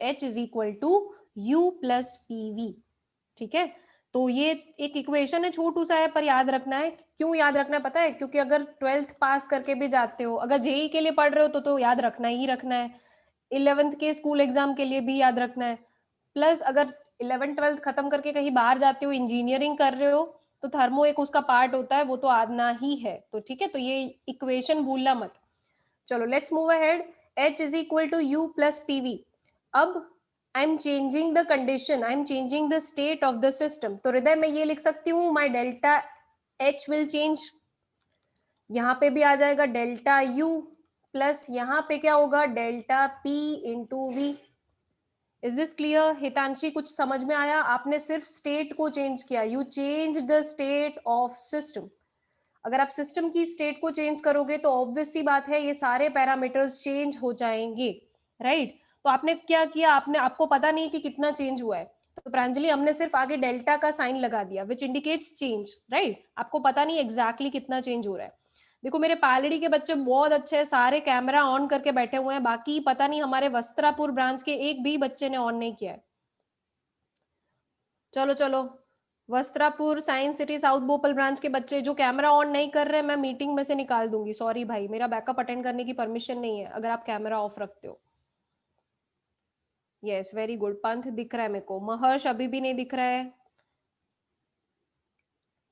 H is equal to U plus PV। ठीक है, तो ये एक इक्वेशन है, छोटू सा है, पर याद रखना है। क्यों याद रखना है पता है? क्योंकि अगर 12th पास करके भी जाते हो, अगर जेई के लिए पढ़ रहे हो तो याद रखना ही रखना है। 11th के स्कूल एग्जाम के लिए भी याद रखना है। प्लस अगर 11th 12th खत्म करके कहीं बाहर जाते हो, इंजीनियरिंग कर रहे हो, तो थर्मो एक उसका पार्ट होता है, वो तो आना ही है। तो ठीक है, तो ये इक्वेशन भूलना मत। चलो let's move ahead. H is equal to U plus PV। अब I am changing the condition, I am changing the state of the system. तो हृदय में ये लिख सकती हूँ, my delta H will change. यहाँ पे भी आ जाएगा डेल्टा U प्लस यहाँ पे क्या होगा, delta P into V। Is this clear? Hitanshi, कुछ समझ में आया? आपने सिर्फ स्टेट को चेंज किया, you change the state of system. अगर आप सिस्टम की स्टेट को चेंज करोगे तो ऑब्वियस सी बात है, ये सारे पैरामीटर्स चेंज हो जाएंगे, राइट? तो आपने क्या किया, आपको पता नहीं कि कितना चेंज हुआ है, तो प्रांजलि हमने सिर्फ आगे डेल्टा का साइन लगा दिया, विच इंडिकेट्स चेंज, राइट? आपको पता नहीं एग्जैक्टली कितना चेंज हो रहा है। देखो मेरे पालड़ी के बच्चे बहुत अच्छे हैं, सारे कैमरा ऑन करके बैठे हुए हैं, बाकी पता नहीं हमारे वस्त्रापुर ब्रांच के एक भी बच्चे ने ऑन नहीं किया है। चलो चलो, Vastrapur, science city, south Bhopal branch के बच्चे जो कैमरा ऑन नहीं कर रहे, मैं मीटिंग में से निकाल दूंगी। सॉरी भाई, मेरा बैकअप अटेंड करने की परमिशन नहीं है अगर आप कैमरा ऑफ रखते हो। Yes, very good. पंथ दिख रहा है मेरे को, महर्ष अभी भी नहीं दिख रहा है।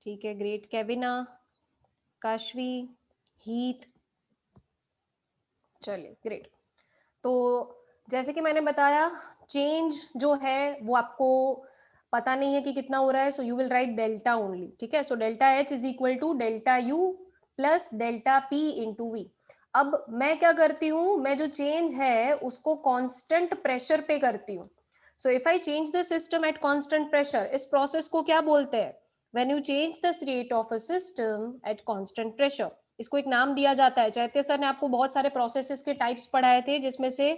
ठीक है, ग्रेट। केविना, काशवी, हीत, चलिए ग्रेट। तो जैसे कि मैंने बताया, चेंज जो है वो आपको पता नहीं है कि कितना हो रहा है, so you will write delta only. ठीक है, so delta H is equal to delta U plus delta P into V। अब मैं क्या करती हूँ, मैं जो चेंज है उसको कांस्टेंट प्रेशर पे करती हूँ। So if I change the system eight constant pressure, इस प्रोसेस को क्या बोलते हैं? When you change the state of a system eight constant pressure, इसको एक नाम दिया जाता है। चैत्य सर ने आपको बहुत सारे प्रोसेसेस के टाइप्स पढ़ाए थे, जिसमें से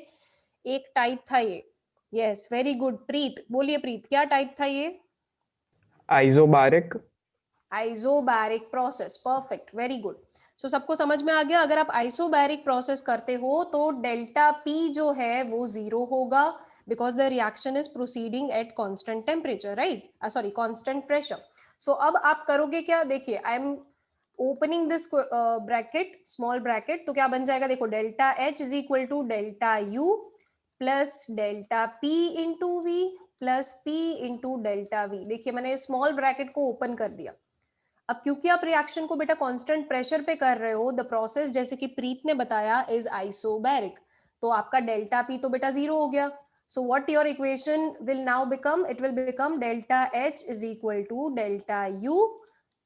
एक टाइप था ये। Yes, very good. प्रीत बोलिए, प्रीत क्या टाइप था ये? Isobaric. Isobaric process, perfect, very good. So सबको समझ में आ गया? अगर आप आइसोबैरिक प्रोसेस करते हो तो डेल्टा P जो है वो 0 होगा, because the reaction is proceeding at constant temperature, right? Sorry, constant pressure. So अब आप करोगे क्या, देखिए I am opening this bracket, small bracket, तो क्या बन जाएगा, देखो delta H is equal to delta U plus delta P into V plus P into delta V। देखिए मैंने स्मॉल ब्रैकेट को ओपन कर दिया। अब क्योंकि आप रिएक्शन को बेटा कांस्टेंट प्रेशर पे कर रहे हो, द प्रोसेस जैसे कि प्रीत ने बताया इज आइसोबैरिक, तो आपका डेल्टा P तो बेटा 0 हो गया। So what your equation will now become, it will become delta H is equal to delta U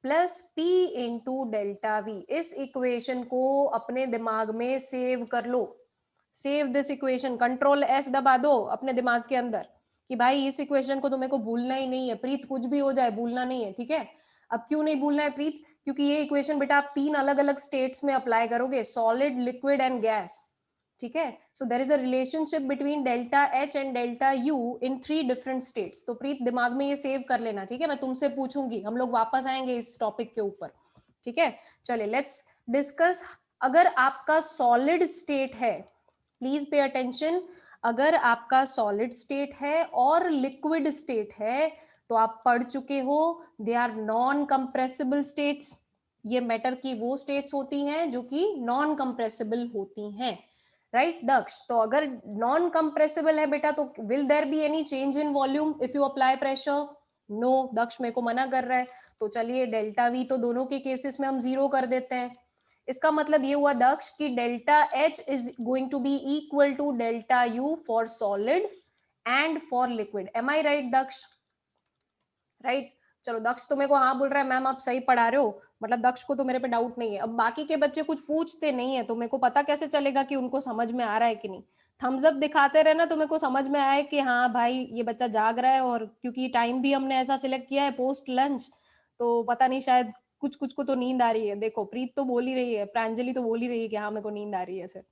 plus P into delta V। इस इक्वेशन को अपने दिमाग में सेव कर लो। Save this equation, control S दबा दो अपने दिमाग के अंदर कि भाई इस इक्वेशन को तुम्हें को भूलना ही नहीं है। प्रीत कुछ भी हो जाए भूलना नहीं है, ठीक है? अब क्यों नहीं भूलना है प्रीत? क्योंकि ये इक्वेशन बेटा आप 3 अलग अलग स्टेट्स में अप्लाई करोगे, सॉलिड, लिक्विड एंड गैस। ठीक है, so there is a relationship between delta H and delta U in 3 different states. तो प्रीत दिमाग में ये सेव कर लेना, ठीक है? मैं तुमसे पूछूंगी, हम लोग वापस आएंगे इस टॉपिक के ऊपर, ठीक है? चलिए लेट्स डिस्कस। अगर आपका सॉलिड स्टेट है, प्लीज पे अटेंशन, अगर आपका सॉलिड स्टेट है और लिक्विड स्टेट है, तो आप पढ़ चुके हो, they are non compressible states. ये मैटर की वो स्टेट्स होती हैं जो कि नॉन कंप्रेसिबल होती हैं, राइट दक्ष? तो अगर नॉन कंप्रेसिबल है बेटा, तो will there be any change in volume if you apply pressure? No, Daksh मेरे को मना कर रहा है। तो चलिए डेल्टा वी तो दोनों के केसेस में हम 0 कर देते हैं। इसका मतलब ये हुआ दक्ष कि delta H is going to be equal to delta U for solid and for liquid. Am I right Daksh? Right? चलो दक्ष तो मेरे को हाँ बोल रहा है, मैम आप सही पढ़ा रहे हो, मतलब दक्ष को तो मेरे पे डाउट नहीं है। अब बाकी के बच्चे कुछ पूछते नहीं है, तो मेरे को पता कैसे चलेगा कि उनको समझ में आ रहा है कि नहीं? थम्स अप दिखाते रहे ना, तो मेरे को समझ में आए कि हाँ भाई ये बच्चा जाग रहा है। और क्योंकि टाइम भी हमने ऐसा सिलेक्ट किया है पोस्ट लंच, तो पता नहीं शायद कुछ कुछ को तो नींद आ रही है। देखो प्रीत तो बोल ही रही है, प्रांजलि तो बोल ही रही है कि हाँ मेरे को नींद आ रही है सर।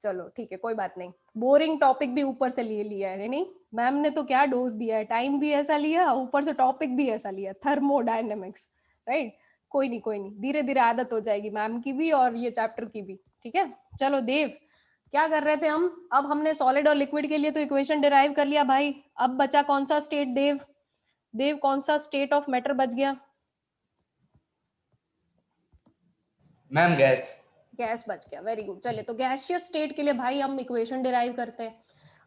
चलो ठीक है, कोई बात नहीं। बोरिंग टॉपिक भी ऊपर से ले लिया है, नहीं मैम ने तो क्या डोज दिया है, टाइम भी ऐसा लिया, ऊपर से टॉपिक भी ऐसा लिया, थर्मोडायनेमिक्स, राइट? कोई नहीं कोई नहीं, धीरे धीरे आदत हो जाएगी मैम की भी और ये चैप्टर की भी, ठीक है? चलो देव, क्या कर रहे थे हम? अब हमने सॉलिड और लिक्विड के लिए तो इक्वेशन डिराइव कर लिया भाई। अब बचा कौन सा स्टेट देव? देव कौन सा स्टेट ऑफ मैटर बच गया? Ma'am gas. गैस बच गया, वेरी गुड। चलिए तो गैसियस स्टेट के लिए भाई हम इक्वेशन डिराइव करते हैं।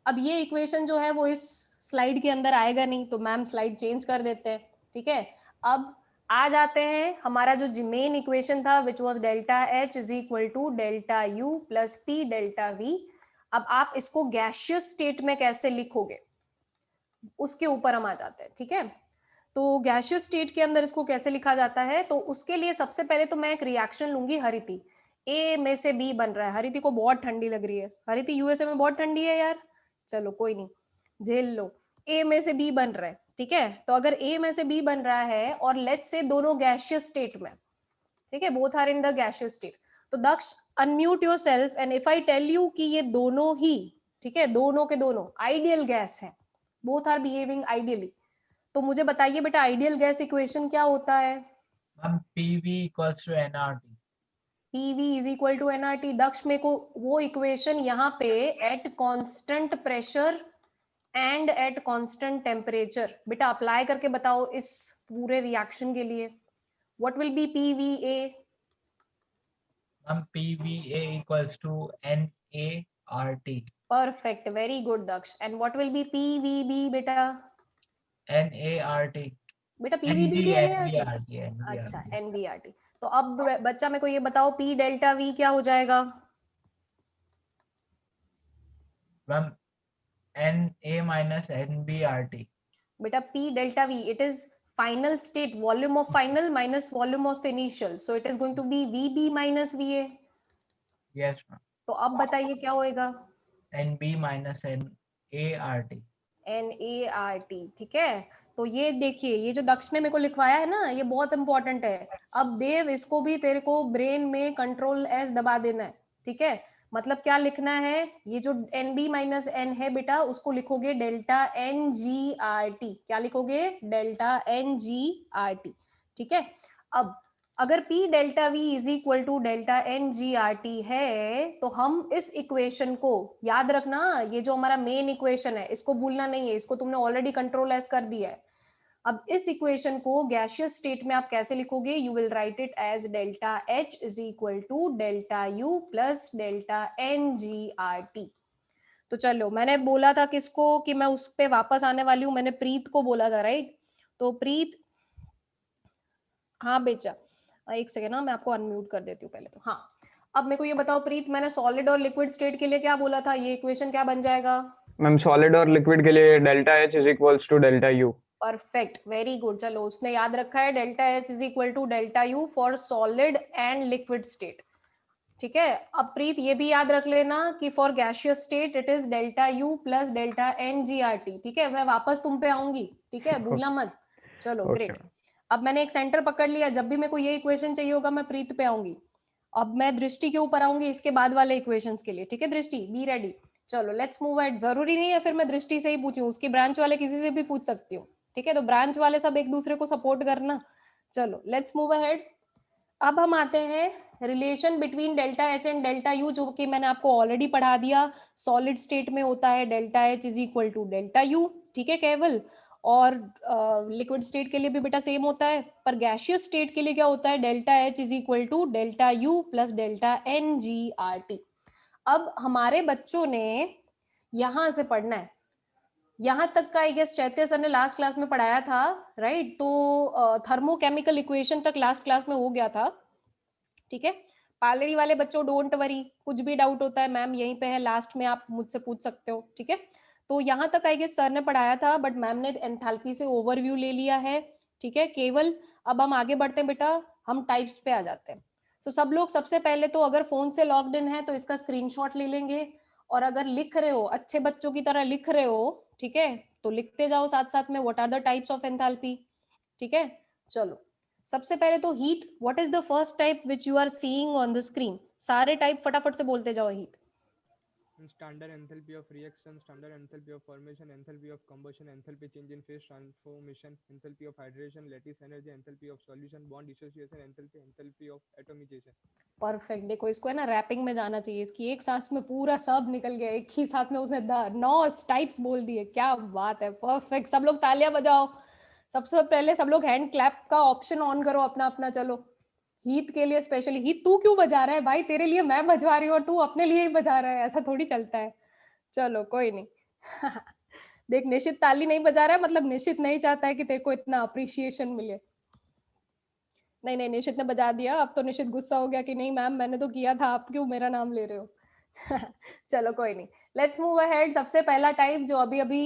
अब ये इक्वेशन जो है वो इस स्लाइड के अंदर आएगा नहीं, तो मैम स्लाइड चेंज कर देते हैं, ठीक है। अब आ जाते हैं हमारा जो मेन इक्वेशन था which was delta H is equal to delta U plus P delta V. अब आप इसको गैसियस स्टेट में कैसे लिखोगे उसके ऊपर हम आ जाते हैं, ठीक है। तो गैसियस स्टेट के अंदर इसको कैसे लिखा जाता है, तो उसके लिए सबसे पहले तो मैं एक रिएक्शन लूंगी हरिति। ए में से बी बन रहा है, हरिति को बहुत ठंडी लग रही है, हरिति यूएसए में बहुत ठंडी है यार, चलो कोई नहीं, झेल लो। ए में से बी बन रहा है, ठीक है। तो अगर ए में से बी बन रहा है और लेट्स से दोनों गैसियस स्टेट में, ठीक है, both are in the gaseous state, तो Daksh unmute yourself and if I tell you कि ये दोनों ही, ठीक है, दोनों के दोनों आइडियल गैस है, बोथ आर बिहेविंग आइडियली, तो मुझे बताइए बेटा आइडियल गैस इक्वेशन क्या होता है? Ma'am PV equals to NRT. PV is equal to NRT. Daksh में को वो इक्वेशन यहाँ पे at constant pressure and at constant temperature बेटा अप्लाई करके बताओ इस पूरे रिएक्शन के लिए। What will be PVA? Ma'am PVA equals to NART. Perfect, very good Daksh. And what will be PVB बेटा? एनएआरटी। बेटा पीवीबी भी एनएआरटी? एनवीआरटी अच्छा एनवीआरटी। तो अब बच्चा मेरे को ये बताओ पी डेल्टा वी क्या हो जाएगा? Ma'am NA minus NBRT. बेटा P delta V, it is final state, volume of final minus volume of initial, so it is going to be VB minus VA. Yes ma'am. तो अब बताइए क्या होएगा? NB minus एनएआरटी। NART, ठीक है। तो ये देखिए, ये जो दक्ष ने मेरे को लिखवाया है ना, ये बहुत इंपॉर्टेंट है। अब देव इसको भी तेरे को ब्रेन में कंट्रोल एस दबा देना है, ठीक है। मतलब क्या लिखना है, ये जो NB माइनस एन है बेटा उसको लिखोगे डेल्टा NGRT। क्या लिखोगे? डेल्टा NGRT, ठीक है। अब अगर P delta V is equal to delta NGRT है, तो हम इस इक्वेशन को याद रखना, ये जो हमारा मेन इक्वेशन है इसको भूलना नहीं है, इसको तुमने ऑलरेडी कंट्रोल एस कर दिया है। अब इस इक्वेशन को गैसियस स्टेट में आप कैसे लिखोगे? You will write it as delta H is equal to delta U plus delta NGRT। तो चलो, मैंने बोला था किसको कि मैं उस पे वापस आने वाली हूँ, मैंने प्रीत को बोला था, राइट। तो प्रीत, हाँ बेचा, एक सेकेंड ना, मैं आपको अनम्यूट कर देती हूँ पहले तो। हाँ, अब मेरे को ये बताओ प्रीत, मैंने सॉलिड और लिक्विड स्टेट के लिए क्या बोला था, ये इक्वेशन क्या बन जाएगा? मैम सॉलिड और लिक्विड के लिए delta H is equals to delta U. Perfect, very good. चलो, उसने याद रखा है delta H is equal to delta U for solid and liquid state, ठीक है। अब प्रीत ये भी याद रख लेना कि for gaseous state it is delta U plus delta NGRT, ठीक है। मैं वापस तुम पे आऊंगी, ठीक है, भूलना मत। चलो ग्रेट। अब मैंने एक सेंटर पकड़ लिया, जब भी मेरे को ये इक्वेशन चाहिए होगा मैं प्रीत पे आऊंगी। अब मैं दृष्टि के ऊपर आऊंगी इसके बाद वाले इक्वेशंस के लिए, ठीक है। दृष्टि बी रेडी। चलो लेट्स मूव एट। जरूरी नहीं है फिर मैं दृष्टि से ही पूछूं, उसकी ब्रांच वाले किसी से भी पूछ सकती हूँ, ठीक है। तो ब्रांच वाले सब एक दूसरे को सपोर्ट करना। चलो लेट्स मूव अहेड। अब हम आते हैं relation between delta H and delta U, जो कि मैंने आपको ऑलरेडी पढ़ा दिया। सॉलिड स्टेट में होता है delta H is equal to delta U, ठीक है केवल। और लिक्विड स्टेट के लिए भी बेटा सेम होता है, पर गैसियस स्टेट के लिए क्या होता है, delta H is equal to delta U plus delta NGRT। अब हमारे बच्चों ने यहां से पढ़ना है, यहां तक का आई गेस चैत्य सर ने लास्ट क्लास में पढ़ाया था, राइट। तो थर्मोकेमिकल इक्वेशन तक लास्ट क्लास में हो गया था, ठीक है। पालड़ी वाले बच्चों डोंट वरी, कुछ भी डाउट होता है मैम यहीं पे है, लास्ट में आप मुझसे पूछ सकते हो, ठीक है। तो यहाँ तक आई गेस सर ने पढ़ाया था, बट मैम ने एंथैल्पी से ओवरव्यू ले लिया है, ठीक है केवल। अब हम आगे बढ़ते हैं बेटा, हम टाइप्स पे आ जाते हैं। तो सब लोग सबसे पहले तो अगर फोन से लॉग्ड इन है तो इसका स्क्रीनशॉट ले लेंगे, और अगर लिख रहे हो अच्छे बच्चों की तरह लिख रहे हो, ठीक है, तो लिखते जाओ साथ साथ में what are the types of enthalpy, ठीक है। चलो सबसे पहले तो heat, what is the first type which you are seeing on the screen? सारे टाइप फटाफट से बोलते जाओ। Heat, Standard enthalpy of reaction, standard enthalpy of formation, enthalpy of combustion, enthalpy change in phase transformation, enthalpy of hydration, lattice energy, enthalpy of solution, bond dissociation, enthalpy, enthalpy of atomization. Perfect. देखो इसको है ना wrapping में जाना चाहिए, इसकी एक सांस में पूरा सब निकल गया, एक ही साथ में उसने 9 टाइप्स बोल दिए, क्या बात है, परफेक्ट। सब लोग तालियां बजाओ। सबसे पहले सब लोग हैंड क्लैप का ऑप्शन ऑन करो अपना अपना। चलो हीत के लिए स्पेशली, हीत तू क्यों बजा रहा है भाई, तेरे लिए मैं बजवा रही हूँ और तू अपने लिए ही बजा रहा है, ऐसा थोड़ी चलता है। चलो कोई नहीं देख निशित ताली नहीं बजा रहा है, मतलब निशित नहीं चाहता है कि तेरे को इतना अप्रिशिएशन मिले। नहीं नहीं निशित ने बजा दिया, अब तो निशित गुस्सा हो गया कि नहीं मैम मैंने तो किया था, आप क्यों मेरा नाम ले रहे हो चलो कोई नहीं, लेट्स मूव अहेड। सबसे पहला टाइप जो अभी अभी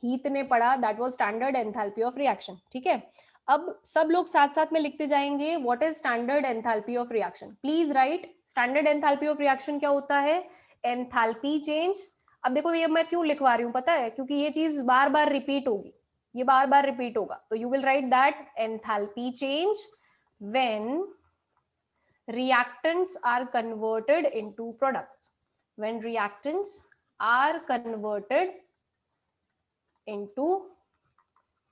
हीत ने पढ़ा, that was standard enthalpy of reaction. ठीक है, अब सब लोग साथ साथ में लिखते जाएंगे what is standard enthalpy of reaction. Please right standard enthalpy of reaction क्या होता है, एंथैल्पी चेंज। अब देखो ये मैं क्यों लिखवा रही हूँ पता है, क्योंकि ये चीज बार बार रिपीट होगी, ये बार बार रिपीट होगा, तो you will right that enthalpy change when reactants are converted into products, when reactants are converted into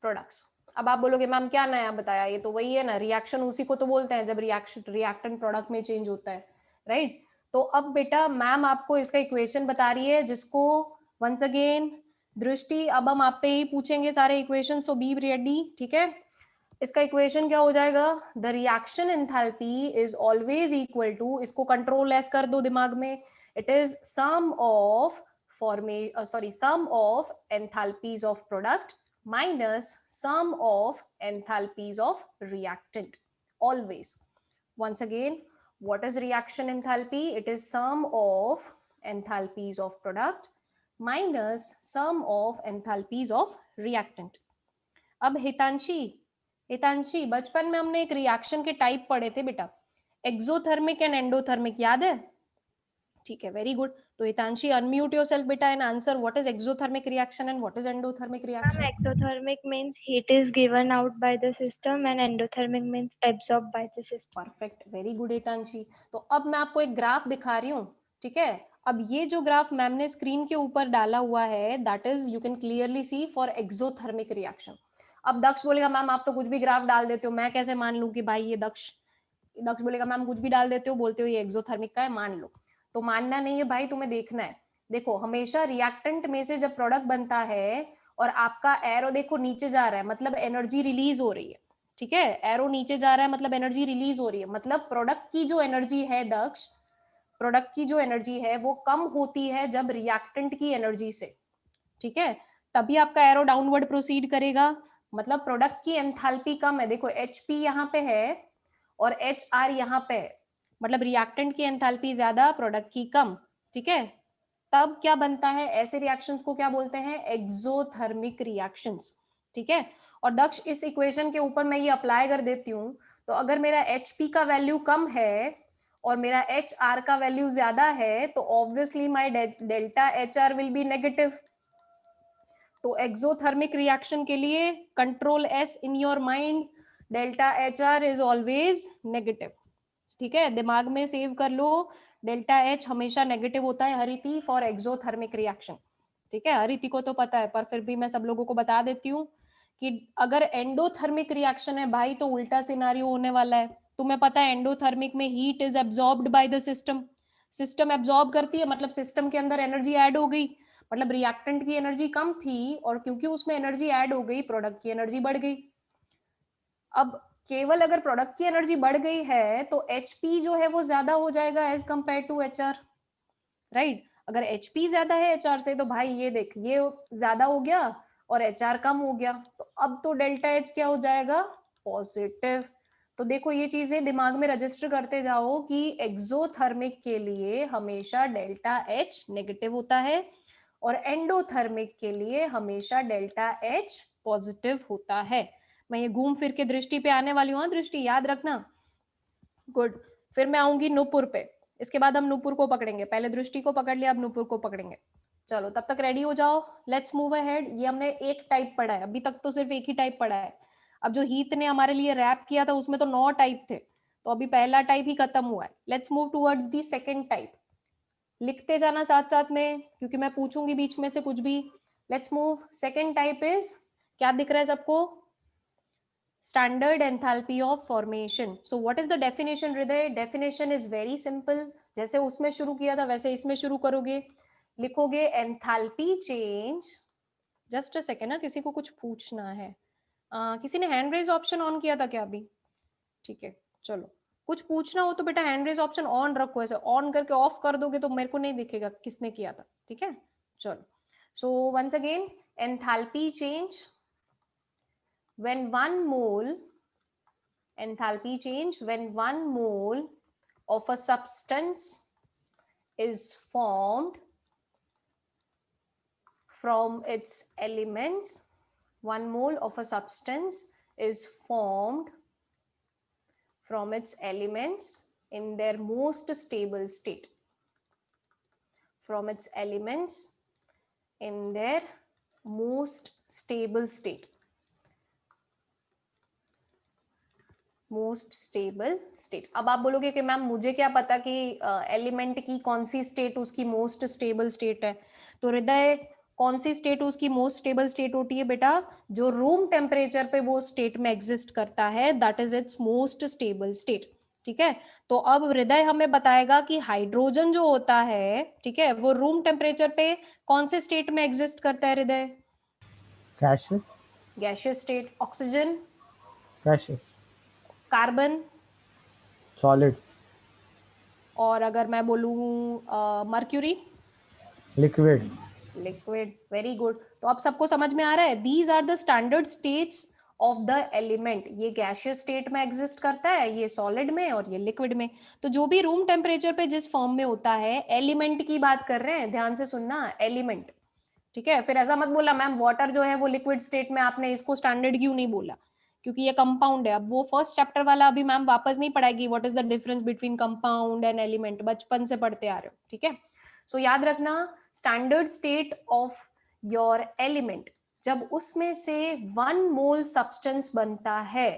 products। अब आप बोलोगे मैम क्या नया बताया, ये तो वही है ना, रिएक्शन उसी को तो बोलते हैं जब रिएक्टेंट प्रोडक्ट में चेंज होता है, राइट। तो अब बेटा मैम आपको इसका इक्वेशन बता रही है, जिसको वंस अगेन दृष्टि अब हम आप पे ही पूछेंगे सारे इक्वेशन, सो बी रेडी। ठीक है, इसका इक्वेशन क्या हो जाएगा, the reaction enthalpy is always equal to, इसको कंट्रोल एस कर दो दिमाग में, it is sum of sum of enthalpies of product minus sum of enthalpies of reactant, always. Once again, what is reaction enthalpy? It is sum of enthalpies of product minus sum of enthalpies of reactant. अब हितांशी बचपन में हमने एक reaction के type पढ़े थे बेटा, exothermic and endothermic, याद है? ठीक है, वेरी गुड। तो हितांशी अनम्यूट योरसेल्फ बेटा and answer what is exothermic reaction and what is endothermic reaction. Exothermic means heat is given out by the system and endothermic means absorbed by the system. Perfect, very good Hitanshi. तो अब मैं आपको एक graph दिखा रही हूँ, ठीक है। अब ये जो ग्राफ मैम ने स्क्रीन के ऊपर डाला हुआ है, that is you can clearly see for exothermic reaction. अब दक्ष बोलेगा मैम आप तो कुछ भी ग्राफ डाल देते हो, मैं कैसे मान लूं कि भाई ये दक्ष बोलेगा मैम कुछ भी डाल देते हो, बोलते हो ये एक्सोथर्मिक का है, मान लो। तो मानना नहीं है भाई, तुम्हें देखना है। देखो हमेशा रिएक्टेंट में से जब प्रोडक्ट बनता है और आपका एरो देखो नीचे जा रहा है, मतलब एनर्जी रिलीज हो रही है, ठीक है। एरो नीचे जा रहा है मतलब एनर्जी रिलीज हो रही है, मतलब प्रोडक्ट की जो एनर्जी है दक्ष, प्रोडक्ट की जो एनर्जी है वो कम होती है जब रिएक्टेंट की एनर्जी से, ठीक है। तभी आपका एरो डाउनवर्ड प्रोसीड करेगा, मतलब प्रोडक्ट की एंथैल्पी कम है। देखो HP यहाँ पे है और HR यहाँ पे है, मतलब रिएक्टेंट की एंथैल्पी ज्यादा प्रोडक्ट की कम, ठीक है। तब क्या बनता है, ऐसे रिएक्शंस को क्या बोलते हैं, एक्सोथर्मिक रिएक्शंस, ठीक है। और दक्ष इस इक्वेशन के ऊपर मैं ये अप्लाई कर देती हूँ, तो अगर मेरा HP का वैल्यू कम है और मेरा HR का वैल्यू ज्यादा है, तो obviously my delta HR will be negative. तो एक्सोथर्मिक रिएक्शन के लिए control S in your mind, delta HR is always negative, ठीक है। दिमाग में सेव कर लो, डेल्टा H हमेशा नेगेटिव होता है हरिति फॉर एक्सोथर्मिक रिएक्शन, ठीक है। हरिति को तो पता है, पर फिर भी मैं सब लोगों को बता देती हूँ कि अगर एंडोथर्मिक रिएक्शन है भाई तो उल्टा सिनारियो होने वाला है। तुम्हें पता है एंडोथर्मिक में heat is absorbed by the system, system absorb करती है, मतलब सिस्टम के अंदर एनर्जी ऐड हो गई, मतलब रिएक्टेंट की एनर्जी कम थी और क्योंकि उसमें एनर्जी ऐड हो गई, प्रोडक्ट की एनर्जी बढ़ गई। अब केवल अगर प्रोडक्ट की एनर्जी बढ़ गई है तो HP जो है वो ज्यादा हो जाएगा as compare to HR, right. अगर HP ज्यादा है HR से तो भाई ये देख, ये ज्यादा हो गया और HR कम हो गया, तो अब तो डेल्टा H क्या हो जाएगा, पॉजिटिव। तो देखो ये चीजें दिमाग में रजिस्टर करते जाओ कि एक्सोथर्मिक के लिए हमेशा डेल्टा H नेगेटिव होता है और एंडोथर्मिक के लिए हमेशा डेल्टा H पॉजिटिव होता है। मैं ये घूम फिर के दृष्टि पे आने वाली हूँ, दृष्टि याद रखना, गुड। फिर मैं आऊंगी नूपुर पे, इसके बाद हम नूपुर को पकड़ेंगे, पहले दृष्टि को पकड़ लिया, अब नूपुर को पकड़ेंगे। चलो तब तक रेडी हो जाओ, लेट्स मूव अहेड। ये हमने एक टाइप पढ़ा है, अभी तक तो सिर्फ एक ही टाइप पढ़ा है। अब जो हीत ने हमारे लिए रैप किया था उसमें तो 9 टाइप थे, तो अभी पहला टाइप ही खत्म हुआ है। Let's move towards the second type. लिखते जाना साथ साथ में, क्योंकि मैं पूछूंगी बीच में से कुछ भी. Let's move. Second type is, क्या दिख रहा है सबको? Standard enthalpy of formation. So what is the definition Hriday? Definition is very simple. जैसे उसमें शुरू किया था वैसे इसमें शुरू करोगे. लिखोगे enthalpy change. Just a second ना, किसी को कुछ पूछना है. किसी ने हैंड रेज ऑप्शन ऑन किया था क्या अभी? ठीक है, चलो. कुछ पूछना हो तो बेटा हैंड रेज ऑप्शन ऑन रखो. ऐसे ऑन करके ऑफ कर दोगे तो मेरे को नहीं दिखेगा किसने किया था. ठीक है, चलो. So once again, enthalpy change when one mole, enthalpy change when one mole of a substance is formed from its elements. One mole of a substance is formed from its elements in their most stable state. From its elements in their most stable state. Most stable state. अब आप बोलोगे कि ma'am मुझे क्या पता कि element की कौन सी स्टेट उसकी मोस्ट स्टेबल स्टेट है. तो हृदय, कौन सी स्टेट उसकी मोस्ट स्टेबल स्टेट होती है बेटा? जो रूम टेम्परेचर पे वो स्टेट में एग्जिस्ट करता है, that is it's most stable state. ठीक है, तो अब हृदय हमें बताएगा कि हाइड्रोजन जो होता है, ठीक है, वो रूम टेम्परेचर पे कौन से स्टेट में एग्जिस्ट करता है Hriday? gaseous, gaseous state. Oxygen? gaseous, carbon? solid, और अगर मैं बोलूं mercury? liquid, liquid. Very good. तो अब सबको समझ में आ रहा है, these are the standard states of the element. ये गैसियस स्टेट में एग्जिस्ट करता है, ये सॉलिड में और ये लिक्विड में. तो जो भी रूम टेम्परेचर पे जिस फॉर्म में होता है, एलिमेंट की बात कर रहे हैं, ध्यान से सुनना, एलिमेंट. ठीक है, फिर ऐसा मत बोला मैम वाटर जो है वो लिक्विड स्टेट में, आपने इसको स्टैंडर्ड क्यों नहीं बोला? क्योंकि ये कंपाउंड है. अब वो फर्स्ट चैप्टर वाला अभी मैम वापस नहीं पढ़ाएगी, what is the difference between compound and element. बचपन से पढ़ते आ रहे हो. ठीक है, सो याद रखना, standard state of your element, जब उसमें से 1 मोल सब्सटेंस बनता है,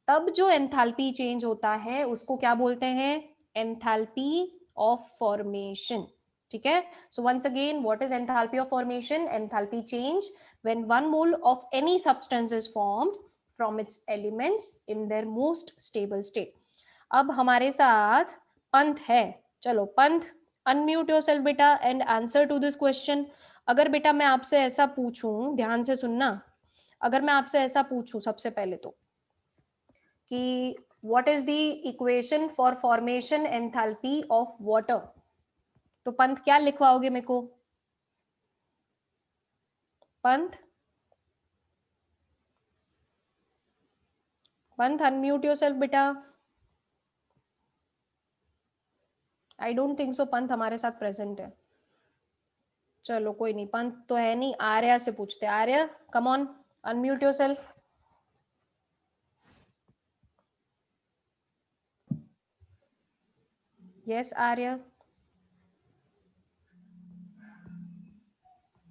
तब जो एंथैल्पी चेंज होता है उसको क्या बोलते हैं? Enthalpy of formation. ठीक है, so once again, what is enthalpy of formation? Enthalpy change when 1 mole of any substance is formed from its elements in their most stable state. अब हमारे साथ पंथ है. चलो पंथ, अनम्यूट योरसेल्फ बेटा and answer to this question. अगर बेटा मैं आपसे ऐसा पूछूं, ध्यान से सुनना, अगर मैं आपसे ऐसा पूछूं सबसे पहले तो कि what is the equation for formation enthalpy of water, तो पंथ क्या लिखवाओगे मेरे को? पंथ, पंथ अनम्यूट योरसेल्फ बेटा. आई डोंट थिंक सो पंथ हमारे साथ प्रेजेंट है. चलो कोई नहीं, पंथ तो है नहीं, आर्या से पूछते. Arya, come on, unmute yourself. Yes Arya.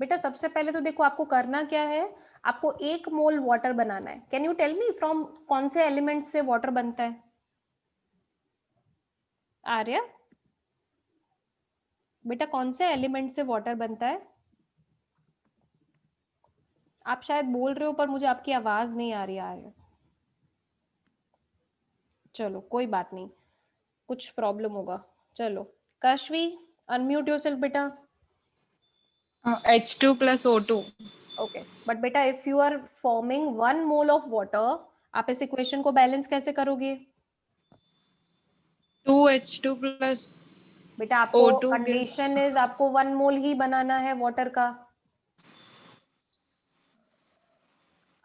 बेटा सबसे पहले तो देखो आपको करना क्या है, आपको 1 मोल वाटर बनाना है. Can you tell me from कौन से एलिमेंट से वाटर बनता है? आर्या बेटा कौन से एलिमेंट से वाटर बनता है? आप शायद बोल रहे हो पर मुझे आपकी आवाज नहीं आ रही आर्या. चलो कोई बात नहीं, कुछ प्रॉब्लम होगा. चलो काशवी, अनम्यूट योरसेल्फ बेटा. H2 plus O2. Okay, but बेटा if you are forming 1 mole of water, आप इस इक्वेशन को बैलेंस कैसे करोगे? 2H2 plus बेटा आपको O2 gives कंडीशन इज आपको 1 मोल ही बनाना है वाटर का.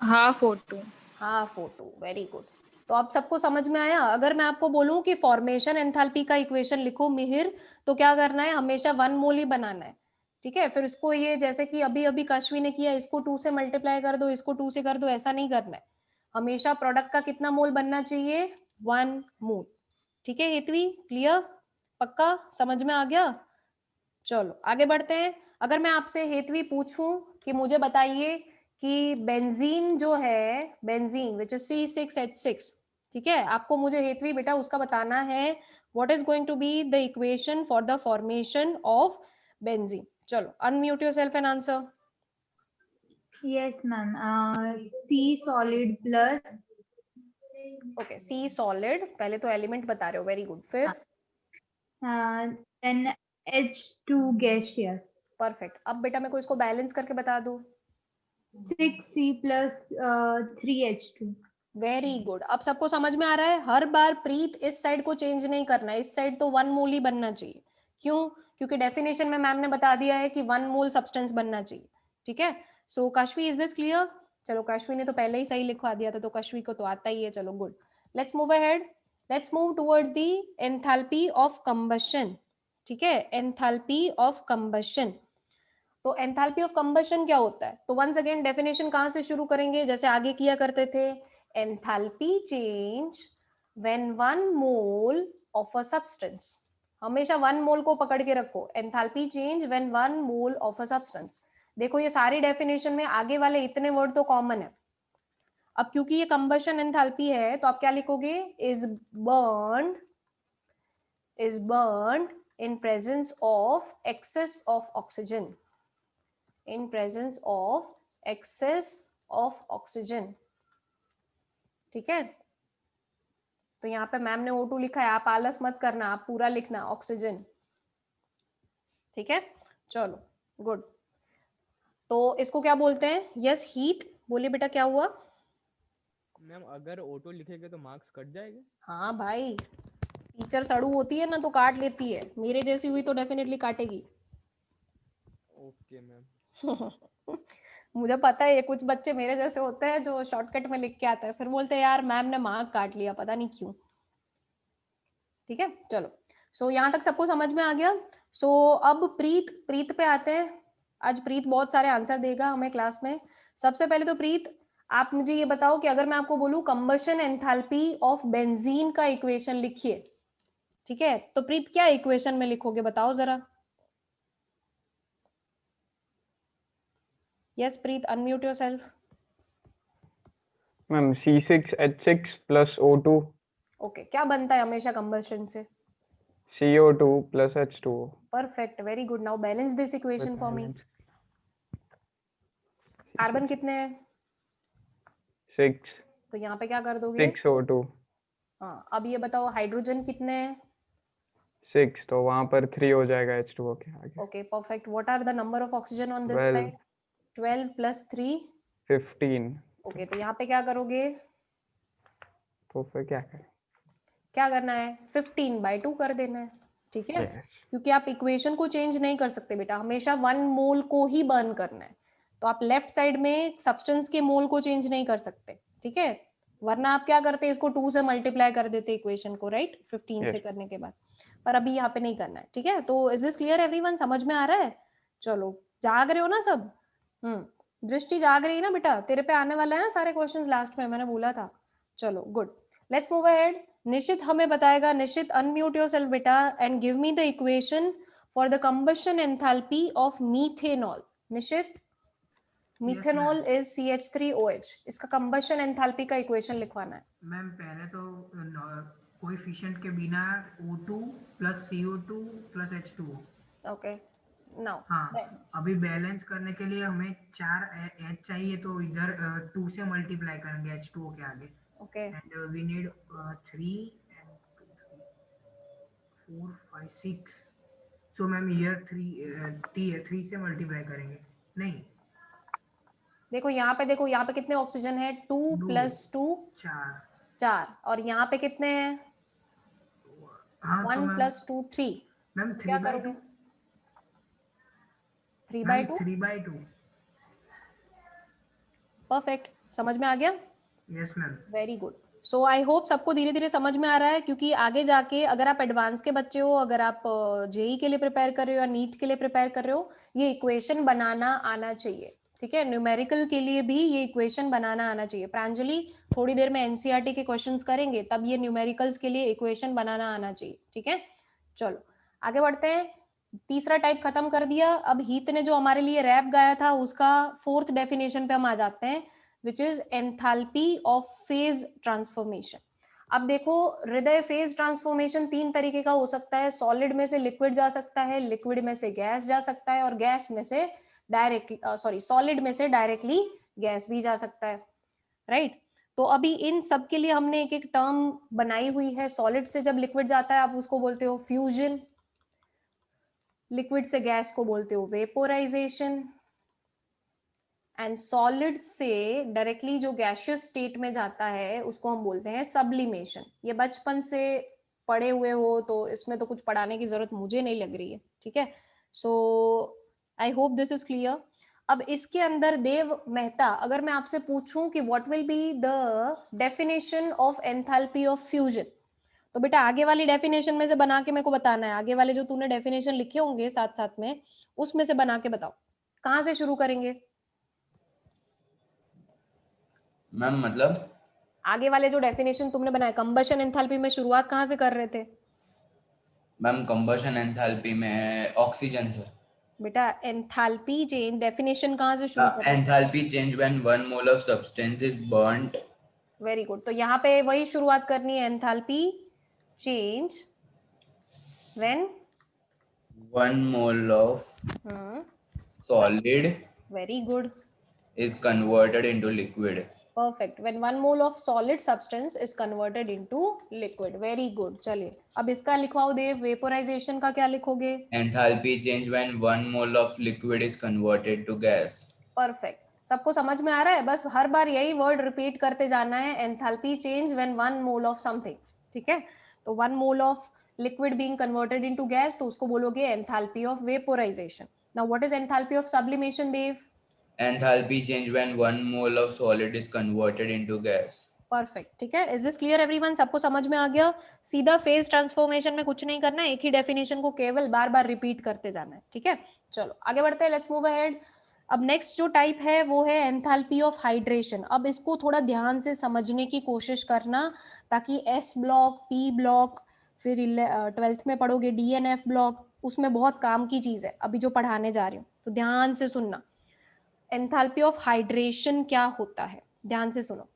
half O2. Half O2. Very good. तो अब सबको समझ में आया? अगर मैं आपको बोलूं कि फॉर्मेशन एंथैल्पी का इक्वेशन लिखो मिहिर, तो क्या करना है? हमेशा 1 मोल ही बनाना है. ठीक है, फिर इसको ये जैसे कि अभी अभी काशवी ने किया, इसको 2 से मल्टीप्लाई कर दो, इसको 2 से कर दो, ऐसा नहीं करना है. हमेशा प्रोडक्ट का कितना मोल बनना चाहिए? 1 मोल. ठीक है हेतवी, क्लियर? पक्का समझ में आ गया? चलो आगे बढ़ते हैं. अगर मैं आपसे हेतवी पूछूं कि मुझे बताइए कि बेंजीन जो है, बेंजीन विच इज C6H6, ठीक है, आपको मुझे हेतवी बेटा उसका बताना है what is going to be the equation for the formation of benzene? Chalo, unmute yourself and answer. Yes, ma'am. C solid plus Okay, C solid, पहले तो element बता रहे हो, very good. फिर then H2 gaseous. perfect. अब बेटा मेरे को इसको बैलेंस करके बता दो. 6C plus 3H2. Very good. अब सबको समझ में आ रहा है. हर बार प्रीत इस साइड को चेंज नहीं करना है, इस साइड तो 1 मोल ही बनना चाहिए. क्यों? क्योंकि डेफिनेशन में मैम ने बता दिया है कि 1 मोल सब्सटेंस बनना चाहिए. ठीक है. सो काशवी, इज दिस क्लियर? चलो, काशवी ने तो पहले ही सही लिखवा दिया था, तो काशवी को तो आता ही है. चलो, good. Let's move ahead. Let's move towards the enthalpy of combustion. ठीक है, एंथैल्पी ऑफ कंबशन. तो एंथैल्पी ऑफ कंबशन क्या होता है? तो वंस अगेन डेफिनेशन कहां से शुरू करेंगे? जैसे आगे किया करते थे. enthalpy change when 1 mole of a substance. हमेशा 1 मोल को पकड़ के रखो. enthalpy change when 1 mole of a substance. देखो ये सारी डेफिनेशन में आगे वाले इतने वर्ड तो कॉमन है. अब क्योंकि ये कंबशन एंथैल्पी है तो आप क्या लिखोगे? is burned in presence of excess of oxygen. in presence of excess of oxygen. ठीक है. तो यहाँ पे मैम ने O2 लिखा है, आप आलस मत करना, आप पूरा लिखना ऑक्सीजन. ठीक है. चलो, गुड. तो इसको क्या बोलते हैं? Yes, heat. बोलिए बेटा, क्या हुआ? मैम अगर O2 लिखेंगे तो मार्क्स कट जाएंगे? हाँ भाई, टीचर सड़ू होती है ना तो काट लेती है. मेरे जैसी हुई तो डेफिनेटली काटेगी. Okay ma'am. मुझे पता है, ये कुछ बच्चे मेरे जैसे होते हैं जो शॉर्टकट में लिख के आते हैं, फिर बोलते हैं यार मैम ने मार्क काट लिया, पता नहीं क्यों. ठीक है. चलो, सो यहाँ तक सबको समझ में आ गया. सो अब प्रीत पे आते हैं. आज प्रीत बहुत सारे आंसर देगा हमें क्लास में. सबसे पहले तो प्रीत, आप मुझे ये बताओ कि अगर मैं आपको बोलूं कंबशन एंथैल्पी ऑफ बेंजीन का इक्वेशन लिखिए, ठीक है, तो प्रीत क्या इक्वेशन में लिखोगे? बताओ जरा. Yes, Preet, unmute yourself. Ma'am C6H6 plus O2. Okay, क्या बनता है हमेशा कंबशन से? CO2 plus H2O. Perfect, very good. Now balance this equation for me. Carbon कितने हैं? 6. तो यहाँ पे क्या कर दोगे? 6O2. हाँ, अब ये बताओ हाइड्रोजन कितने हैं? 6, तो वहां पर 3 हो जाएगा H2O के आगे. Okay, perfect. What are the number of oxygen on this 12. side? 12 plus 3? 15. Okay, तो यहाँ पे क्या करोगे? तो फिर क्या करें? क्या करना है? 15/2 कर देना है. ठीक है. Yes. क्योंकि आप इक्वेशन को चेंज नहीं कर सकते बेटा, हमेशा 1 मोल को ही बर्न करना है. तो आप लेफ्ट साइड में सब्सटेंस के मोल को चेंज नहीं कर सकते. ठीक है. वरना आप क्या करते हैं? इसको 2 से मल्टीप्लाई कर देते इक्वेशन को, राइट? 15 से करने के बाद. पर अभी यहाँ पे नहीं करना है. ठीक है. तो इज दिस क्लियर एवरीवन? समझ में आ रहा है? चलो, जाग रहे हो ना सब? दृष्टि जाग रही है ना बेटा? तेरे पे आने वाला है ना सारे क्वेश्चंस लास्ट में, मैंने बोला था. चलो, good. Let's move ahead. Nishit हमें बताएगा. निशित, अनम्यूट योरसेल्फ बेटा and give me the equation for the combustion enthalpy of methanol. Nishit, methanol is CH3OH. इसका कंबशन एंथैल्पी का इक्वेशन लिखवाना है. मैम पहले तो कोएफिशिएंट के बिना O2 plus CO2 plus H2O. Okay. Now हाँ, अभी बैलेंस करने के लिए हमें 4 H चाहिए, तो इधर 2 से मल्टीप्लाई करेंगे H2O के आगे. Okay. And we need 3 and 2, 3, 4, 5, 6. So ma'am here 3 से मल्टीप्लाई करेंगे. नहीं, देखो यहाँ पे कितने ऑक्सीजन है? 2 + 2 4. और यहाँ पे कितने हैं? 1 + 2 3. मैम क्या करोगे? 3/2. 3/2. परफेक्ट. समझ में आ गया? Yes ma'am. Very good. So I hope सबको धीरे धीरे समझ में आ रहा है, क्योंकि आगे जाके अगर आप एडवांस के बच्चे हो, अगर आप जेई के लिए प्रिपेयर कर रहे हो या नीट के लिए प्रिपेयर कर रहे हो, ये इक्वेशन बनाना आना चाहिए. ठीक है. न्यूमेरिकल के लिए भी ये इक्वेशन बनाना आना चाहिए. प्रांजलि, थोड़ी देर में एनसीईआरटी के क्वेश्चंस करेंगे, तब ये न्यूमेरिकल्स के लिए इक्वेशन बनाना आना चाहिए. ठीक है. चलो आगे बढ़ते हैं. तीसरा टाइप खत्म कर दिया. अब हीत ने जो हमारे लिए रैप गाया था उसका 4th डेफिनेशन पे हम आ जाते हैं, which is enthalpy of phase transformation. अब देखो हृदय फेज ट्रांसफॉर्मेशन 3 तरीके का हो सकता है, सॉलिड में से लिक्विड जा सकता है, लिक्विड में से गैस जा सकता है, और गैस में से सॉलिड में से डायरेक्टली गैस भी जा सकता है, राइट। तो अभी इन सब के लिए हमने एक एक टर्म बनाई हुई है। सॉलिड से जब लिक्विड जाता है आप उसको बोलते हो फ्यूजन, लिक्विड से गैस को बोलते हो वेपोराइजेशन, एंड सॉलिड से डायरेक्टली जो गैसियस स्टेट में जाता है उसको हम बोलते हैं सब्लिमेशन। ये बचपन से पढ़े हुए हो तो इसमें तो कुछ पढ़ाने की जरूरत मुझे नहीं लग रही है, ठीक है। So I hope this is clear. अब इसके अंदर देव मेहता, अगर मैं आपसे पूछूं कि what will be the definition of enthalpy of fusion, तो बेटा आगे वाली डेफिनेशन में से बना के मेरे को बताना है। आगे वाले जो तूने डेफिनेशन लिखे होंगे साथ साथ में उसमें से बना के बताओ। कहां से शुरू करेंगे? मैम मतलब आगे वाले जो डेफिनेशन तुमने बनाए कंबशन एंथैल्पी में शुरुआत कहां से कर रहे थे? मैम कंबशन एंथैल्पी में ऑक्सीजन से। बेटा एंथैल्पी चेंज डेफिनेशन कहां से शुरू कर रहे थे? Enthalpy change when 1 mole of substance is burned. Very good, तो यहाँ पे वही शुरुआत करनी है, enthalpy change when 1 mole of solid very good, is converted into liquid. Perfect, when 1 mole of solid substance is converted into liquid. Very good, चलिए अब इसका लिखवाओ देव, वेपोराइजेशन का क्या लिखोगे? Enthalpy change when 1 mole of liquid is converted to gas. Perfect, सबको समझ में आ रहा है? बस हर बार यही वर्ड रिपीट करते जाना है, enthalpy change when 1 mole of something, ठीक है। तो 1 mole of liquid being converted into gas, तो उसको बोलोगे enthalpy of vaporization. Now what is enthalpy of sublimation Dev? Enthalpy change when 1 mole of solid is converted into gas. Perfect, ठीक है। Is this clear everyone? सबको समझ में आ गया? सीधा फेज ट्रांसफॉर्मेशन में कुछ नहीं करना है, एक ही डेफिनेशन को केवल बार बार रिपीट करते जाना है, ठीक है। चलो आगे बढ़ते हैं, लेट्स मूव अहेड। अब नेक्स्ट जो टाइप है वो है एंथैल्पी ऑफ हाइड्रेशन। अब इसको थोड़ा ध्यान से समझने की कोशिश करना, ताकि एस ब्लॉक, पी ब्लॉक, फिर 12th में पढ़ोगे DNF ब्लॉक, उसमें बहुत काम की चीज है अभी जो पढ़ाने जा रही हूँ, तो ध्यान से सुनना। एंथैल्पी ऑफ हाइड्रेशन क्या होता है, ध्यान से सुनो।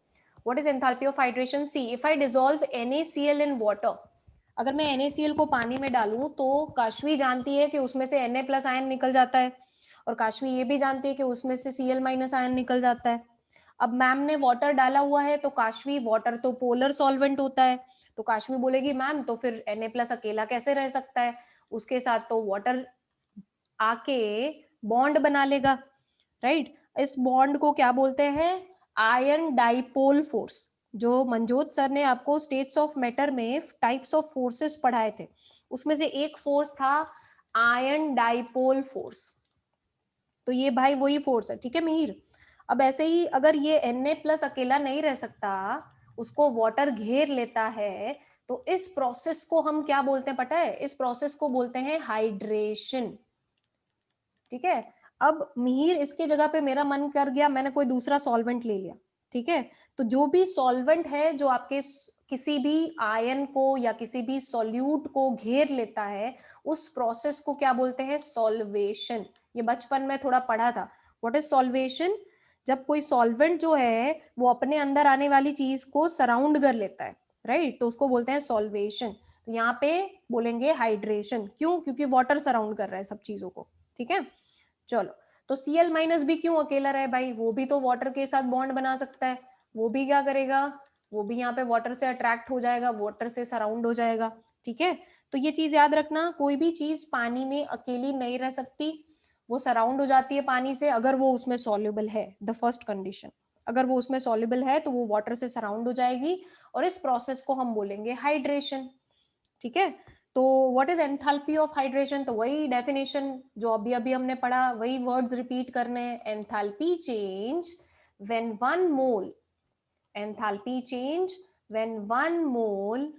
What is enthalpy of hydration? See, if I dissolve NaCl in water, अगर मैं NaCl को पानी में डालूं तो काशवी जानती है कि उसमें से Na प्लस आयन निकल जाता है, और काशवी ये भी जानती है कि उसमें से Cl माइनस आयन निकल जाता है। अब मैम ने वाटर डाला हुआ है, तो काशवी, वाटर तो पोलर सॉल्वेंट होता है, तो काशवी बोलेगी मैम तो फिर Na प्लस अकेला कैसे रह सकता है, उसके साथ तो वाटर आके बॉन्ड बना लेगा, राइट। इस बॉन्ड को क्या बोलते हैं? Ion dipole force. जो मनजोत सर ने आपको स्टेट्स ऑफ मैटर में टाइप्स ऑफ फोर्सेस पढ़ाए थे, उसमें से एक फोर्स था आयन डाइपोल फोर्स, तो ये भाई वही फोर्स है, ठीक है मिहिर। अब ऐसे ही अगर ये Na प्लस अकेला नहीं रह सकता, उसको वाटर घेर लेता है, तो इस प्रोसेस को हम क्या बोलते हैं पता है? इस प्रोसेस को बोलते हैं हाइड्रेशन, ठीक है। अब मिहिर इसके जगह पे मेरा मन कर गया, मैंने कोई दूसरा सॉल्वेंट ले लिया, ठीक है। तो जो भी सॉल्वेंट है जो आपके किसी भी आयन को या किसी भी सॉल्यूट को घेर लेता है, उस प्रोसेस को क्या बोलते हैं? सॉल्वेशन। ये बचपन में थोड़ा पढ़ा था। What is solvation? जब कोई सॉल्वेंट जो है वो अपने अंदर आने वाली चीज को सराउंड कर लेता है, राइट, तो उसको बोलते हैं सॉल्वेशन। तो यहाँ पे बोलेंगे हाइड्रेशन, क्यों? क्योंकि वाटर सराउंड कर रहा है सब चीजों को, ठीक है। चलो, तो Cl माइनस भी क्यों अकेला रहे भाई? वो भी तो वाटर के साथ बॉन्ड बना सकता है, वो भी क्या करेगा? वो भी यहाँ पे वाटर से अट्रैक्ट हो जाएगा, वाटर से सराउंड हो जाएगा, ठीक है। तो ये चीज याद रखना, कोई भी चीज पानी में अकेली नहीं रह सकती, वो सराउंड हो जाती है पानी से अगर वो उसमें सॉल्युबल है। द फर्स्ट कंडीशन, अगर वो उसमें सॉल्युबल है तो वो वाटर से सराउंड हो जाएगी, और इस प्रोसेस को हम बोलेंगे हाइड्रेशन, ठीक है। तो what is enthalpy of hydration? तो वही डेफिनेशन जो अभी अभी हमने पढ़ा, वही वर्ड्स रिपीट करने हैं। Enthalpy change when 1 mole, enthalpy change when 1 mole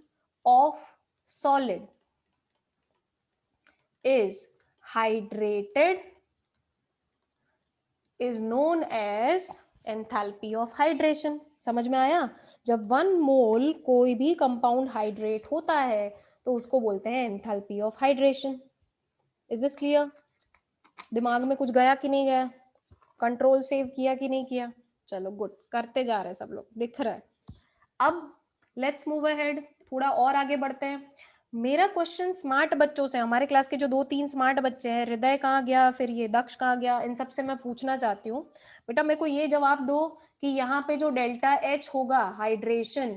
of solid is hydrated is known as enthalpy of hydration. समझ में आया? जब 1 मोल कोई भी कंपाउंड हाइड्रेट होता है तो उसको बोलते हैं enthalpy of hydration. Is this clear? दिमाग में कुछ गया कि नहीं गया? कंट्रोल सेव किया कि नहीं किया? चलो गुड, करते जा रहे हैं सब लोग, दिख रहा है। अब लेट्स मूव अहेड, थोड़ा और आगे बढ़ते हैं। मेरा क्वेश्चन स्मार्ट बच्चों से, हमारे क्लास के जो 2-3 स्मार्ट बच्चे हैं, हृदय कहाँ गया, फिर ये दक्ष कहाँ गया, इन सब से मैं पूछना चाहती हूँ बेटा मेरे को ये जवाब दो कि यहाँ पे जो डेल्टा एच होगा हाइड्रेशन,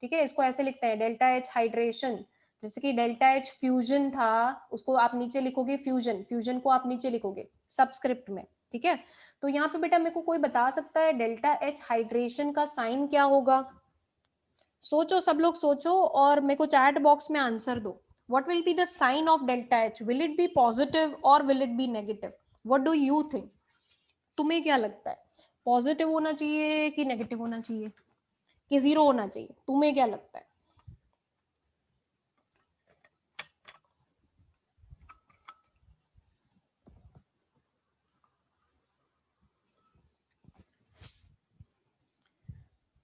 ठीक है, इसको ऐसे लिखते हैं डेल्टा एच हाइड्रेशन, जैसे कि डेल्टा एच फ्यूजन था, उसको आप नीचे लिखोगे फ्यूजन, फ्यूजन को आप नीचे लिखोगे सबस्क्रिप्ट में, ठीक है। तो यहाँ पे बेटा मेरे को कोई बता सकता है डेल्टा एच हाइड्रेशन का साइन क्या होगा? सोचो, सब लोग सोचो और मेरे को चैट बॉक्स में आंसर दो। What will be the sign of delta H? Will it be positive और will it be negative? What do you think? तुम्हें क्या लगता है, पॉजिटिव होना चाहिए कि नेगेटिव होना चाहिए कि जीरो होना चाहिए? तुम्हें क्या लगता है?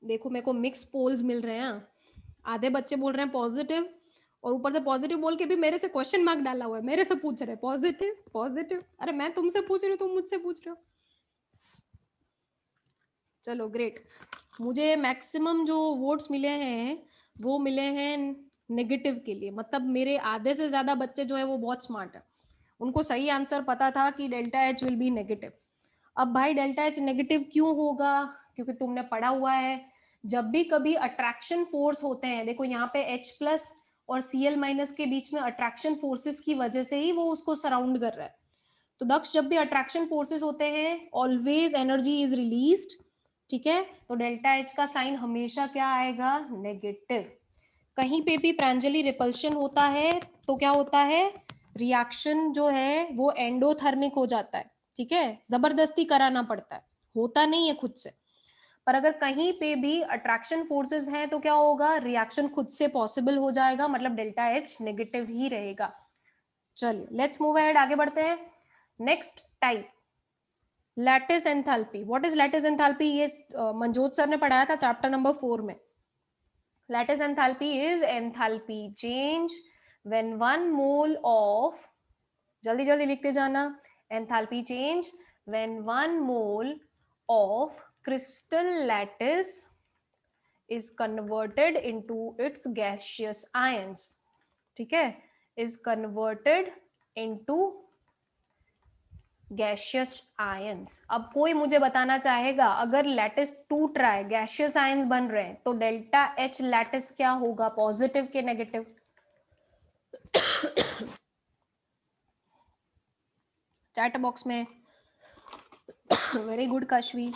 देखो मेरे को मिक्स पोल्स मिल रहे हैं, आधे बच्चे बोल रहे हैं पॉजिटिव और ऊपर से पॉजिटिव बोल के भी मेरे से क्वेश्चन मार्क डाला हुआ है, मेरे से पूछ रहे हैं पॉजिटिव पॉजिटिव। अरे मैं तुमसे पूछ रही हूँ, तुम मुझसे पूछ रहे हो। चलो ग्रेट, मुझे मैक्सिमम जो वोट्स मिले हैं वो मिले हैं नेगेटिव के लिए, मतलब मेरे आधे से ज्यादा बच्चे जो है वो बहुत स्मार्ट है, उनको सही आंसर पता था कि delta H will be negative. अब भाई डेल्टा एच नेगेटिव क्यों होगा? क्योंकि तुमने पढ़ा हुआ है जब भी कभी अट्रैक्शन फोर्स होते हैं, देखो यहाँ पे H प्लस और Cl माइनस के बीच में अट्रैक्शन फोर्सेस की वजह से ही वो उसको सराउंड कर रहा है। तो दक्ष जब भी अट्रैक्शन फोर्सेस होते हैं ऑलवेज एनर्जी इज रिलीज्ड, ठीक है। तो डेल्टा एच का साइन हमेशा क्या आएगा? नेगेटिव। कहीं पे भी प्रांजलि रिपल्शन होता है तो क्या होता है? रिएक्शन जो है वो एंडोथर्मिक हो जाता है, ठीक है, जबरदस्ती कराना पड़ता है, होता नहीं है खुद से। पर अगर कहीं पे भी अट्रैक्शन फोर्सेस हैं तो क्या होगा? रिएक्शन खुद से पॉसिबल हो जाएगा, मतलब डेल्टा एच नेगेटिव ही रहेगा। चलिए लेट्स मूव अहेड, आगे बढ़ते हैं। Next type, lattice enthalpy. What is lattice enthalpy? ये मनजोत सर ने पढ़ाया था चैप्टर नंबर 4 में। Lattice enthalpy is enthalpy change when one mole of, जल्दी जल्दी लिखते जाना, enthalpy change when one mole of crystal lattice is converted into its gaseous ions, ठीक है, is converted into gaseous ions. अब कोई मुझे बताना चाहेगा अगर लैटिस टूट रहा है, गैशियस आयंस बन रहे हैं, तो डेल्टा एच लैटिस क्या होगा, पॉजिटिव के नेगेटिव? चैट बॉक्स में। Very good Kashvi.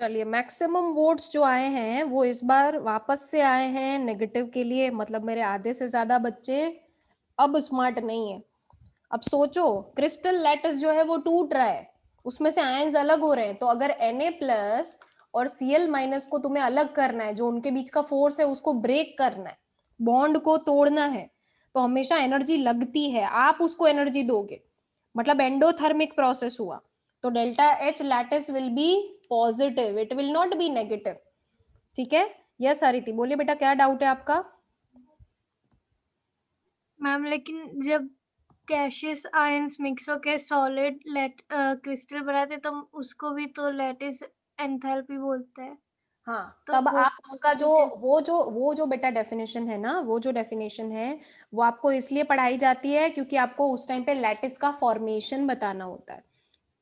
चलिए मैक्सिमम वोट्स जो आए हैं वो इस बार वापस से आए हैं नेगेटिव के लिए, मतलब मेरे आधे से ज्यादा बच्चे अब स्मार्ट नहीं है। अब सोचो क्रिस्टल लैटिस जो है वो टूट रहा है, उसमें से आयंस अलग हो रहे हैं, तो अगर Na+ और Cl- को तुम्हें अलग करना है, जो उनके बीच का फोर्स है उसको ब्रेक करना है, बॉन्ड को तोड़ना है, तो हमेशा एनर्जी लगती है, आप उसको एनर्जी दोगे, मतलब एंडोथर्मिक प्रोसेस हुआ। तो delta H lattice will be positive, it will not be negative, ठीक है। यस आरिति बोलिए बेटा, क्या डाउट है आपका? मैम लेकिन जब गैशियस आयंस मिक्स होकर सॉलिड क्रिस्टल बनाते तो उसको भी तो लैटिस एंथैल्पी बोलते हैं। हाँ, तो तब वो आप उसका जो कैसे? वो जो बेटा डेफिनेशन है ना, वो जो डेफिनेशन है वो आपको इसलिए पढ़ाई जाती है क्योंकि आपको उस टाइम पे लैटिस का फॉर्मेशन बताना होता है,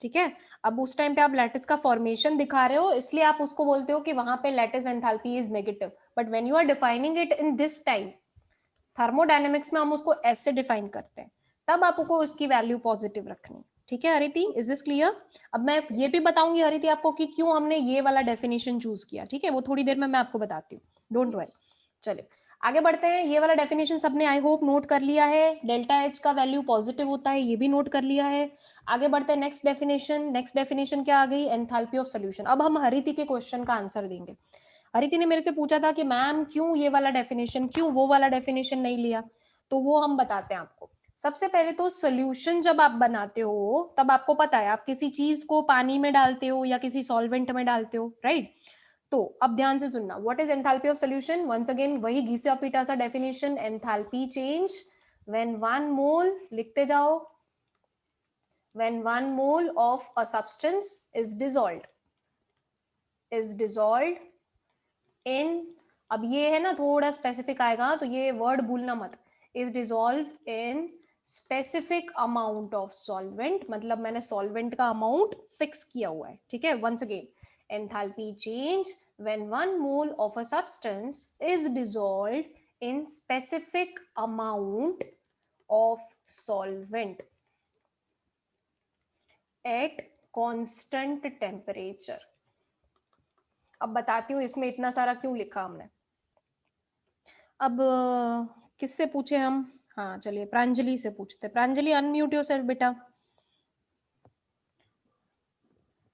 ठीक है। अब उस टाइम पे आप लैटिस का फॉर्मेशन दिखा रहे हो, इसलिए आप उसको बोलते हो कि वहां पे lattice enthalpy is negative, but when you are defining it in this time, thermodynamics में हम उसको ऐसे डिफाइन करते हैं, तब आपको उसकी वैल्यू पॉजिटिव रखनी, ठीक है हरिति, इज दिस क्लियर? अब मैं ये भी बताऊंगी हरिति आपको कि क्यों हमने ये वाला डेफिनेशन चूज किया, ठीक है, वो थोड़ी देर में मैं आपको बताती हूँ, डोंट वरी। चलिए आगे बढ़ते हैं, ये वाला डेफिनेशन सबने आई होप नोट कर लिया है, डेल्टा एच का वैल्यू पॉजिटिव होता है, ये भी नोट कर लिया है। आगे बढ़ते हैं नेक्स्ट डेफिनेशन। नेक्स्ट डेफिनेशन क्या आ गई? Enthalpy of solution. अब हम हरिति के क्वेश्चन का आंसर देंगे। हरिति ने मेरे से पूछा था कि मैम क्यों ये वाला डेफिनेशन, क्यों वो वाला डेफिनेशन नहीं लिया, तो वो हम बताते हैं आपको। सबसे पहले तो सोल्यूशन जब आप बनाते हो तब आपको पता है आप किसी चीज को पानी में डालते हो या किसी सॉल्वेंट में डालते हो, राइट? तो अब ध्यान से सुनना, what is enthalpy of solution? Once again वही घिसा पीटा सा definition, enthalpy change when 1 mole, लिखते जाओ, when 1 mole of a substance is dissolved in, अब ये है ना थोड़ा स्पेसिफिक आएगा तो ये वर्ड भूलना मत, is dissolved in specific amount of solvent, मतलब मैंने सॉल्वेंट का अमाउंट फिक्स किया हुआ है, ठीक है? once again, enthalpy change when 1 mole of a substance is dissolved in specific amount of solvent at constant temperature। अब बताती हूँ इसमें इतना सारा क्यों लिखा हमने। अब किससे पूछे हम? हाँ चलिए प्रांजलि से पूछते। प्रांजलि अनम्यूट योरसेल्फ बेटा।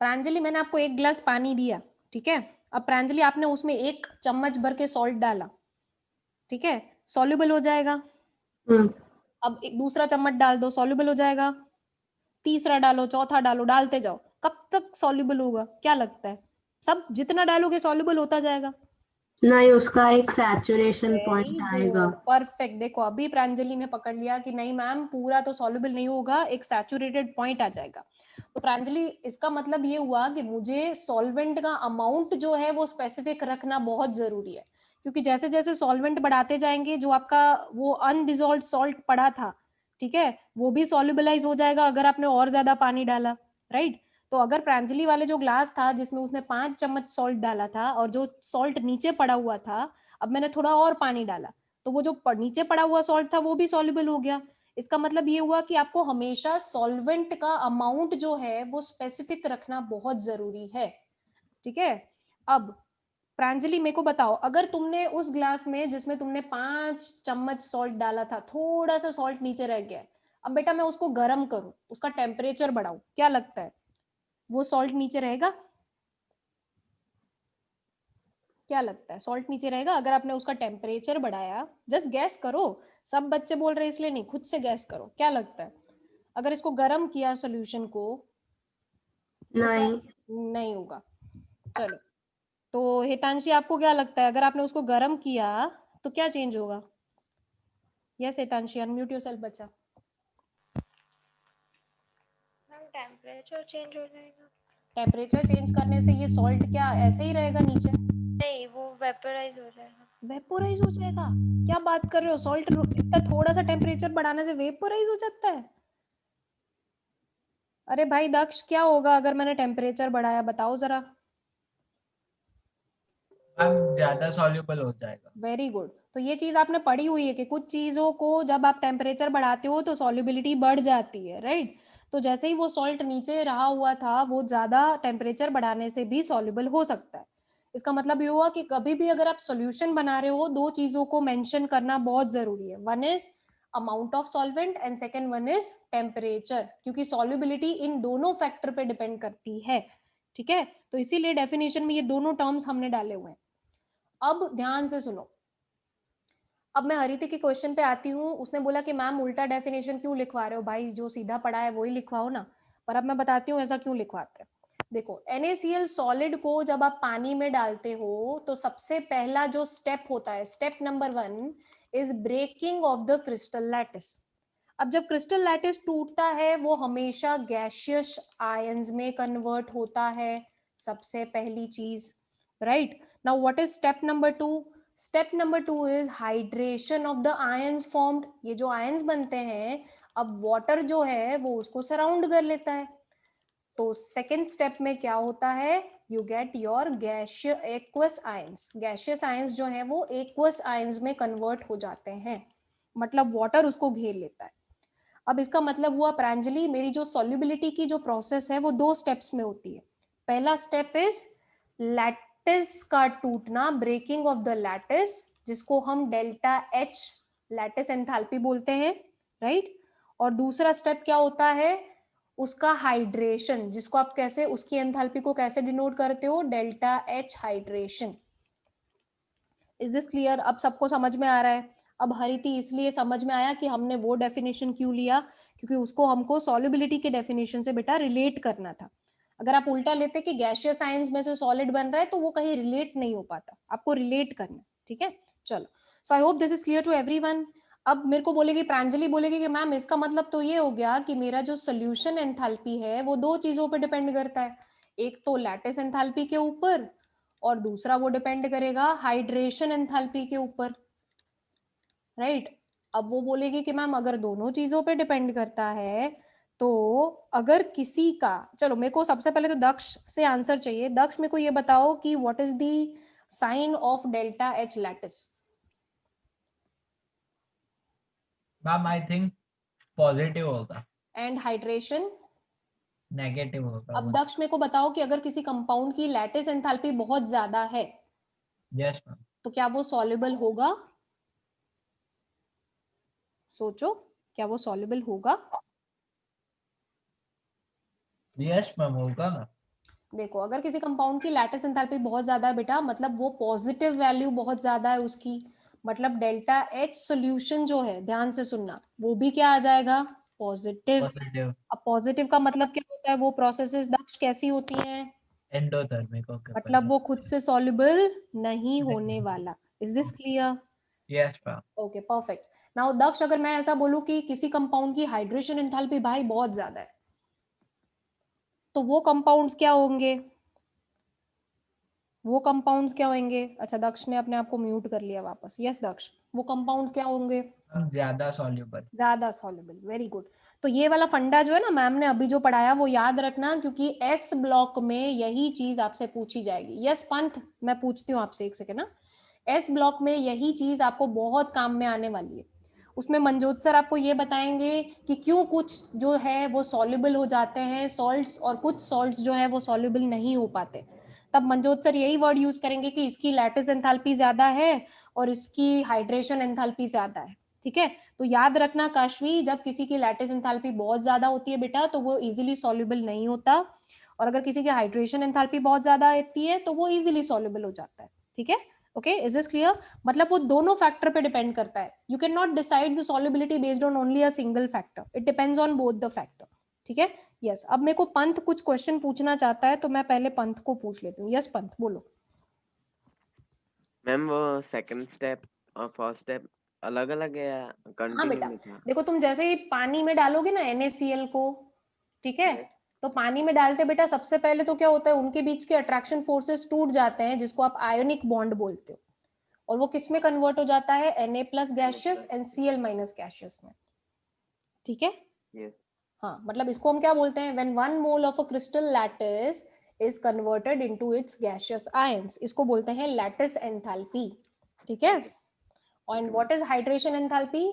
प्रांजलि मैंने आपको 1 गिलास पानी दिया, ठीक है? अब प्रांजलि आपने उसमें 1 चम्मच भर के सॉल्ट डाला, ठीक है? सॉल्युबल हो जाएगा। अब एक दूसरा चम्मच डाल दो, सॉल्युबल हो जाएगा। तीसरा डालो, चौथा डालो, डालते जाओ, कब तक सॉल्युबल होगा? क्या लगता है? सब जितना डालोगे सॉल्युबल होता जाएगा? नहीं, उसका एक सैचुरेशन पॉइंट आएगा। परफेक्ट। देखो अभी प्रांजलि ने पकड़ लिया कि नहीं मैम पूरा तो सॉल्युबल नहीं होगा, एक सैचुरेटेड पॉइंट आ जाएगा। तो प्रांजलि इसका मतलब ये हुआ कि मुझे सॉल्वेंट का अमाउंट जो है वो स्पेसिफिक रखना बहुत जरूरी है, क्योंकि जैसे जैसे सॉल्वेंट बढ़ाते जाएंगे जो आपका वो अनडिजॉल्व्ड सॉल्ट पड़ा था, ठीक है, वो भी सॉल्युबलाइज हो जाएगा अगर आपने और ज्यादा पानी डाला, राइट? तो अगर प्रांजलि वाले जो ग्लास था जिसमें उसने 5 चम्मच सॉल्ट डाला था और जो सॉल्ट नीचे पड़ा हुआ था, अब मैंने थोड़ा और पानी डाला तो वो जो नीचे पड़ा हुआ सॉल्ट था वो भी सॉल्युबल हो गया। इसका मतलब ये हुआ कि आपको हमेशा सॉल्वेंट का अमाउंट जो है वो स्पेसिफिक रखना बहुत जरूरी है, ठीक है? अब प्रांजलि मेरे को बताओ, अगर तुमने उस ग्लास में जिसमें तुमने 5 चम्मच सॉल्ट डाला था, थोड़ा सा सॉल्ट नीचे रह गया है, अब बेटा मैं उसको गर्म करूं, उसका टेम्परेचर बढ़ाऊं, क्या लगता है वो सॉल्ट नीचे रहेगा? क्या लगता है सॉल्ट नीचे रहेगा अगर आपने उसका टेम्परेचर बढ़ाया? जस्ट गैस करो, सब बच्चे बोल रहे इसलिए नहीं, खुद से गैस करो, क्या लगता है अगर इसको गर्म किया सॉल्यूशन को? नहीं होगा। चलो तो हितांशी आपको क्या लगता है अगर आपने उसको गर्म किया तो क्या चेंज होगा? यस हितांशी अनम्यूट योरसेल्फ बच्चा। मैम टेम्परेचर चेंज हो जाएगा। टेम्परेचर चेंज करने से ये सॉल्ट क्या ऐसे ही रहेगा नीचे? नहीं, वो वेपोराइज हो जाएगा। वेपोराइज हो जाएगा? क्या बात कर रहे हो? सॉल्ट इतना थोड़ा सा टेम्परेचर बढ़ाने से वेपोराइज हो जाता है? अरे भाई दक्ष क्या होगा अगर मैंने टेम्परेचर बढ़ाया, बताओ जरा। ज्यादा सॉल्युबल हो जाएगा। Very good. तो ये चीज आपने पढ़ी हुई है कि कुछ चीजों को जब आप टेम्परेचर बढ़ाते हो तो सॉल्युबिलिटी बढ़ जाती है, राइट? तो जैसे ही वो सॉल्ट नीचे रहा हुआ था वो ज्यादा टेम्परेचर बढ़ाने से भी सॉल्युबल हो सकता है। इसका मतलब ये हुआ कि कभी भी अगर आप सॉल्यूशन बना रहे हो 2 चीजों को मेंशन करना बहुत जरूरी है, one is amount of solvent and second one is temperature, क्योंकि सॉल्युबिलिटी इन दोनों फैक्टर पे डिपेंड करती है, ठीक है? तो इसीलिए डेफिनेशन में ये दोनों टर्म्स हमने डाले हुए हैं। अब ध्यान से सुनो, अब मैं हरिति के क्वेश्चन पे आती हूँ। उसने बोला कि मैम उल्टा डेफिनेशन क्यों लिखवा रहे हो भाई, जो सीधा पढ़ा है वही लिखवाओ ना। पर अब मैं बताती हूँ ऐसा क्यों लिखवाते हैं। देखो NaCl सॉलिड को जब आप पानी में डालते हो तो सबसे पहला जो स्टेप होता है, step number 1 is breaking of the crystal lattice. अब जब क्रिस्टल लैटिस टूटता है वो हमेशा गैसियस आयंस में कन्वर्ट होता है, सबसे पहली चीज, right? Now what is step number 2? Step number 2 is hydration of the ions formed. ये जो आयंस बनते हैं अब वाटर जो है वो उसको सराउंड कर लेता है। तो सेकेंड स्टेप में क्या होता है, you get your gaseous aqueous ions. Gaseous ions जो है वो एक्वस आयंस में कन्वर्ट हो जाते हैं, मतलब वाटर उसको घेर लेता है। अब इसका मतलब हुआ प्रांजलि मेरी जो सॉल्युबिलिटी की जो प्रोसेस है वो 2 स्टेप्स में होती है। पहला स्टेप इज लैटिस लैटिस का टूटना, ब्रेकिंग ऑफ द लैटिस, जिसको हम डेल्टा एच लैटिस एंथैल्पी बोलते हैं, राइट। और दूसरा स्टेप क्या होता है, उसका हाइड्रेशन, जिसको आप कैसे, उसकी एंथैल्पी को कैसे डिनोट करते हो, delta H hydration. Is this clear? अब सबको समझ में आ रहा है? अब हरिति इसलिए समझ में आया कि हमने वो डेफिनेशन क्यों लिया, क्योंकि उसको हमको सॉल्युबिलिटी के डेफिनेशन से बेटा रिलेट करना था। अगर आप उल्टा लेते कि गैसियस आयंस में से सॉलिड बन रहा है, तो वो कहीं रिलेट नहीं हो पाता, आपको रिलेट करना, ठीक है। चलो, so I hope this is clear to everyone. अब मेरे को बोलेगी, प्रांजलि बोलेगी कि मैम इसका मतलब तो ये हो गया कि मेरा जो सोल्यूशन एंथैल्पी है वो दो चीजों पर डिपेंड करता है, एक तो लैटिस एंथैल्पी के ऊपर और दूसरा वो डिपेंड करेगा हाइड्रेशन एंथैल्पी के ऊपर, राइट। अब वो बोलेगी कि मैम अगर दोनों चीजों पे डिपेंड करता है तो अगर किसी का, चलो मेरे को सबसे पहले तो दक्ष से आंसर चाहिए। दक्ष मेरे को ये बताओ कि what is the sign of delta H lattice? Ma'am I think positive होगा। And hydration? नेगेटिव होगा। अब दक्ष मेरे को बताओ कि अगर किसी कंपाउंड की लैटिस एंथैल्पी बहुत ज्यादा है, यस मैम। तो क्या वो सॉल्युबल होगा? सोचो, क्या वो सॉल्युबल होगा? यस मैम होगा ना। देखो, अगर किसी कंपाउंड की लैटिस एंथैल्पी बहुत ज्यादा है बेटा, मतलब वो पॉजिटिव वैल्यू बहुत ज्यादा है उसकी, मतलब डेल्टा एच सॉल्यूशन जो है, ध्यान से सुनना, वो भी क्या आ जाएगा, पॉजिटिव। अब पॉजिटिव का मतलब क्या होता है, वो प्रोसेसेस दक्ष कैसी होती हैं, एंडोथर्मिक। मतलब वो खुद से सॉल्युबल नहीं होने वाला। Is this clear? Yes ma'am. Okay, perfect. Now Daksh, अगर मैं ऐसा बोलूं कि किसी कंपाउंड की हाइड्रेशन एंथैल्पी भाई बहुत ज्यादा है, तो वो कंपाउंड्स क्या होंगे, वो कंपाउंड्स क्या होंगे? अच्छा, दक्ष ने अपने आप को म्यूट कर लिया वापस। यस दक्ष, वो कंपाउंड्स क्या होंगे? ज्यादा सॉल्युबल। ज्यादा सॉल्युबल, वेरी गुड। तो ये वाला फंडा जो है ना, मैम ने अभी जो पढ़ाया वो याद रखना, क्योंकि एस ब्लॉक में यही चीज आपसे पूछी जाएगी। यस पंथ, मैं पूछती हूँ आपसे एक सेकेंड ना, एस ब्लॉक में यही चीज आपको बहुत काम में आने वाली है। उसमें मनजोत सर आपको ये बताएंगे कि क्यों कुछ जो है वो सॉल्युबल हो जाते हैं सॉल्ट्स, और कुछ सॉल्ट्स जो है वो सॉल्युबल नहीं हो पाते। तब मनजोत सर यही वर्ड यूज करेंगे कि इसकी लैटिस एंथैल्पी ज्यादा है और इसकी हाइड्रेशन एंथैल्पी ज्यादा है, ठीक है। तो याद रखना काशवी, जब किसी की लैटिस एंथैल्पी बहुत ज्यादा होती है बेटा, तो वो इजीली सॉल्युबल नहीं होता, और अगर किसी की हाइड्रेशन एंथैल्पी बहुत ज्यादा आती है तो वो इजीली सॉल्युबल हो जाता है, ठीक है। Okay, is this clear? मतलब वो दोनों फैक्टर पे डिपेंड करता है। You can not decide the solubility based on only a single factor, it depends on both the factor, ठीक है। यस, अब मेरे को पंथ कुछ क्वेश्चन पूछना चाहता है, तो मैं पहले पंथ को पूछ लेती हूँ। यस पंथ, बोलो। मैम वो सेकंड स्टेप और फर्स्ट स्टेप अलग अलग है या हाँ कंटिन्यू बेटा, में था? देखो तुम जैसे ही पानी में डालोगे ना NaCl को, ठीक है, तो पानी में डालते बेटा सबसे पहले तो क्या होता है, उनके बीच के अट्रैक्शन फोर्सेस टूट जाते हैं, जिसको आप आयोनिक बॉन्ड बोलते हो, और वो किस में कन्वर्ट हो जाता है, Na+ gaseous and Cl- gaseous में, ठीक है। Yes. हाँ, मतलब इसको हम क्या बोलते हैं, when 1 mole of a crystal lattice is converted into its gaseous ions, इसको बोलते हैं लैटिस एंथैल्पी, ठीक है। And what is hydration enthalpy?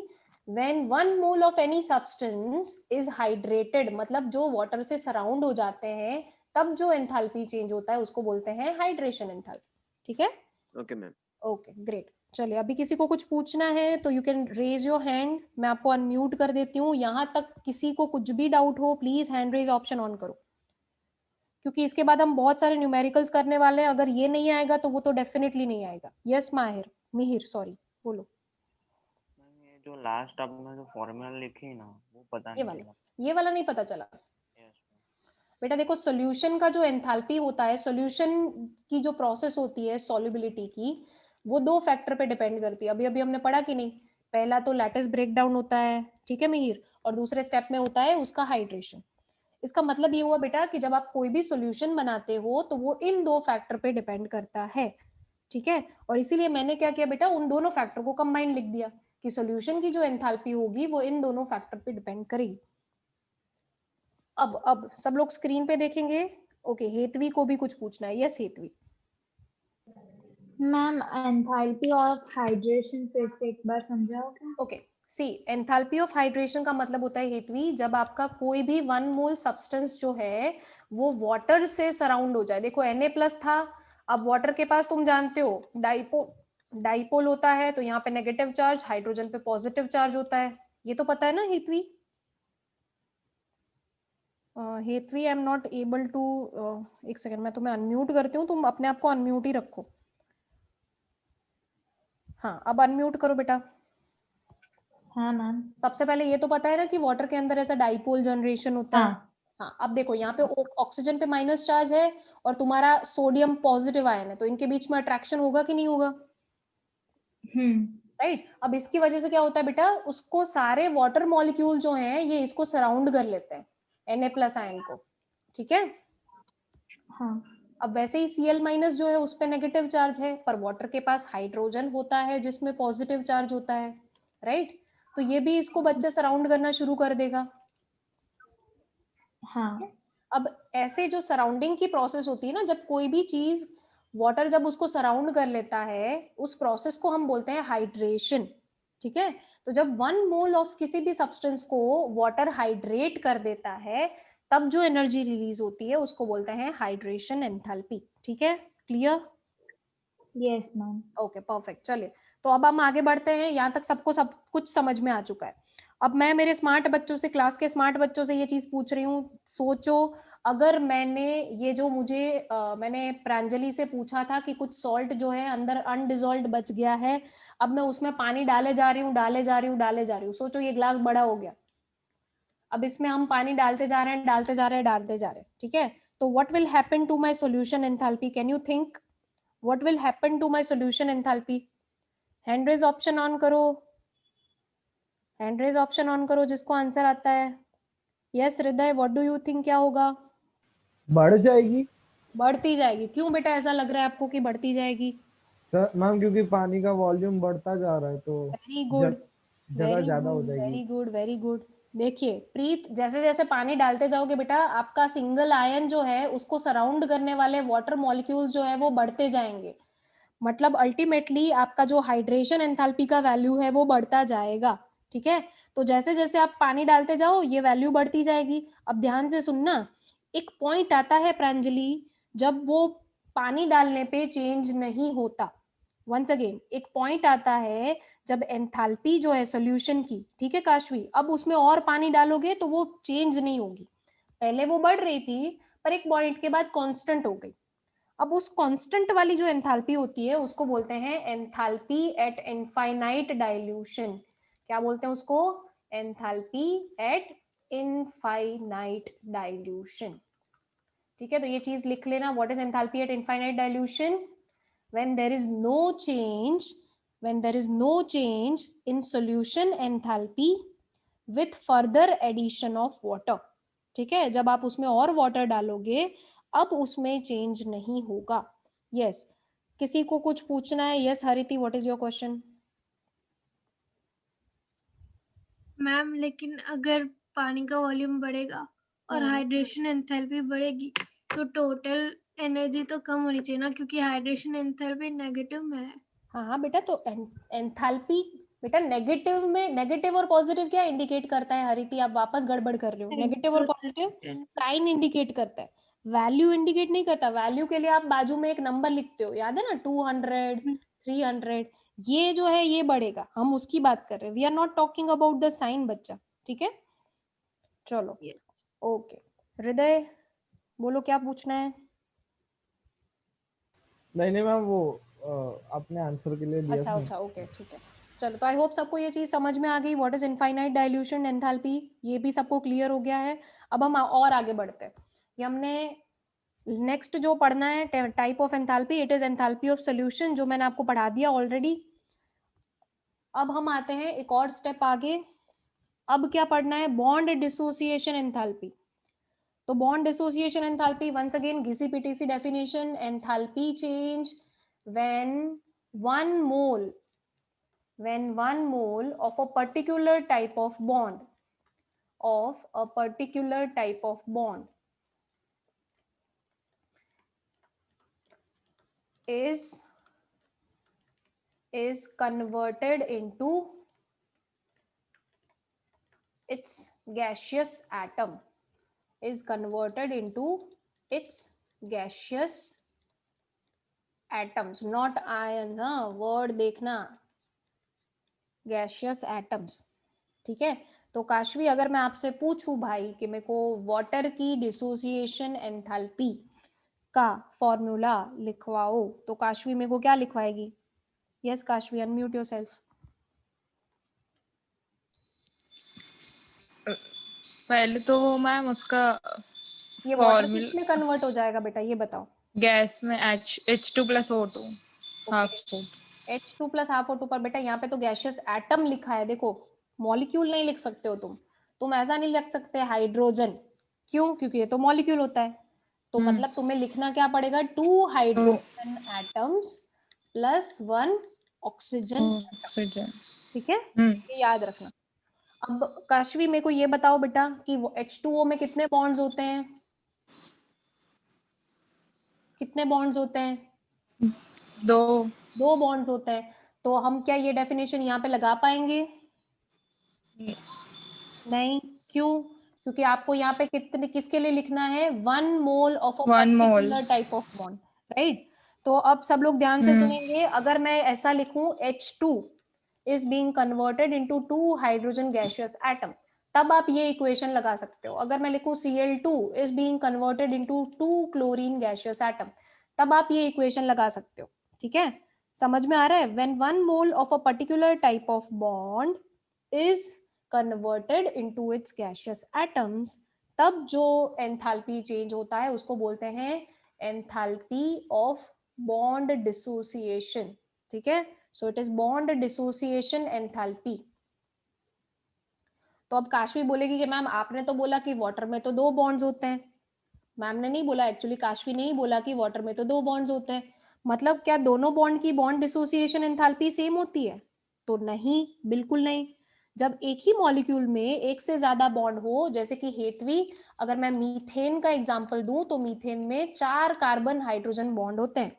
When 1 mole of any substance is hydrated, मतलब जो वाटर से सराउंड हो जाते हैं, तब जो एंथैल्पी चेंज होता है उसको बोलते हैं हाइड्रेशन एंथैल्पी, ठीक है। Okay ma'am. Okay great. चलिए, अभी किसी को कुछ पूछना है तो you can raise your hand, मैं आपको अनम्यूट कर देती हूँ। यहाँ तक किसी को कुछ भी डाउट हो, please hand raise option on करो, क्योंकि इसके बाद हम बहुत सारे न्यूमेरिकल्स करने वाले हैं। अगर ये नहीं आएगा तो वो तो डेफिनेटली नहीं आएगा। यस मिहिर सॉरी, बोलो। ये जो लास्ट आपने जो फॉर्मूला लिखी ना, वो पता ये नहीं वाला, ये वाला नहीं पता चला? Yes, बेटा देखो, सॉल्यूशन का जो एंथैल्पी होता है, सॉल्यूशन की जो प्रोसेस होती है सॉल्युबिलिटी की, वो दो फैक्टर पे डिपेंड करती है। अभी अभी हमने पढ़ा कि नहीं, पहला तो लैटिस ब्रेकडाउन होता है, ठीक है मिहिर, और दूसरे स्टेप में होता है उसका हाइड्रेशन। इसका मतलब ये हुआ बेटा कि जब आप कोई भी सॉल्यूशन बनाते हो तो वो इन दो फैक्टर पे डिपेंड करता है, ठीक है। और इसीलिए मैंने क्या किया बेटा, उन दोनों फैक्टर को कंबाइन लिख दिया कि सॉल्यूशन की जो एंथैल्पी होगी वो इन दोनों फैक्टर पे डिपेंड करेगी। अब सब लोग स्क्रीन पे देखेंगे। ओके, हेतवी को भी कुछ पूछना है। Yes Hetvi. Ma'am enthalpy of hydration फिर से एक बार समझाओगे? Okay, see enthalpy of hydration का मतलब होता है हेतवी, जब आपका कोई भी 1 मोल सब्सटेंस जो है वो वाटर से सराउंड हो जाए। देखो Na+ था, अब वाटर के पास तुम जानते हो डाइपोल होता है, तो यहाँ पे नेगेटिव चार्ज, हाइड्रोजन पे पॉजिटिव चार्ज होता है, ये तो पता है ना Hetvi? Hetvi I am not able to, एक सेकंड मैं तुम्हें अनम्यूट करती हूँ, तुम अपने आप को अनम्यूट ही रखो। हाँ अब अनम्यूट करो बेटा। हाँ मैम। सबसे पहले ये तो पता है ना कि वाटर के अंदर ऐसा डाइपोल जनरेशन होता है। हाँ अब देखो यहाँ पे ऑक्सीजन पे माइनस चार्ज है और तुम्हारा सोडियम पॉजिटिव आयन है, तो इनके बीच में अट्रैक्शन होगा कि नहीं होगा? राइट। अब इसकी वजह से क्या होता है बेटा, उसको सारे वाटर मॉलिक्यूल जो हैं ये इसको सराउंड कर लेते हैं, Na+ आयन को, ठीक है। हाँ। अब वैसे ही Cl- जो है उस पे नेगेटिव चार्ज है, पर वाटर के पास हाइड्रोजन होता है जिसमें पॉजिटिव चार्ज होता है, राइट। तो ये भी इसको बच्चा सराउंड करना शुरू कर देगा। हाँ। अब ऐसे जो सराउंडिंग की प्रोसेस होती है ना, जब कोई भी चीज वाटर जब उसको सराउंड कर लेता है, उस प्रोसेस को हम बोलते हैं हाइड्रेशन, ठीक है। तो जब 1 मोल ऑफ किसी भी सब्सटेंस को वाटर हाइड्रेट कर देता है, तब जो एनर्जी रिलीज होती है उसको बोलते हैं हाइड्रेशन एंथैल्पी, ठीक है। Clear? Yes ma'am. Okay perfect. चलिए तो अब हम आगे बढ़ते हैं, यहाँ तक सबको सब कुछ समझ में आ चुका है। अब मैं मेरे स्मार्ट बच्चों से, क्लास के स्मार्ट बच्चों से ये चीज पूछ रही हूँ, सोचो अगर मैंने ये जो मैंने प्रांजलि से पूछा था कि कुछ सॉल्ट जो है अंदर अनडिजॉल्व्ड बच गया है, अब मैं उसमें पानी डाले जा रही हूँ डाले जा रही हूँ डाले जा रही हूँ, सोचो ये ग्लास बड़ा हो गया, अब इसमें हम पानी डालते जा रहे हैं डालते जा रहे हैं डालते जा रहे हैं, ठीक है। तो what will happen to my solution enthalpy? Can you think what will happen to my solution enthalpy? Hand raise option on करो, हैंड रेज ऑप्शन ऑन करो जिसको आंसर आता है। यस हृदय, व्हाट डू यू थिंक क्या होगा? बढ़ जाएगी बढ़ती जाएगी। क्यों बेटा ऐसा लग रहा है आपको कि बढ़ती जाएगी? सर मैम, क्योंकि पानी का वॉल्यूम बढ़ता जा रहा है तो वेरी गुड, जगह ज्यादा हो जाएगी। Very good, very good. देखिए प्रीत, जैसे जैसे पानी डालते जाओगे बेटा, आपका सिंगल आयन जो है उसको सराउंड करने वाले वाटर मॉलिक्यूल्स जो है वो बढ़ते जाएंगे, मतलब अल्टीमेटली आपका जो हाइड्रेशन एंथैल्पी का वैल्यू है वो बढ़ता जाएगा, ठीक है। तो जैसे जैसे आप पानी डालते जाओ ये वैल्यू बढ़ती जाएगी। अब ध्यान से सुनना, एक पॉइंट आता है प्रांजलि जब वो पानी डालने पे चेंज नहीं होता। वंस अगेन एक पॉइंट आता है जब एंथैल्पी जो है सॉल्यूशन की, ठीक है काशवी, अब उसमें और पानी डालोगे तो वो चेंज नहीं होगी, पहले वो बढ़ रही थी पर एक पॉइंट के बाद कांस्टेंट हो गई। अब उस कांस्टेंट वाली जो एंथैल्पी होती है उसको बोलते हैं एंथैल्पी एट इनफाइनाइट डाइल्यूशन। क्या बोलते हैं उसको? एंथैल्पी एट इनफाइनाइट डाइल्यूशन, ठीक है। तो ये चीज लिख लेना, what is enthalpy eight infinite dilution? when there is no change, when there is no change in solution enthalpy with further addition of water, ठीक है। जब आप उसमें और वाटर डालोगे अब उसमें चेंज नहीं होगा। यस किसी को कुछ पूछना है? Yes Hariti, what is your question? Ma'am लेकिन अगर पानी का वॉल्यूम बढ़ेगा और हाइड्रेशन एंथैल्पी बढ़ेगी तो टोटल एनर्जी तो कम होनी चाहिए ना, क्योंकि हाइड्रेशन एंथैल्पी नेगेटिव में है। हाँ बेटा, तो एंथैल्पी बेटा नेगेटिव में, नेगेटिव और पॉजिटिव क्या इंडिकेट करता है हरिति? आप वापस गड़बड़ कर रहे हो। नेगेटिव और पॉजिटिव साइन इंडिकेट करता है, वैल्यू इंडिकेट नहीं करता। वैल्यू के लिए आप बाजू में एक नंबर लिखते हो, याद है ना, 200 300, ये जो है ये बढ़ेगा, हम उसकी बात कर रहे हैं। We are not talking about the sign बच्चा, ठीक है। चलो ओके हृदय बोलो क्या पूछना है? नहीं नहीं मैम, वो अपने आंसर के लिए दिया अच्छा था। अच्छा ओके ठीक है। चलो तो आई होप सबको ये चीज समझ में आ गई, what is infinite dilution enthalpy, ये भी सबको क्लियर हो गया है। अब हम और आगे बढ़ते हैं। ये हमने नेक्स्ट जो पढ़ना है type of enthalpy, it is enthalpy of solution, जो मैंने आपको पढ़ा दिया ऑलरेडी। अब हम आते हैं एक और स्टेप आगे। अब क्या पढ़ना है? Bond dissociation enthalpy. तो bond dissociation enthalpy, once again घिसी पिटी definition, enthalpy change when 1 mole of a particular type of bond is converted into its gaseous atom, is converted into its gaseous atoms not ions, हाँ word देखना, gaseous atoms, ठीक है। तो काशवी अगर मैं आपसे पूछूं भाई कि मेरे को वाटर की डिसोसिएशन एंथैल्पी का फॉर्मूला लिखवाओ, तो काशवी मेरे को क्या लिखवाएगी? Yes Kashvi, unmute yourself. पहले तो मैम उसका ये वाटर फॉर्मूला किस में कन्वर्ट हो जाएगा बेटा, ये बताओ। गैस में H2+O2 half H2 plus half O2 पर बेटा यहाँ पे तो गैशियस एटम लिखा है, देखो मॉलिक्यूल नहीं लिख सकते हो तुम ऐसा नहीं लिख सकते हाइड्रोजन, क्यों? क्योंकि ये तो मॉलिक्यूल होता है। तो मतलब तुम्हें लिखना क्या पड़ेगा, 2 hydrogen atoms plus 1 oxygen, oxygen, ठीक है, ये याद रखना। अब काशवी मेरे को ये बताओ बेटा कि वो H2O में कितने बॉन्ड्स होते हैं, कितने बॉन्ड्स होते हैं? 2 बॉन्ड्स होते हैं। तो हम क्या ये डेफिनेशन यहाँ पे लगा पाएंगे? नहीं, क्यों? क्योंकि आपको यहाँ पे कितने किसके लिए लिखना है, 1 mole of a particular type of bond, right. तो अब सब लोग ध्यान से सुनेंगे, अगर मैं ऐसा लिखूं H2 is being converted into 2 hydrogen gaseous atom, तब आप ये इक्वेशन लगा सकते हो। अगर मैं लिखूं Cl2 is being converted into 2 chlorine gaseous atom, तब आप ये इक्वेशन लगा सकते हो, ठीक है। समझ में आ रहा है? when 1 mole of a particular type of bond is converted into its gaseous atoms, तब जो एंथैल्पी चेंज होता है उसको बोलते हैं एंथैल्पी ऑफ बॉन्ड डिसोसिएशन, ठीक है। So it is bond dissociation enthalpy. तो अब काशवी बोलेगी कि मैम आपने तो बोला कि वाटर में तो 2 बॉन्ड्स होते हैं। मैम ने नहीं बोला, एक्चुअली काशवी ने ही बोला कि वाटर में तो 2 बॉन्ड्स होते हैं। मतलब क्या दोनों बॉन्ड की बॉन्ड डिसोसिएशन एंथैल्पी सेम होती है? तो नहीं, बिल्कुल नहीं। जब एक ही मॉलिक्यूल में एक से ज्यादा बॉन्ड हो, जैसे कि हेतवी अगर मैं मीथेन का एग्जांपल दूं तो मीथेन में 4 कार्बन हाइड्रोजन बॉन्ड होते हैं,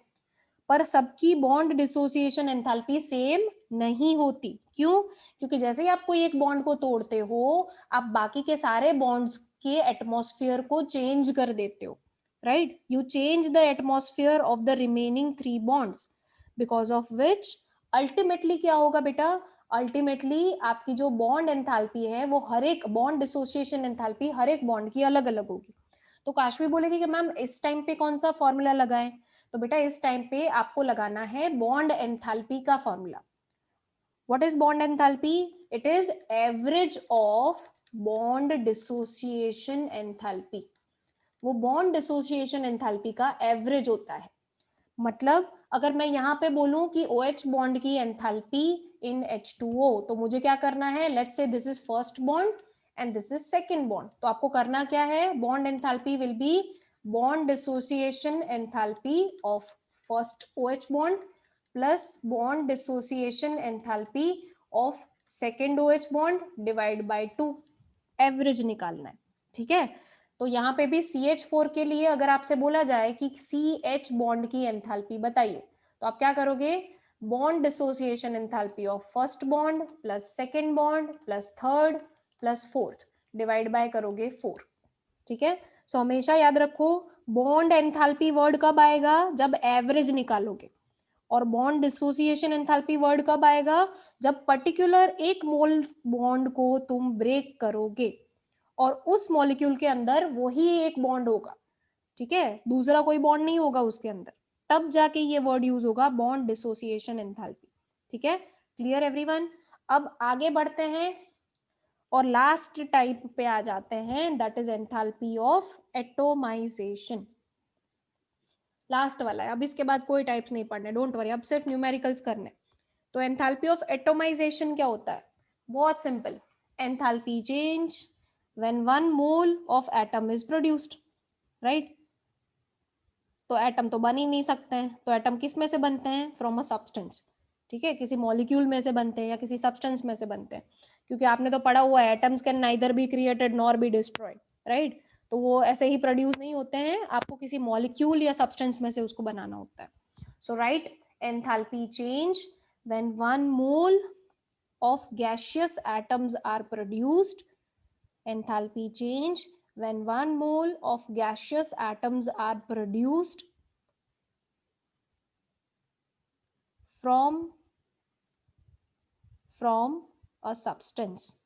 पर सबकी बॉन्ड डिसोसिएशन एंथैल्पी सेम नहीं होती। क्यों? क्योंकि जैसे ही आप कोई एक बॉन्ड को तोड़ते हो, आप बाकी के सारे बॉन्ड्स के एटमॉस्फेयर को चेंज कर देते हो, right. You change the atmosphere of the remaining 3 bonds, because of which ultimately क्या होगा बेटा, अल्टीमेटली आपकी जो बॉन्ड एंथैल्पी है वो हर एक बॉन्ड डिसोसिएशन एंथैल्पी हर एक बॉन्ड की अलग अलग होगी। तो काशवी बोलेगी कि मैम इस टाइम पे कौन सा फॉर्मूला लगाएं? तो बेटा इस टाइम पे आपको लगाना है बॉन्ड एंथैल्पी का formula. What is bond enthalpy? It is average of bond dissociation enthalpy. वो बॉन्ड डिसोसिएशन एंथैल्पी का एवरेज होता है। मतलब अगर मैं यहाँ पे बोलूं कि OH बॉन्ड की एंथैल्पी इन H2O, तो मुझे क्या करना है, let's say this is first bond and this is second bond, तो आपको करना क्या है, bond enthalpy will be bond dissociation enthalpy of first OH bond plus bond dissociation enthalpy of second OH bond divide by 2, average निकालना है, ठीक है। तो यहाँ पे भी CH4 के लिए अगर आपसे बोला जाए कि CH बॉन्ड की एंथैल्पी बताइए, तो आप क्या करोगे, bond dissociation enthalpy of first bond plus second bond plus third plus fourth divide by करोगे 4, ठीक है। सो हमेशा याद रखो बॉन्ड एंथैल्पी वर्ड कब आएगा, जब एवरेज निकालोगे, और बॉन्ड डिसोसिएशन एंथैल्पी वर्ड कब आएगा, जब पर्टिकुलर एक मोल बॉन्ड को तुम ब्रेक करोगे और उस मॉलिक्यूल के अंदर वही एक बॉन्ड होगा, ठीक है, दूसरा कोई बॉन्ड नहीं होगा उसके अंदर, तब जाके ये वर्ड यूज होगा बॉन्ड डिसोसिएशन एंथैल्पी, ठीक है। Clear everyone? अब आगे बढ़ते हैं और लास्ट टाइप पे आ जाते हैं, that is enthalpy of atomization. Last वाला है, अब इसके बाद कोई टाइप्स नहीं पढ़ने, डोंट वरी, अब सिर्फ न्यूमेरिकल्स करने। तो एंथैल्पी ऑफ एटोमाइजेशन क्या होता है, बहुत simple, enthalpy change when 1 mole of atom is produced, right. तो एटम तो बन ही नहीं सकते हैं, तो एटम किस में से बनते हैं, फ्रॉम अ सब्सटेंस, ठीक है, किसी मॉलिक्यूल में से बनते हैं या किसी सब्सटेंस में से बनते हैं, क्योंकि आपने तो पढ़ा हुआ है atoms can neither be created nor be destroyed, right. तो वो ऐसे ही प्रोड्यूस नहीं होते हैं, आपको किसी मॉलिक्यूल या सब्सटेंस में से उसको बनाना होता है। So right, enthalpy change when 1 mole of gaseous atoms are produced, enthalpy change when 1 mole of gaseous atoms are produced from a substance.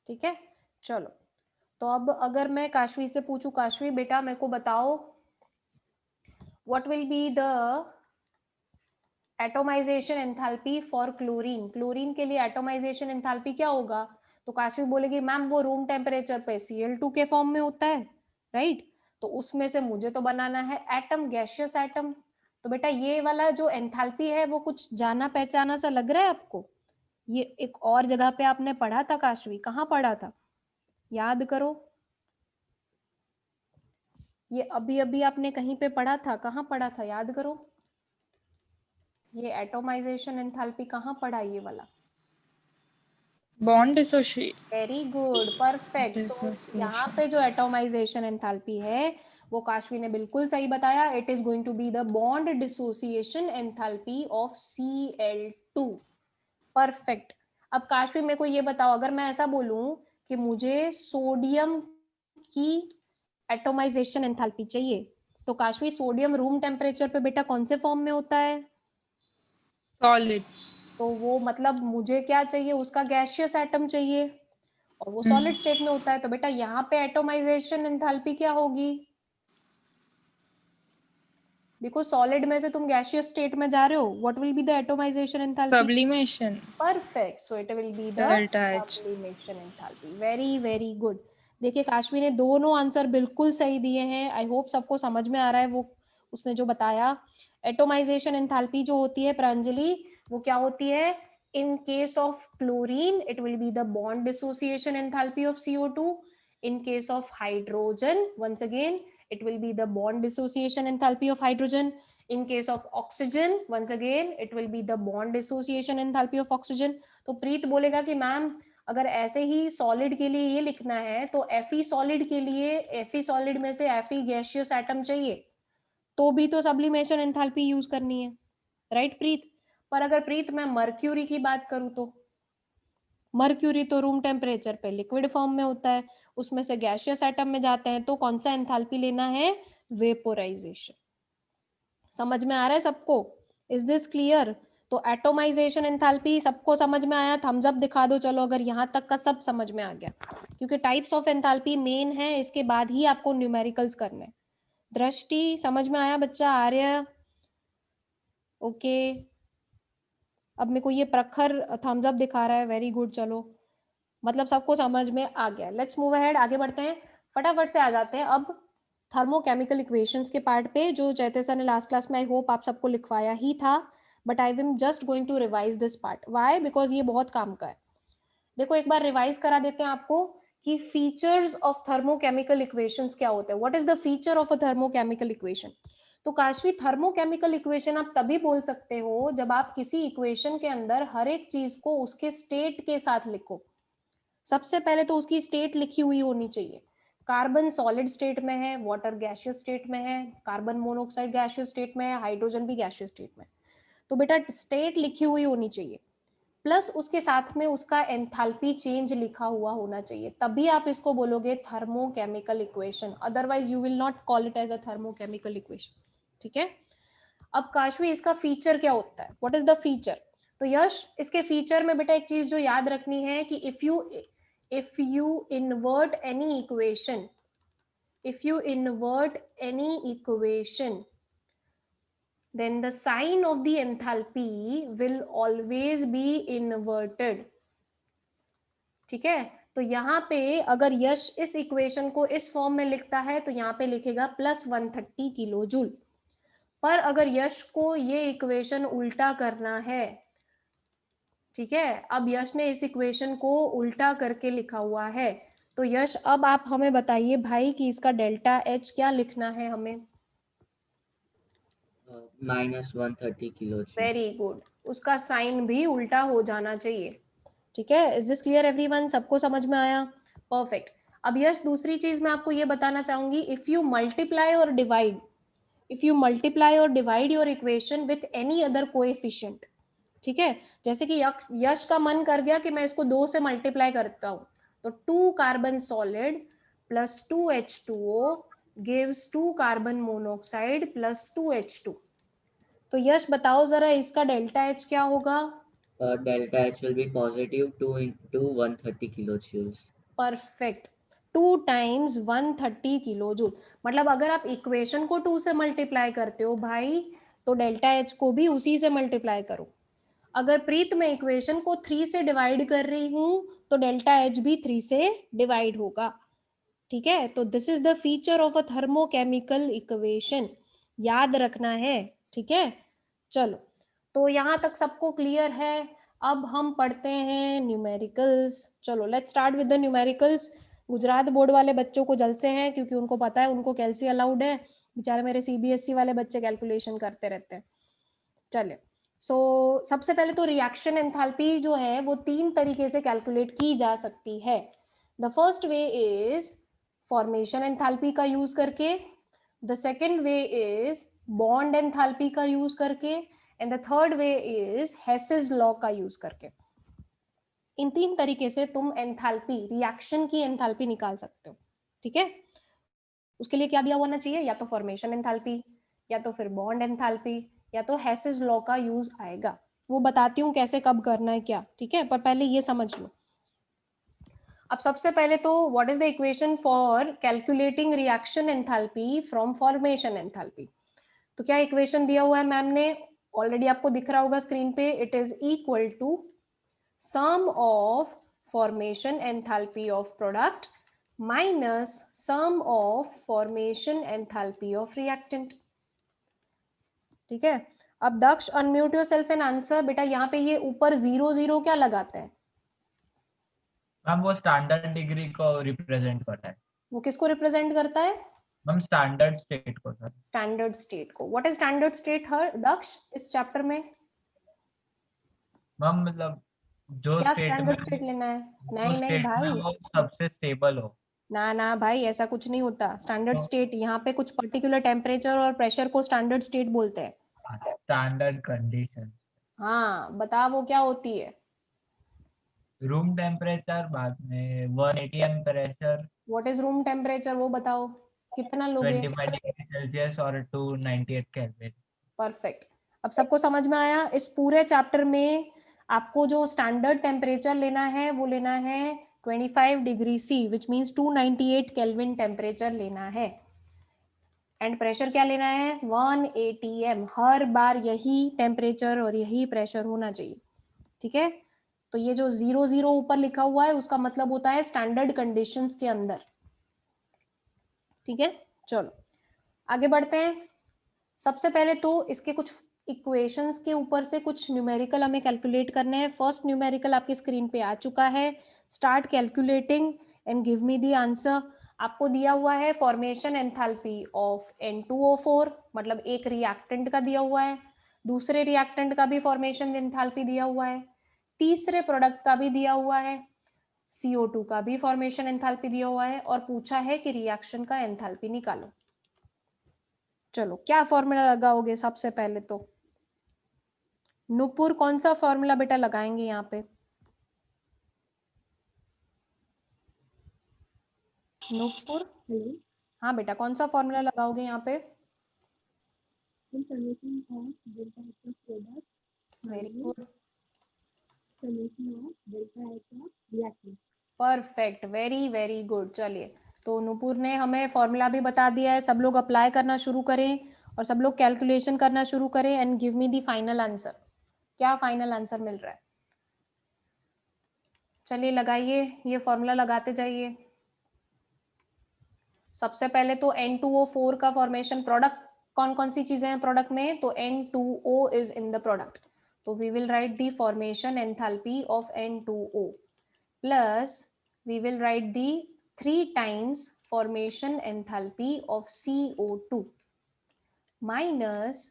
ठीक है, चलो। तो अब अगर मैं काशवी से पूछूं, काशवी बेटा मेरे को बताओ what will be the atomisation enthalpy for chlorine. Chlorine के लिए एटोमाइजेशन एंथैल्पी क्या होगा? तो काशवी बोलेगी मैम वो रूम टेम्परेचर पे Cl2 के फॉर्म में होता है, राइट? तो उसमें से मुझे तो बनाना है एटम, गैसियस एटम। तो बेटा ये वाला जो एंथैल्पी है वो कुछ जाना पहचाना सा लग रहा है आपको? ये एक और जगह पे आपने पढ़ा था काशवी, कहाँ पढ़ा था याद करो? ये अभी अभी आपने कहीं पे पढ़ा था, कहाँ पढ़ा था याद करो? ये एटोमाइजेशन एंथैल्पी कहाँ पढ़ा ये वाला? Bond dissociation. Very good, perfect. So यहाँ पे जो एटोमाइजेशन एंथैल्पी है वो काशवी ने बिल्कुल सही बताया। It is going to be the bond dissociation enthalpy of Cl2। Perfect. अब काशवी मेरे को ये बताओ, अगर मैं ऐसा बोलूं कि मुझे सोडियम की एटोमाइजेशन एंथैल्पी चाहिए, तो काशवी सोडियम रूम टेम्परेचर पे बेटा कौन से फॉर्म में होता है? सॉलिड। तो वो मतलब मुझे क्या चाहिए, उसका गैसियस एटम चाहिए, और वो सॉलिड स्टेट में होता है। तो बेटा यहाँ पे एटोमाइजेशन एंथैल्पी क्या होगी? देखो सॉलिड में से तुम गैसियस स्टेट में जा रहे हो, what will be the atomisation enthalpy? Sublimation. Perfect, so it will be the delta H. Sublimation enthalpy. Very very good. देखिए काशवी ने दोनों आंसर बिल्कुल सही दिए हैं। आई होप सबको समझ में आ रहा है वो उसने जो बताया। एटोमाइजेशन एंथैल्पी जो होती है प्रांजलि, वो क्या होती है? In case of chlorine, it will be the bond dissociation enthalpy of CO2. In case of hydrogen, once again, it will be the bond dissociation enthalpy of hydrogen. In case of oxygen, once again, it will be the bond dissociation enthalpy of oxygen. तो प्रीत बोलेगा कि ma'am अगर ऐसे ही solid के लिए ये लिखना है तो Fe सॉलिड के लिए Fe सॉलिड में से Fe गैसियस एटम चाहिए, तो भी तो सब्लिमेशन एंथैल्पी यूज करनी है, राइट प्रीत? पर अगर प्रीत मैं मर्क्यूरी की बात करूं तो मर्क्यूरी तो रूम टेम्परेचर पे लिक्विड फॉर्म में होता है, उसमें से गैसियस एटम में जाते हैं, तो कौन सा एंथैल्पी लेना है? वेपोराइजेशन। समझ में आ रहा है सबको? Is this clear? तो एटोमाइजेशन एंथैल्पी सबको समझ में आया? थम्स अप दिखा दो चलो अगर यहाँ तक का सब समझ में आ गया, क्योंकि टाइप्स ऑफ एंथैल्पी मेन है, इसके बाद ही आपको न्यूमेरिकल्स करने। दृष्टि समझ में आया बच्चा? आर्य ओके। अब मेरे को ये प्रखर थम्स अप दिखा रहा है, वेरी गुड। चलो मतलब सबको समझ में आ गया। लेट्स मूव अहेड, आगे बढ़ते हैं, फटाफट से आ जाते हैं अब थर्मोकेमिकल इक्वेशंस के पार्ट पे, जो जयते सर ने लास्ट क्लास में आई होप आप सबको लिखवाया ही था, but I am just going to revise this part. Why? Because ये बहुत काम का है। देखो एक बार रिवाइज करा देते हैं आपको कि फीचर्स ऑफ थर्मोकेमिकल इक्वेशंस क्या होते हैं। What is the feature of a thermochemical equation? तो काशवी थर्मोकेमिकल इक्वेशन आप तभी बोल सकते हो जब आप किसी इक्वेशन के अंदर हर एक चीज को उसके स्टेट के साथ लिखो। सबसे पहले तो उसकी स्टेट लिखी हुई होनी चाहिए। कार्बन सॉलिड स्टेट में है, वाटर गैसियस स्टेट में है, कार्बन मोनोऑक्साइड गैसियस स्टेट में है, हाइड्रोजन भी गैसियस स्टेट में। तो बेटा स्टेट लिखी हुई होनी चाहिए, प्लस उसके साथ में उसका एंथैल्पी चेंज लिखा हुआ होना चाहिए, तभी आप इसको बोलोगे thermochemical equation. Otherwise you will not call it as a thermochemical equation. ठीक है? अब काशवी इसका फीचर क्या होता है? What is the feature? तो यश इसके फीचर में बेटा एक चीज जो याद रखनी है कि if you invert any equation, then the sign of the enthalpy will always be inverted. ठीक है? तो यहाँ पे अगर यश इस इक्वेशन को इस फॉर्म में लिखता है तो यहाँ पे लिखेगा +130 किलो जूल। पर अगर यश को ये इक्वेशन उल्टा करना है, ठीक है, अब यश ने इस इक्वेशन को उल्टा करके लिखा हुआ है, तो यश अब आप हमें बताइए भाई कि इसका डेल्टा एच क्या लिखना है हमें? -130 किलो। वेरी गुड, उसका साइन भी उल्टा हो जाना चाहिए। ठीक है? Is this clear everyone? सबको समझ में आया? परफेक्ट। अब यश दूसरी चीज मैं आपको ये बताना चाहूंगी, इफ यू मल्टीप्लाई और divide your equation with any other coefficient, ठीक है, जैसे कि यश का मन कर गया कि मैं इसको 2 से मल्टीप्लाई करता हूं, तो 2 carbon solid plus 2 H2O gives 2 carbon monoxide plus 2 H2। तो यश बताओ जरा इसका डेल्टा एच क्या होगा? Delta H will be positive 2 into 130 kilojoules. Perfect, 2 times 130 kilo joule. मतलब अगर आप इक्वेशन को 2 से मल्टीप्लाई करते हो भाई, तो डेल्टा एच को भी उसी से मल्टीप्लाई करो। अगर प्रीत मैं इक्वेशन को 3 से डिवाइड कर रही हूं तो डेल्टा एच भी 3 से डिवाइड होगा। ठीक है, तो this is the feature of a thermochemical equation, याद रखना है। ठीक है, चलो, तो यहां तक सबको क्लियर है। अब हम पढ़ते हैं न्यूमेरिकल्स। चलो let's start with the numericals. Gujarat board वाले बच्चों को जलसे हैं क्योंकि उनको पता है उनको कैलसी अलाउड है। बेचारे मेरे सीबीएसई वाले बच्चे कैलकुलेशन करते रहते हैं। चलिए, सो सबसे पहले तो रिएक्शन एंथैल्पी जो है वो 3 तरीके से कैलकुलेट की जा सकती है। The first way is formation enthalpy का यूज करके, the second way is bond enthalpy का यूज करके, and the third way is Hess's law का यूज करके। इन 3 तरीके से तुम एंथैल्पी, रिएक्शन की एंथैल्पी निकाल सकते हो। ठीक है, उसके लिए क्या दिया होना चाहिए? या तो फॉर्मेशन एंथैल्पी, या तो फिर बॉन्ड एंथैल्पी, या तो हेसेस लॉ का यूज आएगा। वो बताती हूँ कैसे कब करना है क्या। ठीक है, पर पहले ये समझ लो। अब सबसे पहले तो what is the equation for calculating reaction enthalpy from formation enthalpy? तो क्या इक्वेशन दिया हुआ है मैम ने, ऑलरेडी आपको दिख रहा होगा स्क्रीन पे। It is equal to sum of formation enthalpy of product minus sum of formation enthalpy of reactant. ठीक है, अब Daksh unmute yourself and answer. बेटा यहाँ पे ये ऊपर 0 0 क्या लगाते हैं? मैम वो स्टैंडर्ड डिग्री को रिप्रेजेंट करता है। वो किसको रिप्रेजेंट करता है? मैम स्टैंडर्ड स्टेट को सर। स्टैंडर्ड स्टेट को। व्हाट इज स्टैंडर्ड स्टेट हर दक्ष इस चैप्टर में? मैम मतलब जो क्या स्टेट में स्टैंडर्ड स्टेट लेना है? जो नहीं नहीं स्टेट में भाई, वो सबसे स्टेबल हो। ना ना भाई, ऐसा कुछ नहीं होता। स्टैंडर्ड तो स्टेट यहाँ पे कुछ पर्टिकुलर टेम्परेचर और प्रेशर को स्टैंडर्ड स्टेट बोलते हैं। Standard condition. हाँ, बता वो क्या होती है? रूम टेम्परेचर, बाद में 180 temperature, what is room temperature वो बताओ, कितना लोगे? 25 डिग्री सेल्सियस और 298 केल्विन। परफेक्ट। अब सबको समझ में आया? इस पूरे चैप्टर में आपको जो स्टैंडर्ड टेम्परेचर लेना है वो लेना है 25 degree C, which means 298 kelvin temperature लेना है। एंड प्रेशर क्या लेना है? 180 m। हर बार यही टेम्परेचर और यही प्रेशर होना चाहिए। ठीक है, तो ये जो 0 0 ऊपर लिखा हुआ है उसका मतलब होता है स्टैंडर्ड कंडीशंस के अंदर। ठीक है, चलो आगे बढ़ते हैं। सबसे पहले तो इसके कुछ इक्वेशंस के ऊपर से कुछ न्यूमेरिकल हमें कैलकुलेट करने हैं। फर्स्ट न्यूमेरिकल आपकी स्क्रीन पे आ चुका है। Start calculating and give me the answer. आपको दिया हुआ है फॉर्मेशन एंथैल्पी ऑफ N2O4, मतलब एक रिएक्टेंट का दिया हुआ है, दूसरे रिएक्टेंट का भी फॉर्मेशन एंथैल्पी दिया हुआ है, तीसरे प्रोडक्ट का भी दिया हुआ है, CO2 का भी फॉर्मेशन एंथैल्पी दिया हुआ है, और पूछा है कि रिएक्शन का एंथैल्पी निकालो। चलो क्या फॉर्मूला लगाओगे? सबसे पहले तो नुपुर कौन सा फॉर्मूला बेटा लगाएंगे यहाँ पे? नुपुर, हेलो हाँ बेटा, कौन सा फॉर्मूला लगाओगे यहाँ पे? summation of delta H of product very minus good, summation of delta H of reactant. Perfect, very very good. चलिए, तो नुपुर ने हमें फॉर्मूला भी बता दिया है। सब लोग अप्लाई करना शुरू करें और सब लोग कैलकुलेशन करना शुरू करें and give me the final answer. क्या फाइनल आंसर मिल रहा है? चलिए लगाइए, ये फॉर्मूला लगाते जाइए। सबसे पहले तो N2O4 का फॉर्मेशन, प्रोडक्ट कौन कौन सी चीजें हैं प्रोडक्ट में? तो N2O is in the product, तो we will write the formation enthalpy of N2O plus we will write the 3 times formation enthalpy of CO2 minus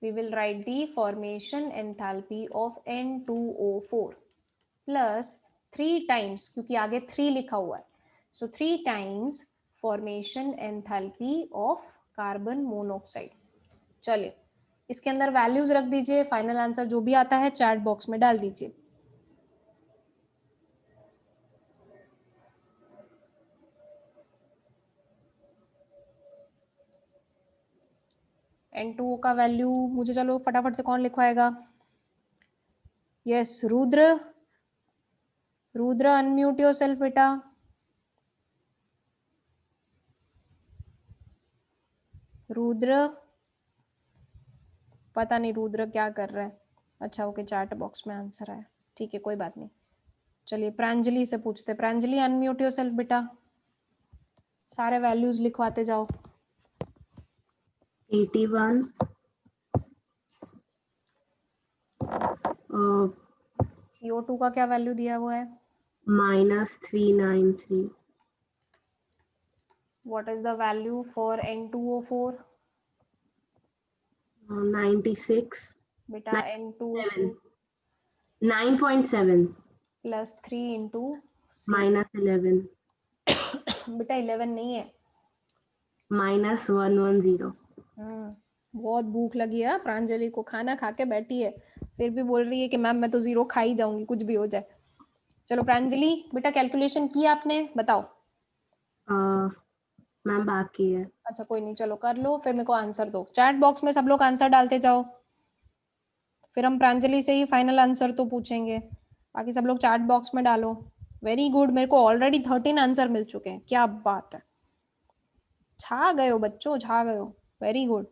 we will write the formation enthalpy of N2O4 plus 3 times, क्योंकि आगे 3 लिखा हुआ है, so 3 times formation enthalpy of carbon monoxide. चलिए, इसके अंदर values रख दीजिए। फाइनल आंसर जो भी आता है चैट बॉक्स में डाल दीजिए। N2O का वैल्यू मुझे चलो फटाफट से कौन लिखवाएगा? Yes Rudra, Rudra unmute yourself बेटा। रुद्र, पता नहीं रुद्र क्या कर रहा है। अच्छा ओके, चैट बॉक्स में आंसर आया, ठीक है कोई बात नहीं। चलिए प्रांजलि से पूछते, प्रांजलि अनम्यूट योरसेल्फ बेटा, सारे वैल्यूज लिखवाते जाओ। 81 CO2 का क्या वैल्यू दिया हुआ है? -393 what is the value for N2O4? 96 बेटा N2O4 9.7 प्लस 3 इंटू -11 बेटा 11 नहीं है, -110 बहुत भूख लगी है प्रांजलि को, खाना खा के बैठी है फिर भी बोल रही है कि मैम मैं तो 0 खा ही जाऊंगी कुछ भी हो जाए। चलो प्रांजलि बेटा कैलकुलेशन की आपने, बताओ। मैम बाकी है। अच्छा कोई नहीं, चलो कर लो फिर मेरे को आंसर दो। चैट बॉक्स में सब लोग आंसर डालते जाओ, फिर हम प्रांजलि से ही फाइनल आंसर तो पूछेंगे, बाकी सब लोग चैट बॉक्स में डालो। वेरी गुड, मेरे को ऑलरेडी 13 आंसर मिल चुके हैं, क्या बात है, छा गए हो बच्चों, छा गए हो, वेरी गुड।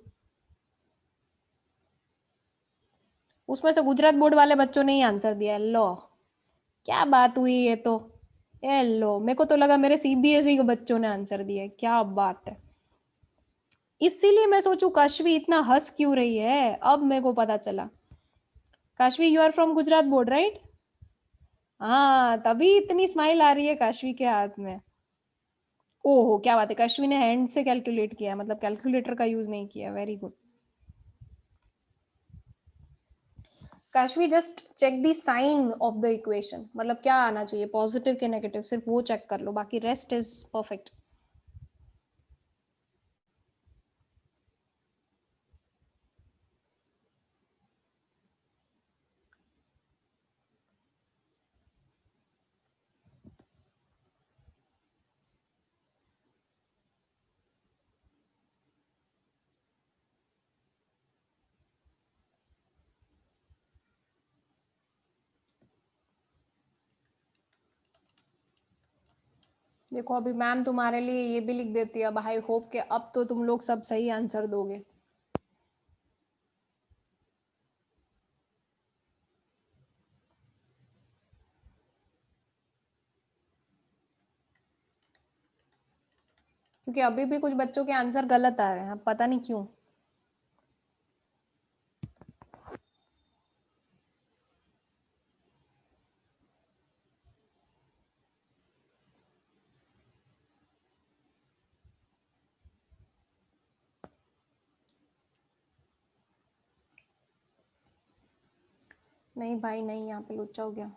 उसमें से गुजरात बोर्ड वाले बच्चों ने ही आंसर दिया, लो क्या बात हुई है तो, ये लो मेरे को तो लगा मेरे CBSE के बच्चों ने आंसर दिया, क्या बात है। इसीलिए मैं सोचू काशवी इतना हंस क्यों रही है, अब मेरे को पता चला। Kashvi you are from Gujarat board right? हाँ तभी इतनी स्माइल आ रही है काशवी के हाथ में। ओहो क्या बात है, काशवी ने हैंड से कैलकुलेट किया, मतलब कैलकुलेटर का यूज नहीं किया, very good. Kashvi just check the sign of the equation, मतलब क्या आना चाहिए, पॉजिटिव के नेगेटिव, सिर्फ वो चेक कर लो, बाकी रेस्ट इज परफेक्ट। देखो अभी मैम तुम्हारे लिए ये भी लिख देती है, अब आई होप कि अब तो तुम लोग सब सही आंसर दोगे। क्योंकि अभी भी कुछ बच्चों के आंसर गलत आ रहे हैं, पता नहीं क्यों। नहीं भाई नहीं, यहाँ पे लुच्चा हो गया।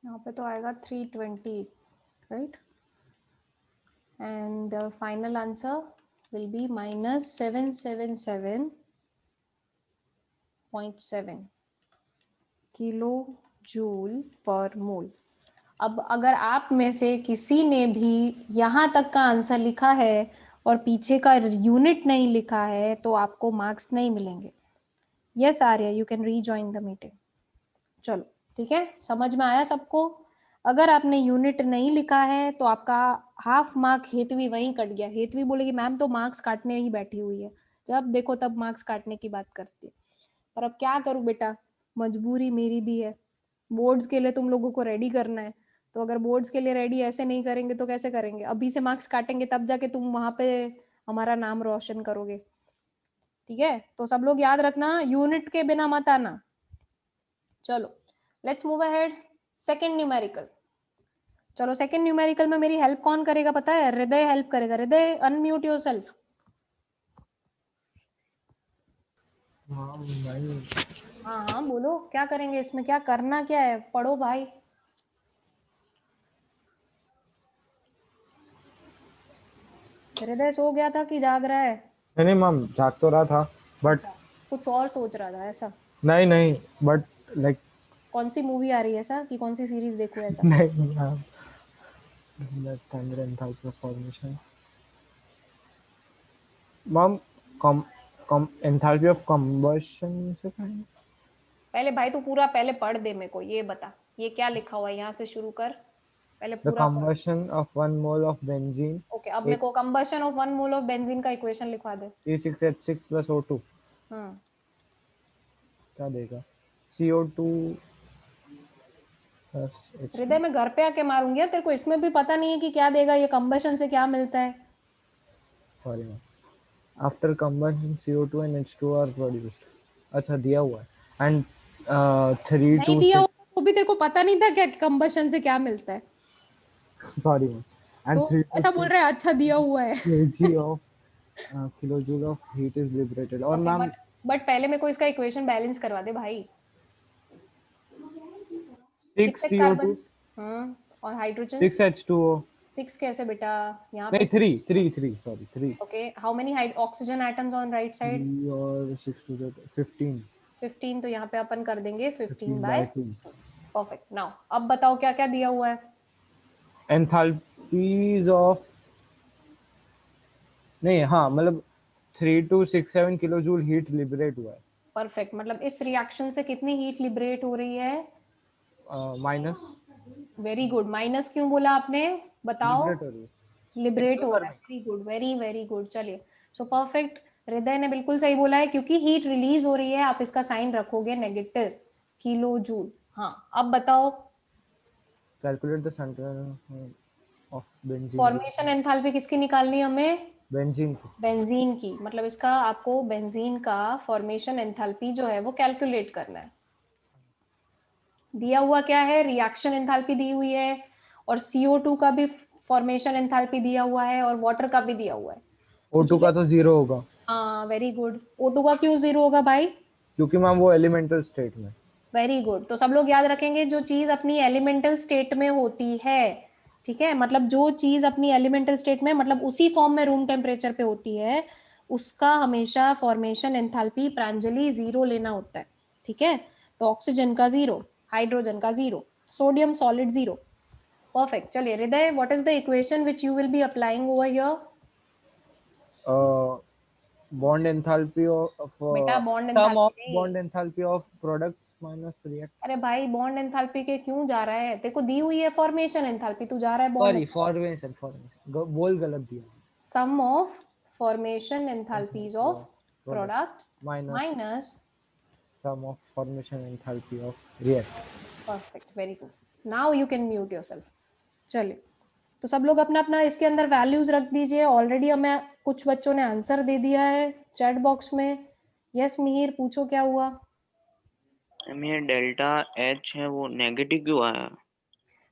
यहाँ पे तो आएगा 320 right, and the final answer will be -777.7 kilo joule per mole. अब अगर आप में से किसी ने भी यहाँ तक का आंसर लिखा है और पीछे का यूनिट नहीं लिखा है तो आपको मार्क्स नहीं मिलेंगे। Yes Arya, you can rejoin the meeting. चलो ठीक है, समझ में आया सबको? अगर आपने यूनिट नहीं लिखा है तो आपका हाफ मार्क हेतवी वहीं कट गया। हेतवी बोलेगी मैम तो मार्क्स काटने ही बैठी हुई है, जब देखो तब मार्क्स काटने की बात करती है। पर अब क्या करूं बेटा, मजबूरी मेरी भी है, बोर्ड्स के लिए तुम लोगों को रेडी करना है, तो अगर बोर्ड्स के लिए रेडी ऐसे नहीं करेंगे तो कैसे करेंगे? अभी से मार्क्स काटेंगे तब जाके तुम वहां पे हमारा नाम रोशन करोगे। ठीक है, तो सब लोग याद रखना, यूनिट के बिना मत आना। चलो let's move ahead. Second numerical. चलो सेकंड न्यूमेरिकल में मेरी हेल्प कौन करेगा पता है? हृदय हेल्प करेगा। हृदय अनम्यूट योरसेल्फ। हाँ हाँ बोलो, क्या करेंगे इसमें, क्या करना क्या है, पढ़ो भाई। हृदय सो गया था कि जाग रहा है? नहीं मैम, जाग तो रहा था बट कुछ और सोच रहा था ऐसा? नहीं नहीं बट लाइक कौन सी मूवी आ रही है ऐसा कि कौन सी सीरीज देखूं ऐसा? नहीं ma'am standard enthalpy of formation ma'am come come enthalpy of combustion से कहें पहले भाई तू पूरा पहले पढ़ दे मेरे को, ये बता ये क्या लिखा हुआ है, यहाँ से शुरू कर, पहले द पूरा पढ़। combustion of 1 mole of benzene okay, अब मेरे को combustion of 1 mole of benzene का इक्वेशन लिखवा दे। C6H6 plus O2 हम्म, क्या देगा CO2 plus हृदय मैं घर पे आके मारूंगी यार, तेरे को इसमें भी पता नहीं है कि क्या देगा, ये कंबशन से क्या मिलता है। Sorry ma'am after combustion CO2 and H2 are produced अच्छा दिया हुआ है एंड 3 नहीं दिया हुआ वो भी तेरे को पता नहीं था क्या कंबशन से क्या मिलता है, सॉरी मैम एंड तो 3 ऐसा बोल रहा है अच्छा दिया हुआ है। kg of kilojoule of heat is liberated और मैम बट पहले मेरे को इसका इक्वेशन बैलेंस करवा दे भाई। 6 CO2 और हाइड्रोजन 6 H2O 6 कैसे बेटा, यहाँ नहीं पे 3 sorry 3 okay, how many oxygen atoms on right side? 3 और 6 to 15 15, तो यहाँ पे अपन कर देंगे 15 15 बाय by 2 परफेक्ट। नाउ अब बताओ क्या क्या दिया हुआ है। एंथैल्पीज ऑफ नहीं हाँ मतलब 3 to 6 7 किलोजूल हीट लिबरेट हुआ है परफेक्ट, मतलब इस रिएक्शन से कितनी हीट लिबरेट हो रही है? माइनस वेरी गुड, माइनस क्यों बोला आपने बताओ? लिबरेट हो रहा है, very good very very good. चलिए सो परफेक्ट, हृदय ने बिल्कुल सही बोला है क्योंकि हीट रिलीज हो रही है, आप इसका साइन रखोगे नेगेटिव किलो जूल। हाँ अब बताओ calculate the centre of benzene formation enthalpy किसकी निकालनी है हमें? बेंजीन बेंजीन की, मतलब इसका आपको बेंजीन का फॉर्मेशन एंथैल्पी जो है वो कैलकुलेट करना है। दिया हुआ क्या है, रिएक्शन एंथैल्पी दी हुई है और CO2 का भी फॉर्मेशन एंथैल्पी दिया हुआ है और वाटर का भी दिया हुआ है। O2 का तो 0 होगा हाँ वेरी गुड, O2 का क्यों 0 होगा भाई? क्योंकि मैम वो एलिमेंटल स्टेट में। वेरी गुड, तो सब लोग याद रखेंगे जो चीज अपनी एलिमेंटल स्टेट में होती है, ठीक है, मतलब जो चीज अपनी एलिमेंटल स्टेट में मतलब उसी फॉर्म में रूम टेम्परेचर पे होती है उसका हमेशा फॉर्मेशन एंथैल्पी प्रांजलि 0 लेना होता है, ठीक है। तो ऑक्सीजन का 0, हाइड्रोजन का 0, सोडियम सॉलिड 0। परफेक्ट, चलिए Hriday what is the equation which you will be applying over here? Bond enthalpy of बेटा bond sum of enthalpy, bond enthalpy of products minus react अरे भाई बॉन्ड एंथैल्पी के क्यों जा रहा है, तेरे को दी हुई है फॉर्मेशन एंथैल्पी, तू जा रहा है बॉन्ड। सॉरी फॉर्मेशन बोल गलत दिया sum of formation enthalpies of product minus sum of formation enthalpy of react. Perfect, very good, now you can mute yourself. चलिए तो सब लोग अपना अपना इसके अंदर वैल्यूज रख दीजिए। ऑलरेडी हमें कुछ बच्चों ने आंसर दे दिया है चैट बॉक्स में। यस मिहिर पूछो क्या हुआ? ये डेल्टा एच है वो नेगेटिव क्यों आया?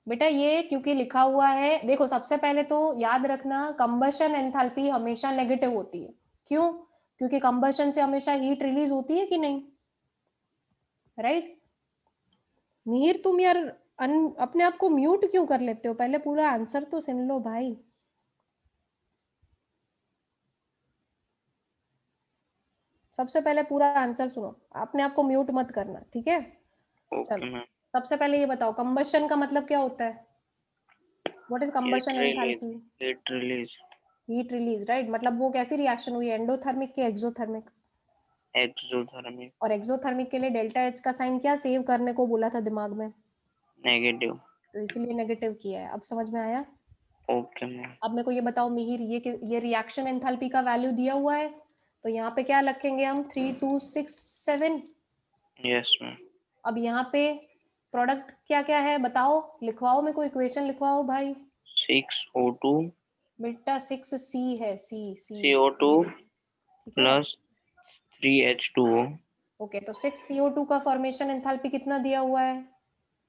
बेटा ये क्योंकि लिखा हुआ है, देखो सबसे पहले तो याद रखना कंबशन एंथैल्पी हमेशा नेगेटिव होती है। क्यों? क्योंकि कंबशन से हमेशा हीट रिलीज होती है कि नहीं, राइट? मिहिर तुम यार अपने आप को म्यूट क्यों कर लेते हो, पहले पूरा आंसर तो सुन लो भाई। सबसे पहले पूरा आंसर सुनो, अपने आप को म्यूट मत करना, ठीक है? चलो सबसे पहले ये बताओ कंबशन का मतलब क्या होता है? What is combustion enthalpy? Heat release. Heat release, right, मतलब वो कैसी रिएक्शन हुई, एंडोथर्मिक के एक्सोथर्मिक? एक्सोथर्मिक। और एक्सोथर्मिक के लिए डेल्टा एच का साइन क्या सेव करने को बोला था दिमाग में? नेगेटिव। तो इसीलिए नेगेटिव किया है। अब समझ में आया? Okay ma'am. अब मेरे को ये बताओ मिहिर, ये रिएक्शन एंथैल्पी का वैल्यू दिया हुआ है तो यहाँ पे क्या रखेंगे हम? 3 2 6 7। Yes ma'am. अब यहाँ पे प्रोडक्ट क्या क्या है बताओ, लिखवाओ मेरे को, इक्वेशन लिखवाओ भाई। 6O2 बेटा 6C है, सी CO2 प्लस 3H2O। ओके, तो 6CO2 का फॉर्मेशन एंथैल्पी कितना दिया हुआ है?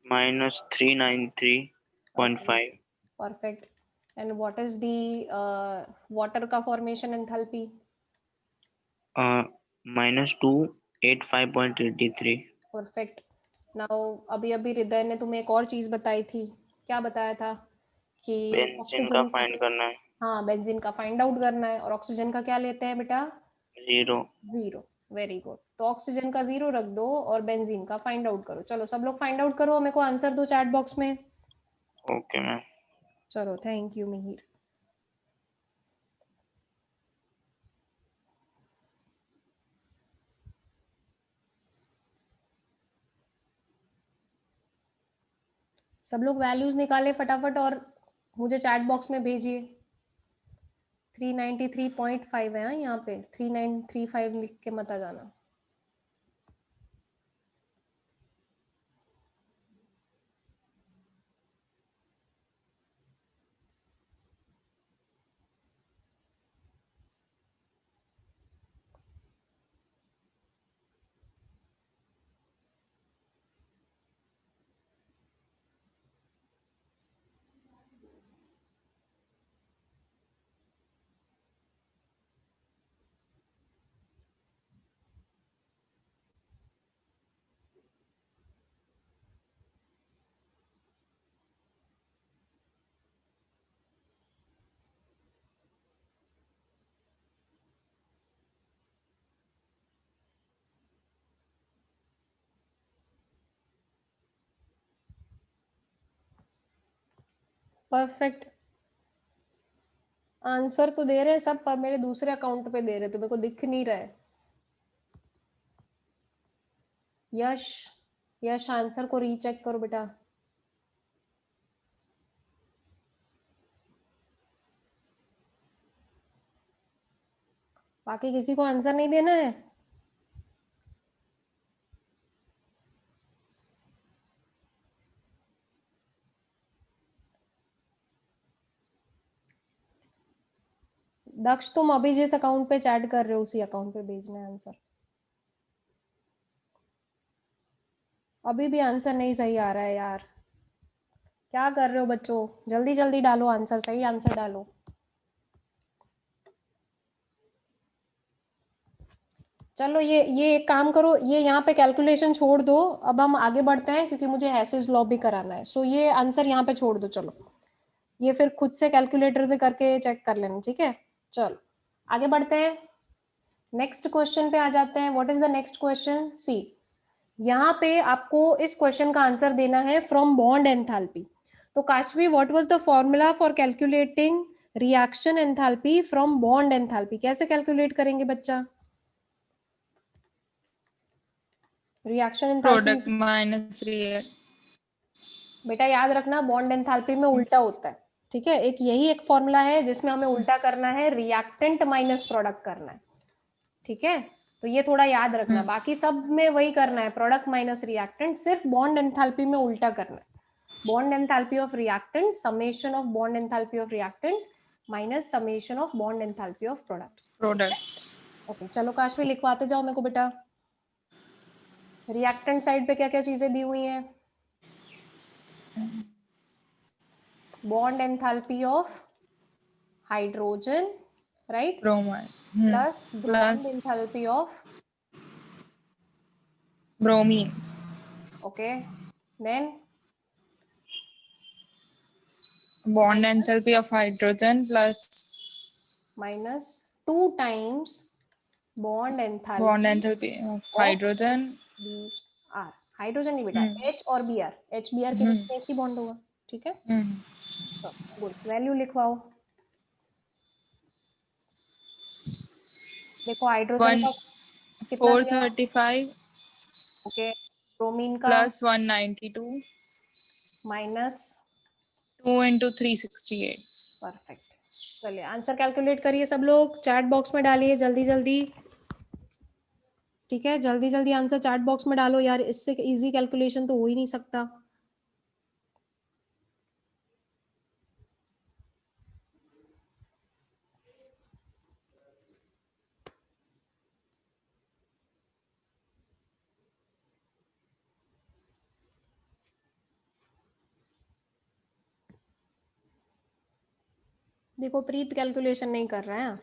-393.5। Perfect, and what is the water का फॉर्मेशन एंथैल्पी? -285.83। परफेक्ट। नाउ अभी अभी हृदय ने तुम्हें एक और चीज बताई थी, क्या बताया था कि बेंजीन का फाइंड करना है। हाँ बेंजीन का फाइंड आउट करना है, और ऑक्सीजन का क्या लेते हैं बेटा? 0। Very good. तो ऑक्सीजन का 0 रख दो और बेंजीन का फाइंड आउट करो। चलो सब लोग फाइंड आउट करो, मेरे को आंसर दो चैट बॉक्स में। Okay ma'am. चलो थैंक यू मिहिर। सब लोग वैल्यूज निकाले फटाफट और मुझे चैट बॉक्स में भेजिए। 393.5 है यहाँ पे, 3935 लिख के मत आ जाना। परफेक्ट। आंसर तो दे रहे हैं सब, पर मेरे दूसरे अकाउंट पे दे रहे तो मेरे को दिख नहीं रहा है। यश, यश आंसर को रीचेक करो बेटा। बाकी किसी को आंसर नहीं देना है? दक्ष तुम अभी जिस अकाउंट पे चैट कर रहे हो उसी अकाउंट पे भेजना है आंसर। अभी भी आंसर नहीं सही आ रहा है यार, क्या कर रहे हो बच्चों? जल्दी जल्दी डालो आंसर, सही आंसर डालो। चलो ये एक काम करो, ये यहाँ पे कैलकुलेशन छोड़ दो, अब हम आगे बढ़ते हैं क्योंकि मुझे हैसेस लॉ भी कराना है। सो ये आंसर यहाँ पे छोड़ दो। चलो ये फिर खुद से कैलकुलेटर से करके चेक कर लेना, ठीक है? चलो आगे बढ़ते हैं, नेक्स्ट क्वेश्चन पे आ जाते हैं। What is the next question? See, यहाँ पे आपको इस क्वेश्चन का आंसर देना है फ्रॉम बॉन्ड एंथैल्पी। तो Kashvi, what was the formula for calculating reaction enthalpy from bond enthalpy? कैसे कैलकुलेट करेंगे बच्चा reaction enthalpy? Product minus react. बेटा याद रखना, बॉन्ड एंथैल्पी में उल्टा होता है, ठीक है? एक यही एक फॉर्मूला है जिसमें हमें उल्टा करना है, रिएक्टेंट माइनस प्रोडक्ट करना है, ठीक है? तो ये थोड़ा याद रखना, बाकी सब में वही करना है, प्रोडक्ट माइनस रिएक्टेंट। सिर्फ बॉन्ड एंथैल्पी में उल्टा करना है। Bond enthalpy of reactant, summation of bond enthalpy of reactant minus summation of bond enthalpy of products. Okay चलो काशवी लिखवाते जाओ मेरे को बेटा। रिएक्टेंट साइड पे क्या क्या चीजें दी हुई हैं? Bond enthalpy of hydrogen, right, bromine plus bond enthalpy of bromine. Okay, then bond enthalpy of hydrogen plus minus 2 times bond bond enthalpy enthalpy of of hydrogen. Br। Hydrogen नहीं बेटा, H और Br, HBr के बीच में एक ही bond होगा, ठीक है? Good, value लिखवाओ। देखो हाइड्रोजन का कितना दिया? 435 ओके, ब्रोमीन का प्लस 192 माइनस 2 into 368। परफेक्ट। चलिए आंसर कैलकुलेट करिए सब लोग, चैट बॉक्स में डालिए जल्दी जल्दी, ठीक है? जल्दी जल्दी आंसर चैट बॉक्स में डालो यार, इससे इजी कैलकुलेशन तो हो ही नहीं सकता। देखो प्रीत कैलकुलेशन नहीं कर रहा है,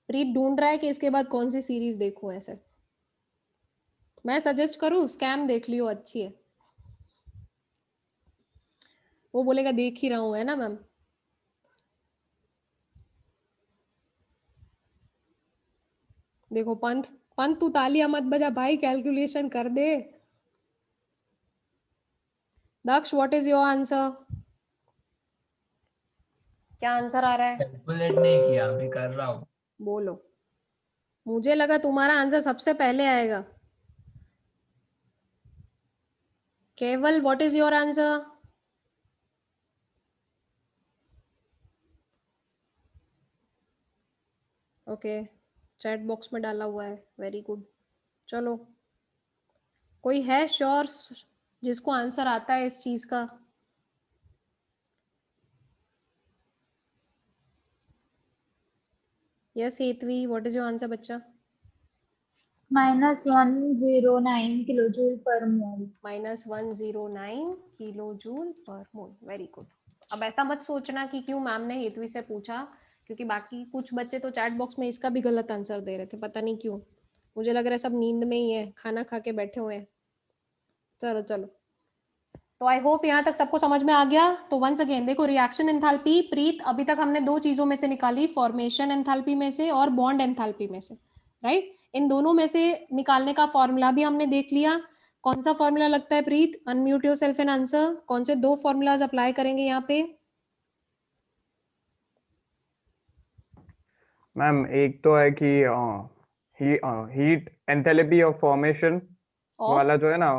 प्रीत ढूंढ रहा है कि इसके बाद कौन सी सीरीज देखूं। ऐसे मैं सजेस्ट करूं, स्कैम देख लियो, अच्छी है। वो बोलेगा देख ही रहा हूं, है ना मैम? देखो पंथ पंथ तू तालियां मत बजा भाई, कैलकुलेशन कर दे। दक्ष व्हाट इज योर आंसर? क्या आंसर आ रहा है? कैलकुलेट नहीं किया, अभी कर रहा हूँ। बोलो। मुझे लगा तुम्हारा आंसर सबसे पहले आएगा। केवल what is your answer? Okay, chat box में डाला हुआ है, वेरी गुड। चलो, कोई है श्योर जिसको आंसर आता है इस चीज का? Yes Hetvi, what is your answer बच्चा? -109 kilojoule per mole. -109 किलोजूल पर मोल, वेरी गुड। अब ऐसा मत सोचना कि क्यों मैम ने हेतवी से पूछा, क्योंकि बाकी कुछ बच्चे तो चैट बॉक्स में इसका भी गलत आंसर दे रहे थे, पता नहीं क्यों। मुझे लग रहा है सब नींद में ही है, खाना खा के बैठे हुए हैं। चलो चलो, तो आई होप यहाँ तक सबको समझ में आ गया। तो वंस अगेन देखो, रिएक्शन एंथैल्पी, प्रीत अभी तक हमने दो चीजों में से निकाली, फॉर्मेशन एंथैल्पी में से और बॉन्ड एंथैल्पी में से, राइट। इन दोनों में से निकालने का फॉर्मूला भी हमने देख लिया। कौन सा फॉर्मूला लगता है Preet? Unmute yourself and answer. कौन से दो फॉर्मूलाज अप्लाई करेंगे यहाँ पे? मैम एक तो है कि हीट एंथैल्पी ऑफ फॉर्मेशन वाला जो है ना,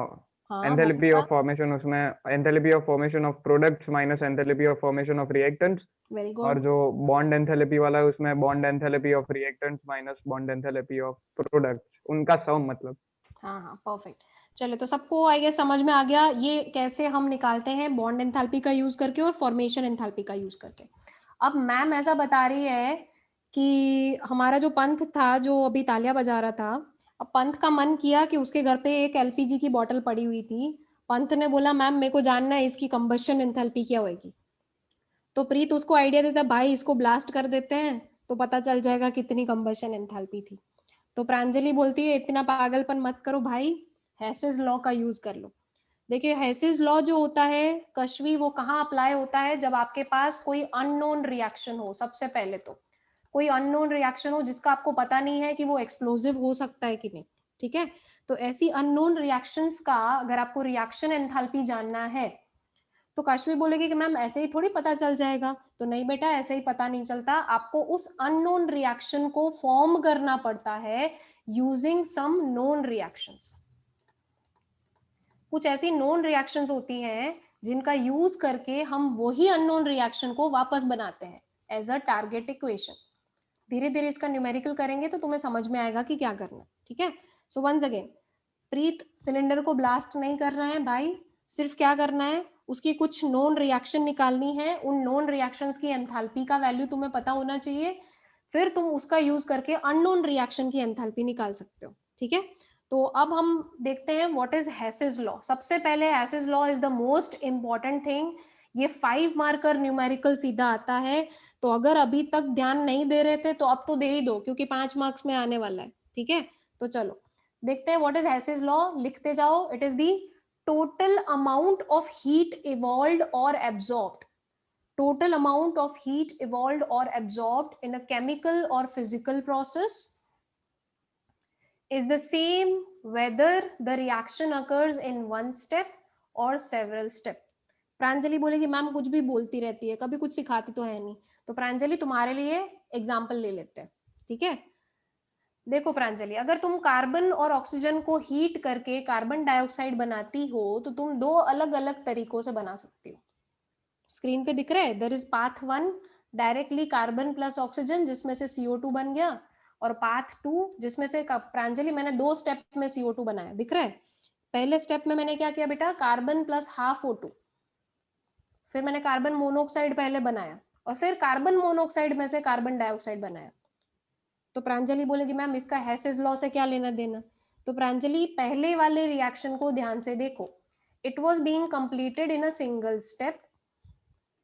एंथैल्पी ऑफ फॉर्मेशन, उसमें enthalpy of formation of products minus enthalpy of formation of reactants. Very और गुड। जो बॉन्ड एंथैल्पी वाला है उसमें bond enthalpy of reactants minus bond enthalpy of products, उनका सम मतलब। हाँ हाँ, परफेक्ट। चलो, तो सबको आई गेस समझ में आ गया ये कैसे हम निकालते हैं, बॉन्ड एंथैल्पी का यूज करके और फॉर्मेशन एंथैल्पी का यूज करके। अब मैम ऐसा बता रही है कि हमारा जो पंथ था, जो अभी तालियां बजा रहा था, अब पंथ का मन किया कि उसके घर पे एक एलपीजी की बोतल पड़ी हुई थी। पंथ ने बोला मैम मेरे को जानना है इसकी कंबशन एंथैल्पी क्या होगी। तो प्रीत उसको आइडिया देता, भाई इसको ब्लास्ट कर देते हैं तो पता चल जाएगा कितनी कंबशन एंथैल्पी थी। तो प्रांजलि बोलती है इतना पागलपन मत करो भाई, हेसेस लॉ का यूज कर लो। देखिए हेसेस लॉ जो होता है कश्वी, वो कहाँ अप्लाई होता है? जब आपके पास कोई अननोन रिएक्शन हो। सबसे पहले तो कोई अननोन रिएक्शन हो जिसका आपको पता नहीं है कि वो एक्सप्लोजिव हो सकता है कि नहीं, ठीक है। तो ऐसी अननोन रिएक्शंस का अगर आपको रिएक्शन एंथैल्पी जानना है तो कश्मी बोलेगी कि मैम ऐसे ही थोड़ी पता चल जाएगा। तो नहीं बेटा, ऐसे ही पता नहीं चलता, आपको उस अननोन रिएक्शन को फॉर्म करना पड़ता है यूजिंग सम नोन रिएक्शंस। कुछ ऐसी नोन रिएक्शंस होती हैं जिनका यूज करके हम वही अननोन रिएक्शन को वापस बनाते हैं एज अ टारगेट इक्वेशन। धीरे धीरे इसका न्यूमेरिकल करेंगे तो तुम्हें समझ में आएगा कि क्या करना, ठीक है। सो वंस अगेन, प्रीत सिलेंडर को ब्लास्ट नहीं कर रहे हैं भाई, सिर्फ क्या करना है, उसकी कुछ नोन रिएक्शन निकालनी है। उन नोन रिएक्शंस की एंथैल्पी का वैल्यू तुम्हें पता होना चाहिए, फिर तुम उसका यूज करके अननोन रिएक्शन की एंथैल्पी निकाल सकते हो, ठीक है। तो अब हम देखते हैं व्हाट इज हेसेस लॉ। सबसे पहले Hess's law is the most important thing. ये 5 मार्कर न्यूमेरिकल सीधा आता है, तो अगर अभी तक ध्यान नहीं दे रहे थे तो अब तो दे ही दो, क्योंकि 5 मार्क्स में आने वाला है, ठीक है। तो चलो देखते हैं व्हाट इज हेसेस लॉ। लिखते जाओ, it is the total amount of heat evolved or absorbed. Total amount of heat evolved or absorbed in a chemical or physical process is the same whether the reaction occurs in one step or several step. Pranjali बोलेगी ma'am कुछ भी बोलती रहती है, कभी कुछ सिखाती तो है नहीं। तो प्रांजलि तुम्हारे लिए एग्जाम्पल ले लेते हैं, ठीक है। देखो प्रांजलि, अगर तुम कार्बन और ऑक्सीजन को हीट करके कार्बन डाइऑक्साइड बनाती हो तो तुम दो अलग अलग तरीकों से बना सकती हो। स्क्रीन पे दिख रहा है, there is path 1 directly carbon plus oxygen जिसमें से CO2 बन गया, और पाथ 2 जिसमें से प्रांजलि मैंने 2 स्टेप में CO2 बनाया, दिख रहा है। पहले स्टेप में मैंने क्या किया बेटा, कार्बन प्लस हाफ O2, फिर मैंने कार्बन मोनोऑक्साइड पहले बनाया और फिर कार्बन मोनोऑक्साइड में से कार्बन डाइऑक्साइड बनाया। तो प्रांजलि बोलेगी मैम इसका हेसेस लॉ से क्या लेना देना। तो प्रांजलि पहले वाले रिएक्शन को ध्यान से देखो, it was being completed in a single step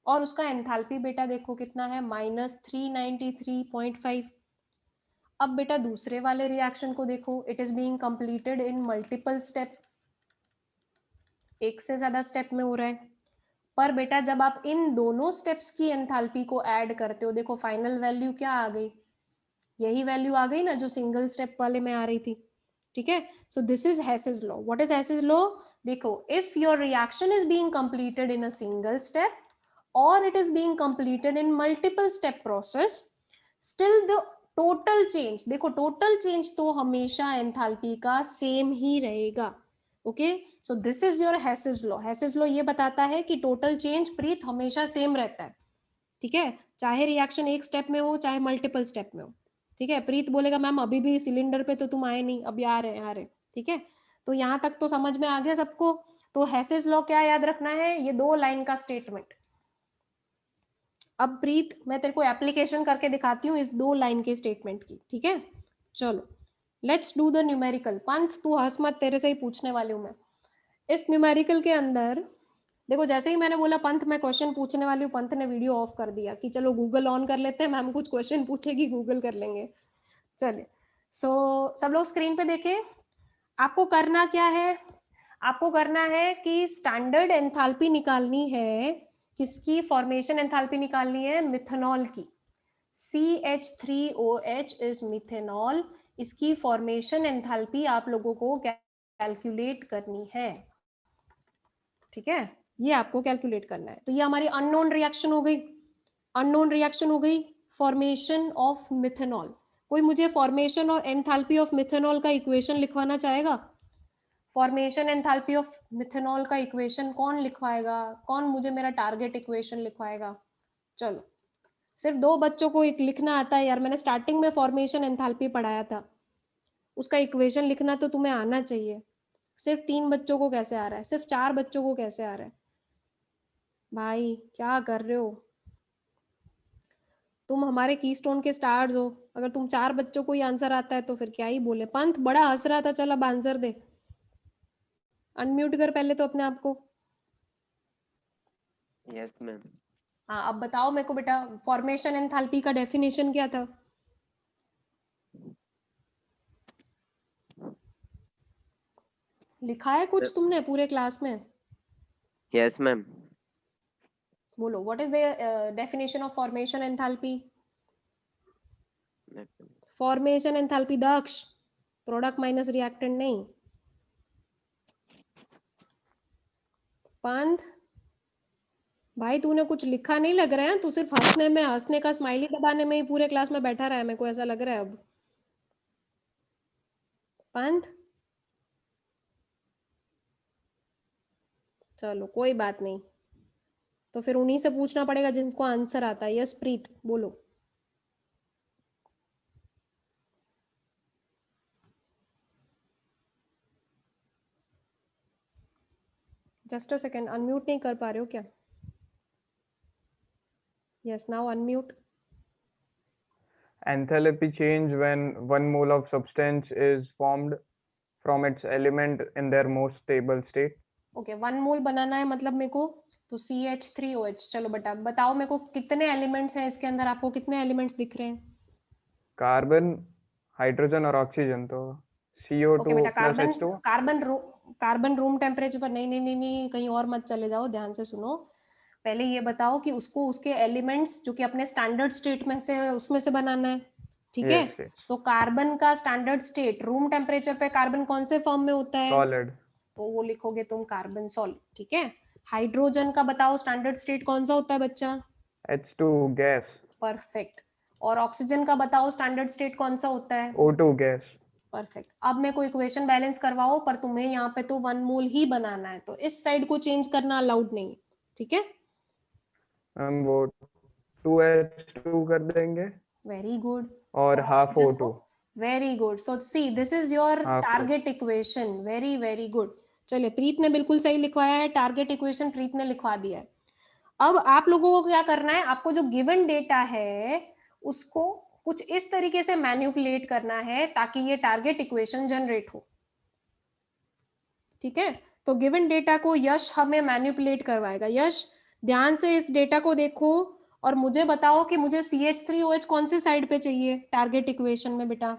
और उसका एंथैल्पी बेटा देखो कितना है, -393.5। अब बेटा दूसरे वाले रिएक्शन को देखो, it is being completed in multiple step, एक से ज्यादा स्टेप में हो रहा है। पर बेटा जब आप इन दोनों स्टेप्स की एंथैल्पी को ऐड करते हो, देखो फाइनल वैल्यू क्या आ गई, यही वैल्यू आ गई ना जो सिंगल स्टेप वाले में आ रही थी, ठीक है। So this is Hess's law. What is Hess's law? देखो, if your reaction is being completed in a single step और it is being completed in multiple step process, still the total change, देखो total change तो हमेशा एंथैल्पी का same ही रहेगा। Okay, so this is your Hess's law. Hess's law ये बताता है कि टोटल चेंज प्रीत हमेशा सेम रहता है, ठीक है, चाहे रिएक्शन एक स्टेप में हो चाहे मल्टीपल स्टेप में हो, ठीक है। प्रीत बोलेगा मैम अभी भी सिलेंडर पे तो तुम आए नहीं, अभी आ रहे, ठीक है। तो यहाँ तक तो समझ में आ गया सबको। तो हेसिस लॉ क्या याद रखना है? ये 2 लाइन का स्टेटमेंट। अब प्रीत मैं तेरे को एप्लीकेशन करके दिखाती हूँ इस 2 लाइन के स्टेटमेंट की, ठीक है। चलो लेट्स डू द न्यूमेरिकल। पंथ तू हंस मत, तेरे से ही पूछने वाली हूँ मैं। इस न्यूमेरिकल के अंदर देखो, जैसे ही मैंने बोला पंथ मैं क्वेश्चन पूछने वाली हूँ, पंथ ने वीडियो ऑफ कर दिया कि चलो गूगल ऑन कर लेते हैं, मैम कुछ क्वेश्चन पूछेगी गूगल कर लेंगे। चलिए, सो सब लोग स्क्रीन पे देखें। आपको करना क्या है? आपको करना है कि स्टैंडर्ड एंथैल्पी निकालनी है। किसकी फॉर्मेशन एंथैल्पी निकालनी है? मिथेनॉल की। CH3OH is methanol. इसकी फॉर्मेशन एंथैल्पी आप लोगों को कैलकुलेट करनी है, ठीक है। ये आपको कैलकुलेट करना है। तो ये हमारी अननोन रिएक्शन हो गई, अननोन रिएक्शन हो गई, फॉर्मेशन ऑफ मिथेनॉल। कोई मुझे फॉर्मेशन और एंथैल्पी ऑफ मिथेनॉल का इक्वेशन लिखवाना चाहेगा? फॉर्मेशन एंथैल्पी ऑफ मिथेनॉल का इक्वेशन कौन लिखवाएगा? कौन मुझे मेरा टारगेट इक्वेशन लिखवाएगा? चलो, सिर्फ 2 बच्चों को एक लिखना आता है यार। मैंने स्टार्टिंग में फॉर्मेशन एंथैल्पी पढ़ाया था, उसका इक्वेशन लिखना तो तुम्हें आना चाहिए। सिर्फ 3 बच्चों को कैसे आ रहा है? सिर्फ 4 बच्चों को कैसे आ रहा है? भाई क्या कर रहे हो तुम? हमारे कीस्टोन के स्टार्स हो। अगर तुम 4 बच्चों को ही आंसर आता है तो फिर क्या ही बोले। पंथ बड़ा हंस रहा था, चल अब आंसर दे। अनम्यूट कर पहले तो अपने आप को। Yes ma'am. हाँ, अब बताओ मेरे को बेटा, फॉर्मेशन एंथैल्पी का डेफिनेशन क्या था? लिखा है कुछ तुमने पूरे क्लास में? Yes ma'am. बोलो, what is the definition of formation enthalpy? Formation enthalpy Daksh, product minus reactant नहीं। पंथ भाई तूने कुछ लिखा नहीं लग रहा है, तू सिर्फ हंसने का स्माइली दबाने में ही पूरे क्लास में बैठा रहा है, मेरे को ऐसा लग रहा है अब। पंथ चलो कोई बात नहीं, तो फिर उन्हीं से पूछना पड़ेगा जिनको आंसर आता है। यस प्रीत बोलो। जस्ट अ सेकेंड, अनम्यूट नहीं कर पा रहे हो क्या? Yes now unmute. Enthalpy change when 1 mole of substance is formed from its element in their most stable state. Okay, 1 मोल बनाना है मतलब मेरे को, तो CH3OH। चलो बेटा बताओ मेरे को कितने एलिमेंट्स हैं इसके अंदर? आपको कितने एलिमेंट्स दिख रहे हैं? कार्बन, हाइड्रोजन और ऑक्सीजन। तो CO2 ओके बेटा, plus H2। Carbon room temperature पर नहीं नहीं नहीं नहीं, कहीं और मत चले जाओ, ध्यान से सुनो। पहले ये बताओ कि उसको उसके एलिमेंट्स जो कि अपने स्टैंडर्ड स्टेट में से उसमें से बनाना है, ठीक है। तो कार्बन का स्टैंडर्ड स्टेट रूम टेम्परेचर पे कार्बन कौन से फॉर्म में होता है? सॉलिड। तो वो लिखोगे तुम कार्बन सॉलिड, ठीक है। हाइड्रोजन का बताओ स्टैंडर्ड स्टेट कौन सा होता है बच्चा? H2 gas. परफेक्ट। और ऑक्सीजन का बताओ स्टैंडर्ड स्टेट कौन सा होता है? O2 gas. परफेक्ट। अब मेरे को इक्वेशन बैलेंस करवाओ, पर तुम्हें यहाँ पे तो 1 मोल ही बनाना है, तो इस साइड को चेंज करना अलाउड नहीं है, ठीक है। हम वो 2H2 कर देंगे। Very good. और half O2। Very good. So see this is your target equation. Very very good. चलिए, प्रीत ने बिल्कुल सही लिखवाया है, टारगेट इक्वेशन प्रीत ने लिखवा दिया है। अब आप लोगों को क्या करना है? आपको जो गिवन डेटा है उसको कुछ इस तरीके से मैनिपुलेट करना है ताकि ये टारगेट इक्वेशन जनरेट हो, ठीक है। तो गिवन डेटा को यश हमें मैनिपुलेट करवाएगा। यश ध्यान से इस डेटा को देखो और मुझे बताओ कि मुझे CH3OH कौन से साइड पे चाहिए टारगेट इक्वेशन में बेटा?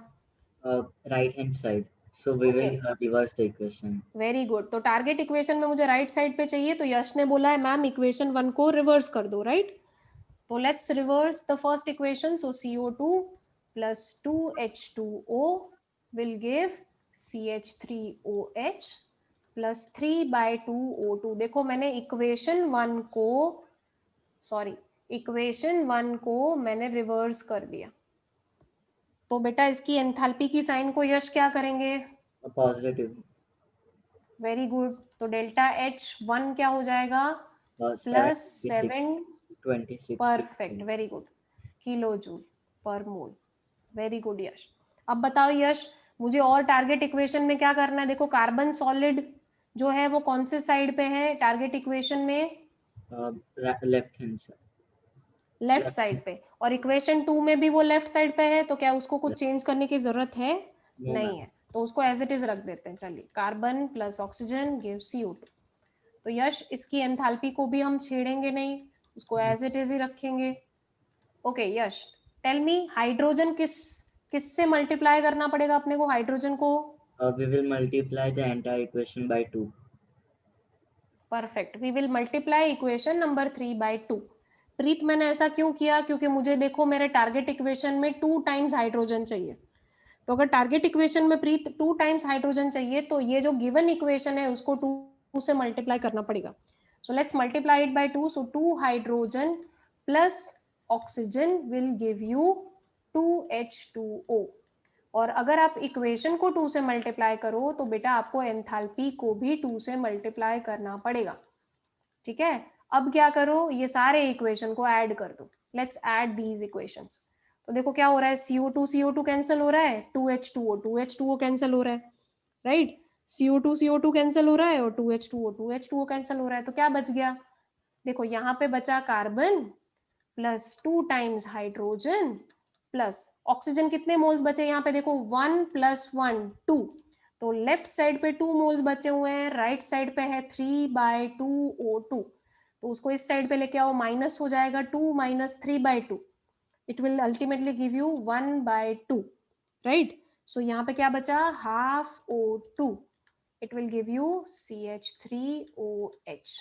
Right hand side. So we will reverse the equation. Very good. तो टारगेट इक्वेशन में मुझे राइट साइड पे चाहिए, तो यश ने बोला है मैम इक्वेशन 1 को रिवर्स कर दो, राइट। तो let's reverse the first equation. So CO2 plus 2H2O will give CH3OH plus 3/2O2. देखो मैंने इक्वेशन 1 को मैंने रिवर्स कर दिया। तो बेटा इसकी एंथैल्पी की साइन को यश क्या करेंगे? पॉजिटिव। Very good. तो डेल्टा H1 क्या हो जाएगा? Plus 726। Perfect, very good, kilo joule per mole. Very good यश। अब बताओ यश, मुझे और टारगेट इक्वेशन में क्या करना है? देखो कार्बन सॉलिड जो है वो कौन से साइड पे है टारगेट इक्वेशन में? Left hand side, left side पे। और इक्वेशन 2 में भी वो लेफ्ट साइड पे है, तो क्या उसको कुछ चेंज करने की जरूरत है? नहीं है, तो उसको एज इट इज रख देते हैं। चलिए, carbon plus oxygen give CO2। तो यश इसकी एंथैल्पी को भी हम छेड़ेंगे नहीं, उसको एज इट इज ही रखेंगे। ओके यश, टेल मी हाइड्रोजन किससे मल्टीप्लाई करना पड़ेगा अपने को हाइड्रोजन को? we will multiply the entire equation by 2. Perfect, we will multiply equation number 3/2। Preet मैंने ऐसा क्यों किया? क्योंकि मुझे देखो मेरे टारगेट इक्वेशन में 2 टाइम्स हाइड्रोजन चाहिए। तो अगर टारगेट इक्वेशन में प्रीत 2 टाइम्स हाइड्रोजन चाहिए तो ये जो गिवन इक्वेशन है उसको 2 से मल्टीप्लाई करना पड़ेगा। So let's multiply it by 2। So 2 hydrogen plus oxygen will give you 2H2O। और अगर आप इक्वेशन को 2 से मल्टीप्लाई करो तो बेटा आपको एंथैल्पी को भी 2 से मल्टीप्लाई करना पड़ेगा। ठीक है, अब क्या करो, ये सारे इक्वेशन को ऐड कर दो। Let's add these equations. तो देखो क्या हो रहा है, CO2 कैंसिल हो रहा है, 2H2O कैंसिल हो रहा है, राइट? CO2 कैंसिल हो रहा है और 2H2O कैंसिल हो रहा है। तो क्या बच गया? देखो यहाँ पे बचा carbon plus 2 times hydrogen plus oxygen. कितने मोल्स बचे यहाँ पे? देखो 1 + 1 2। तो लेफ्ट साइड पे 2 मोल्स बचे हुए हैं, राइट साइड पे है 3/2O2। तो उसको इस साइड पे लेके आओ, माइनस हो जाएगा 2 - 3/2। It will ultimately give you 1/2, right? So यहाँ पे क्या बचा? Half O2। It will give you CH3OH।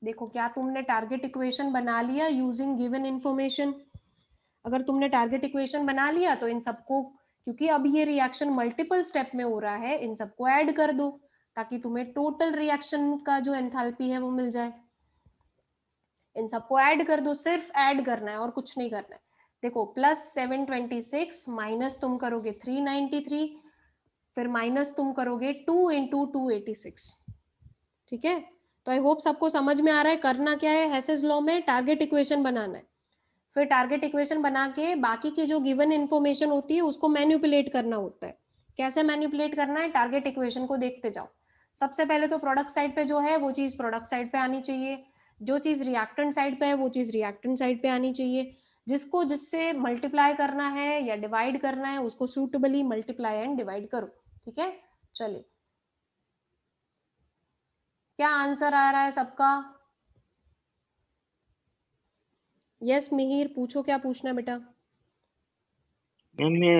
देखो क्या तुमने टारगेट इक्वेशन बना लिया यूजिंग गिवन इंफॉर्मेशन? अगर तुमने टारगेट इक्वेशन बना लिया तो इन सबको, क्योंकि अब ये रिएक्शन मल्टीपल स्टेप में हो रहा है, इन सबको ऐड कर दो ताकि तुम्हें टोटल रिएक्शन का जो एंथैल्पी है वो मिल जाए। इन सबको ऐड कर दो, सिर्फ ऐड करना है और कुछ नहीं करना है। देखो प्लस 726 माइनस तुम करोगे 393, फिर माइनस तुम करोगे 2 × 286। ठीक है, तो आई होप सबको समझ में आ रहा है। करना क्या है, हेसेस लॉ में टारगेट इक्वेशन बनाना है, फिर टारगेट इक्वेशन बना के बाकी की जो गिवन इंफॉर्मेशन होती है उसको मैनिपुलेट करना होता है। कैसे मैनिपुलेट करना है? टारगेट इक्वेशन को देखते जाओ। सबसे पहले तो प्रोडक्ट साइड पे जो है वो चीज प्रोडक्ट साइड पे आनी चाहिए, जो चीज रिएक्टेंट साइड पे है वो चीज रिएक्टेंट साइड पे आनी चाहिए। जिसको जिससे मल्टीप्लाई करना है या डिवाइड करना है उसको सूटेबली मल्टीप्लाई एंड डिवाइड करो। ठीक है, चलिए क्या आंसर आ रहा है सबका? यस मिहिर, पूछो क्या पूछना है बेटा। मैम ये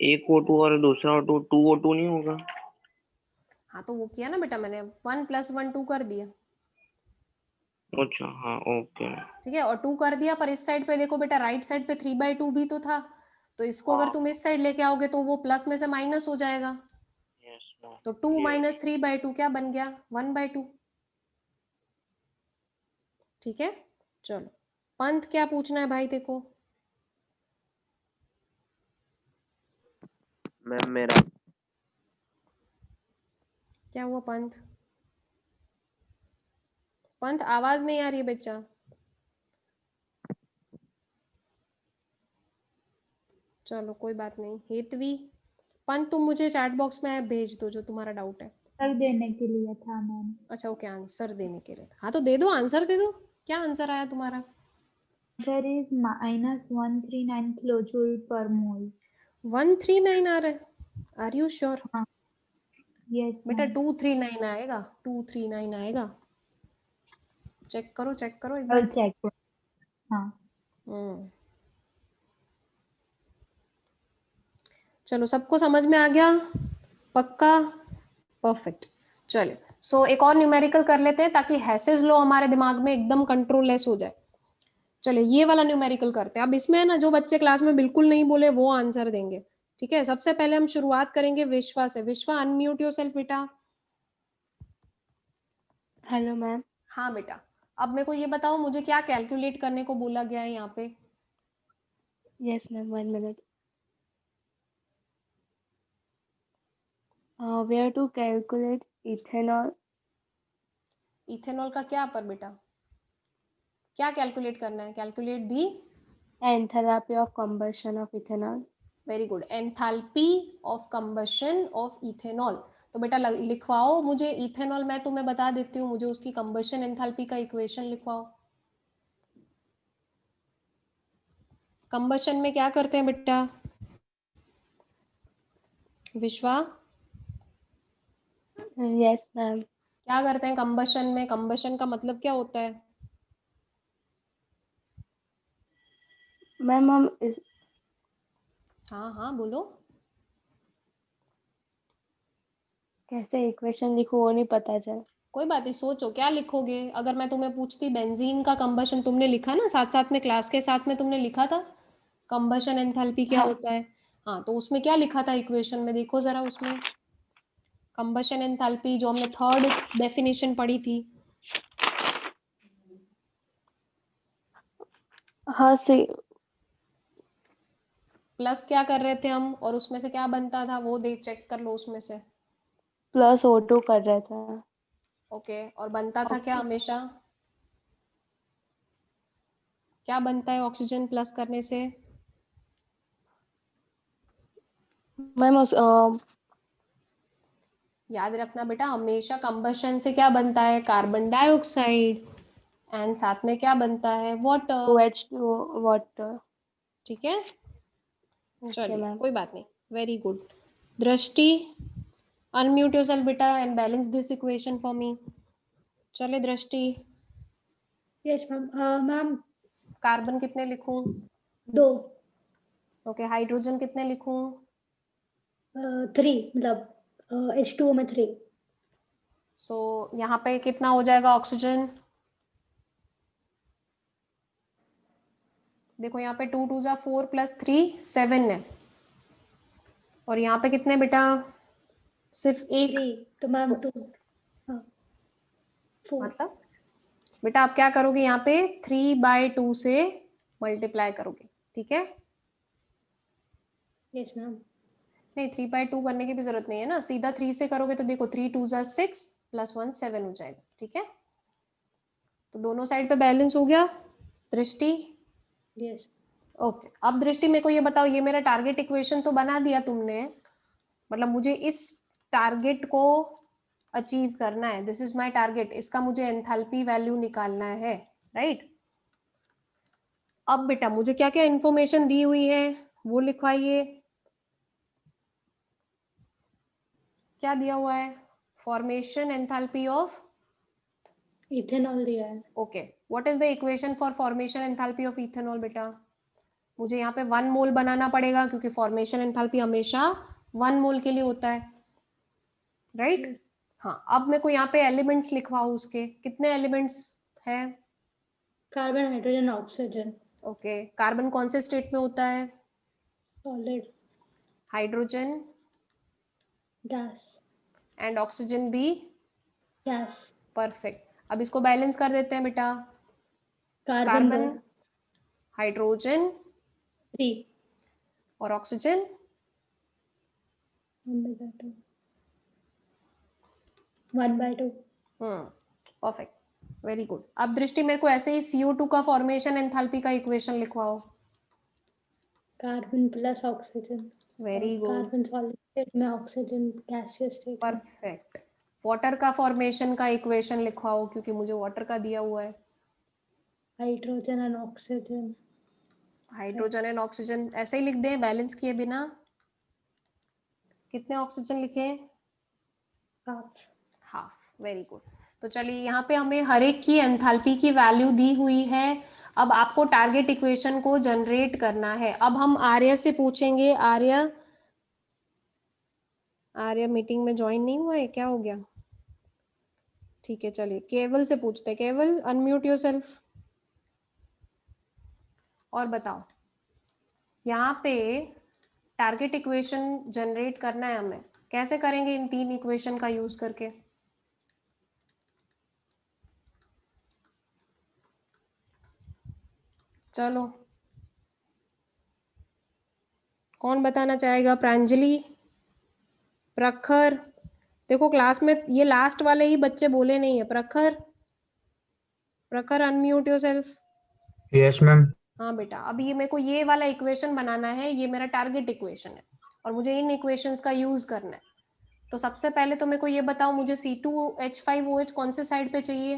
एक O2 और दूसरा O2 2O2 नहीं होगा? हाँ तो वो किया ना बेटा मैंने, 1 + 1 2 कर दिया। अच्छा हाँ ओके। ठीक है, और 2 कर दिया, पर इस साइड पे देखो बेटा, राइट साइड पे 3/2 भी तो था, तो इसको अगर तुम इस साइड लेके आओगे तो वो प्लस में से माइनस हो जाएगा। तो 2 - 3/2 क्या बन गया? 1/2। ठीक है, चलो पंथ क्या पूछना है भाई? देखो मैम मेरा क्या हुआ पंथ? पंथ आवाज नहीं आ रही है बच्चा। चलो कोई बात नहीं। हेतवी, पंथ तुम मुझे चैट बॉक्स में भेज दो जो तुम्हारा डाउट है। आंसर देने के लिए था मैम। अच्छा ओके, आंसर देने के लिए। हाँ तो दे दो, आंसर दे दो। क्या आंसर आया तुम्हारा? Answer is -139 kilojoule per mole. 139 आ रहा है? Are you sure? Yes बेटा ma'am. 239 आएगा, 239 आएगा। चेक करो एक I'll बार। check. हाँ चलो सबको समझ में आ गया? पक्का? परफेक्ट। चलिए सो एक और न्यूमेरिकल कर लेते हैं ताकि हेसेस लॉ हमारे दिमाग में एकदम कंट्रोल लेस हो जाए। चलिए ये वाला न्यूमेरिकल करते हैं। अब इसमें ना जो बच्चे क्लास में बिल्कुल नहीं बोले वो आंसर देंगे, ठीक है। सबसे पहले हम शुरुआत करेंगे विश्वा से। विश्वा अनम्यूट योरसेल्फ बेटा। Hello ma'am. हाँ बेटा, अब मेरे को ये बताओ मुझे क्या कैलकुलेट करने को बोला गया है यहाँ पे। Yes ma'am, 1 minute. We have to calculate ethanol. Ethanol का क्या पर बेटा, क्या कैलकुलेट करना है? Calculate the Enthalpy of combustion of ethanol. Very good, enthalpy of combustion of ethanol. तो बेटा लिखवाओ मुझे इथेनॉल, मैं तुम्हें बता देती हूँ, मुझे उसकी कंबशन एंथैल्पी का इक्वेशन लिखवाओ। कंबशन में क्या करते हैं बेटा विश्वा? Yes ma'am. क्या करते हैं कंबशन में? कंबशन का मतलब क्या होता है? मैम हम इस हाँ हाँ बोलो। कैसे इक्वेशन लिखूं वो नहीं पता चल। कोई बात नहीं, सोचो क्या लिखोगे। अगर मैं तुम्हें पूछती बेंजीन का कंबशन, तुमने लिखा ना साथ साथ में, क्लास के साथ में तुमने लिखा था कंबशन एंथैल्पी क्या हाँ। होता है। हाँ तो उसमें क्या लिखा था इक्वेशन में, देखो जरा उसमें कंबशन एंथैल्पी जो हमने थर्ड डेफिनेशन पढ़ी थी। हाँ सी प्लस क्या कर रहे थे हम, और उसमें से क्या बनता था वो देख चेक कर लो उसमें से। प्लस O2 कर रहा था। ओके, और बनता था क्या हमेशा? क्या बनता है ऑक्सीजन प्लस करने से? मैम उस याद रखना बेटा, हमेशा कंबशन से क्या बनता है? कार्बन डाइऑक्साइड, एंड साथ में क्या बनता है? वाटर। OH2 water. ठीक है, ओके चलिए मैम। कोई बात नहीं, वेरी गुड। दृष्टि अनम्यूट योरसेल्फ बेटा and balance this equation for me. चले दृष्टि। Yes ma'am. मैम कार्बन कितने लिखूं? 2, ओके, हाइड्रोजन कितने लिखूं? 3, मतलब H2O में 3। सो यहाँ पे कितना हो जाएगा ऑक्सीजन? देखो यहाँ पे 2 2 जा 4 + 3 7 है, और यहाँ पे कितने बेटा? सिर्फ एक। 3 तो मैम 2, हाँ 4। मतलब बेटा आप क्या करोगे यहाँ पे 3/2 से मल्टीप्लाई करोगे, ठीक है। Yes ma'am. नहीं 3/2 करने की भी जरूरत नहीं है ना, सीधा 3 से करोगे तो देखो 3 2 जा 6 + 1 7 हो जाएगा, ठीक है। तो दोनों साइड पे बैलेंस हो गया दृष्टि। यस। ओके, अब दृष्टि मेरे को ये बताओ, ये मेरा टारगेट इक्वेशन तो बना दिया तुमने, मतलब मुझे इस टारगेट को अचीव करना है, दिस इज माय टारगेट, इसका मुझे एंथैल्पी वैल्यू निकालना है, राइट। अब बेटा मुझे क्या क्या इंफॉर्मेशन दी हुई है वो लिखवाइए। क्या दिया हुआ है? फॉर्मेशन एंथैल्पी ऑफ इथेनॉल दिया है। Okay, what is the equation for formation enthalpy of ethanol बेटा? मुझे यहाँ पे 1 मोल बनाना पड़ेगा क्योंकि फॉर्मेशन एंथैल्पी हमेशा 1 मोल के लिए होता है, राइट। हाँ, अब मेरे को यहाँ पे एलिमेंट्स लिखवाओ, उसके कितने एलिमेंट्स है? Carbon, hydrogen, oxygen. Okay, carbon कौन से स्टेट में होता है? Solid. Hydrogen gas. And oxygen भी गैस। परफेक्ट। अब इसको बैलेंस कर देते हैं बेटा। कार्बन, हाइड्रोजन 3 और ऑक्सीजन 1/2। Perfect, very good. अब दृष्टि मेरे को ऐसे ही CO2 का फॉर्मेशन एंथैल्पी का इक्वेशन लिखवाओ। Carbon plus oxygen. Very good, carbon solid state में, ऑक्सीजन गैसियस स्टेट में। परफेक्ट। वाटर का फॉर्मेशन का इक्वेशन लिखवाओ क्योंकि मुझे वाटर का दिया हुआ है। Hydrogen and oxygen. Hydrogen and oxygen ऐसे ही लिख दें बैलेंस किए बिना। कितने ऑक्सीजन लिखे? Half, very good. तो चलिए यहाँ पे हमें हर एक की एंथैल्पी की वैल्यू दी हुई है। अब आपको टारगेट इक्वेशन को जनरेट करना है। अब हम आर्य से पूछेंगे। आर्य मीटिंग में ज्वाइन नहीं हुआ है, क्या हो गया? ठीक है चलिए केवल से पूछते हैं। केवल अनम्यूट योरसेल्फ। और बताओ, यहाँ पे टारगेट इक्वेशन जनरेट करना है हमें, कैसे करेंगे इन 3 इक्वेशन का यूज करके? चलो कौन बताना चाहेगा? प्रांजलि, प्रखर, देखो क्लास में ये लास्ट वाले ही बच्चे बोले नहीं है। प्रखर, प्रखर अनम्यूट योरसेल्फ। Yes ma'am. हाँ बेटा, अब ये मेरे को ये वाला इक्वेशन बनाना है, ये मेरा टारगेट इक्वेशन है और मुझे इन इक्वेशंस का यूज करना है। तो सबसे पहले तो मेरे को ये बताओ, मुझे C2H5OH कौन से साइड पे चाहिए?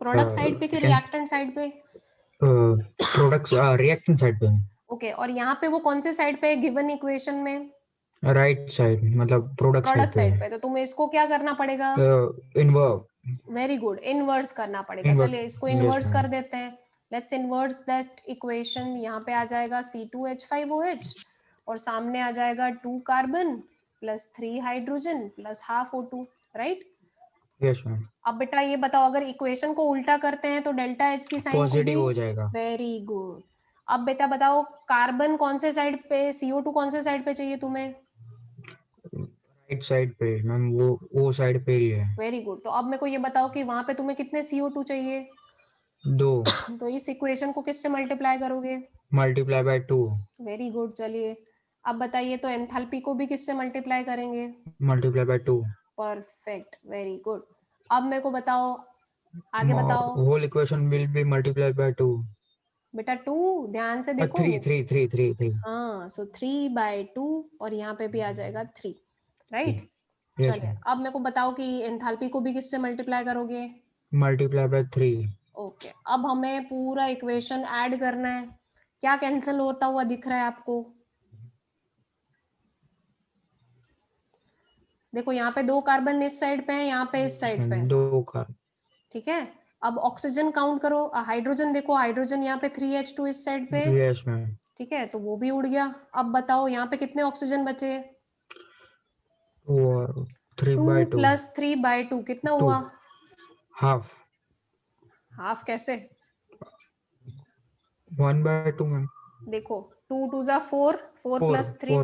प्रोडक्ट साइड पे कि रिएक्टेंट साइड पे? प्रोडक्ट रिएक्टेंट साइड पे। ओके, और यहाँ पे वो कौन से साइड पे गिवन इक्वेशन में? राइट साइड, मतलब प्रोडक्ट साइड पे। तो तुम्हें इसको क्या करना पड़ेगा? वेरी गुड, इनवर्स करना पड़ेगा। चलिए इसको इनवर्स कर देते हैं। Let's inverse that equation. यहाँ पे आ जाएगा C2H5OH और सामने आ जाएगा 2 carbon plus 3 hydrogen plus half O2, right? Yes ma'am. अब बेटा ये बताओ, अगर इक्वेशन को उल्टा करते हैं तो डेल्टा H की साइन पॉजिटिव हो जाएगा। Very good. अब बेटा बताओ, कार्बन कौन से साइड पे, CO2 कौन से साइड पे चाहिए तुम्हें? राइट साइड पे मैम, वो साइड पे ही है। Very good. तो अब मेरे को ये बताओ कि वहां पे तुम्हें कितने CO2 चाहिए? 2। तो इस इक्वेशन को किससे मल्टीप्लाई करोगे? Multiply by 2। Very good. चलिए अब बताइए, तो एंथैल्पी को भी किससे मल्टीप्लाई करेंगे? Multiply by 2। Perfect, very good. अब मेरे को बताओ, आगे बताओ। Whole equation will be multiplied by 2। बेटा 2, ध्यान से देखो। 3। हाँ, सो 3/2 और यहाँ पे भी आ जाएगा 3, राइट? चलिए अब मेरे को बताओ कि एंथैल्पी को भी किससे मल्टीप्लाई करोगे? Multiply by 3। ओके, अब हमें पूरा इक्वेशन ऐड करना है। क्या कैंसिल होता हुआ दिख रहा है आपको? देखो यहाँ पे 2 कार्बन इस साइड पे है, यहाँ पे इस साइड पे है। 2 कार्बन, ठीक है। अब ऑक्सीजन काउंट करो। हाइड्रोजन देखो, हाइड्रोजन यहाँ पे 3H2 इस साइड पे। Yes ma'am. ठीक है, तो वो भी उड़ गया। अब बताओ यहाँ पे कितने ऑक्सीजन बचे? 3/2 प्लस 3/2 कितना हुआ? हाफ। हाफ कैसे? 1/2 मैम। देखो 2 2 जा 4, 4 प्लस 3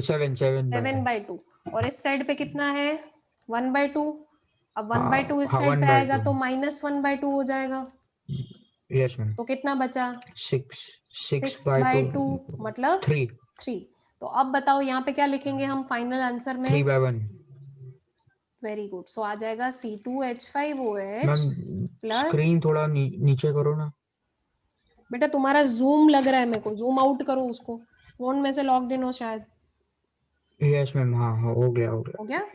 7, 7/2। और इस साइड पे कितना है? 1/2। अब 1/2 इस साइड पे आएगा तो -1/2 हो जाएगा। Yes ma'am. तो कितना बचा? 6/2 मतलब 3। तो अब बताओ यहाँ पे क्या लिखेंगे हम फाइनल आंसर में? 3/1। Very good. सो आ जाएगा C2H5OH प्लस। स्क्रीन थोड़ा नीचे करो ना बेटा, तुम्हारा जूम लग रहा है मेरे को, जूम आउट करो उसको। फोन में से लॉग्ड इन हो शायद। Yes ma'am. हाँ हो गया।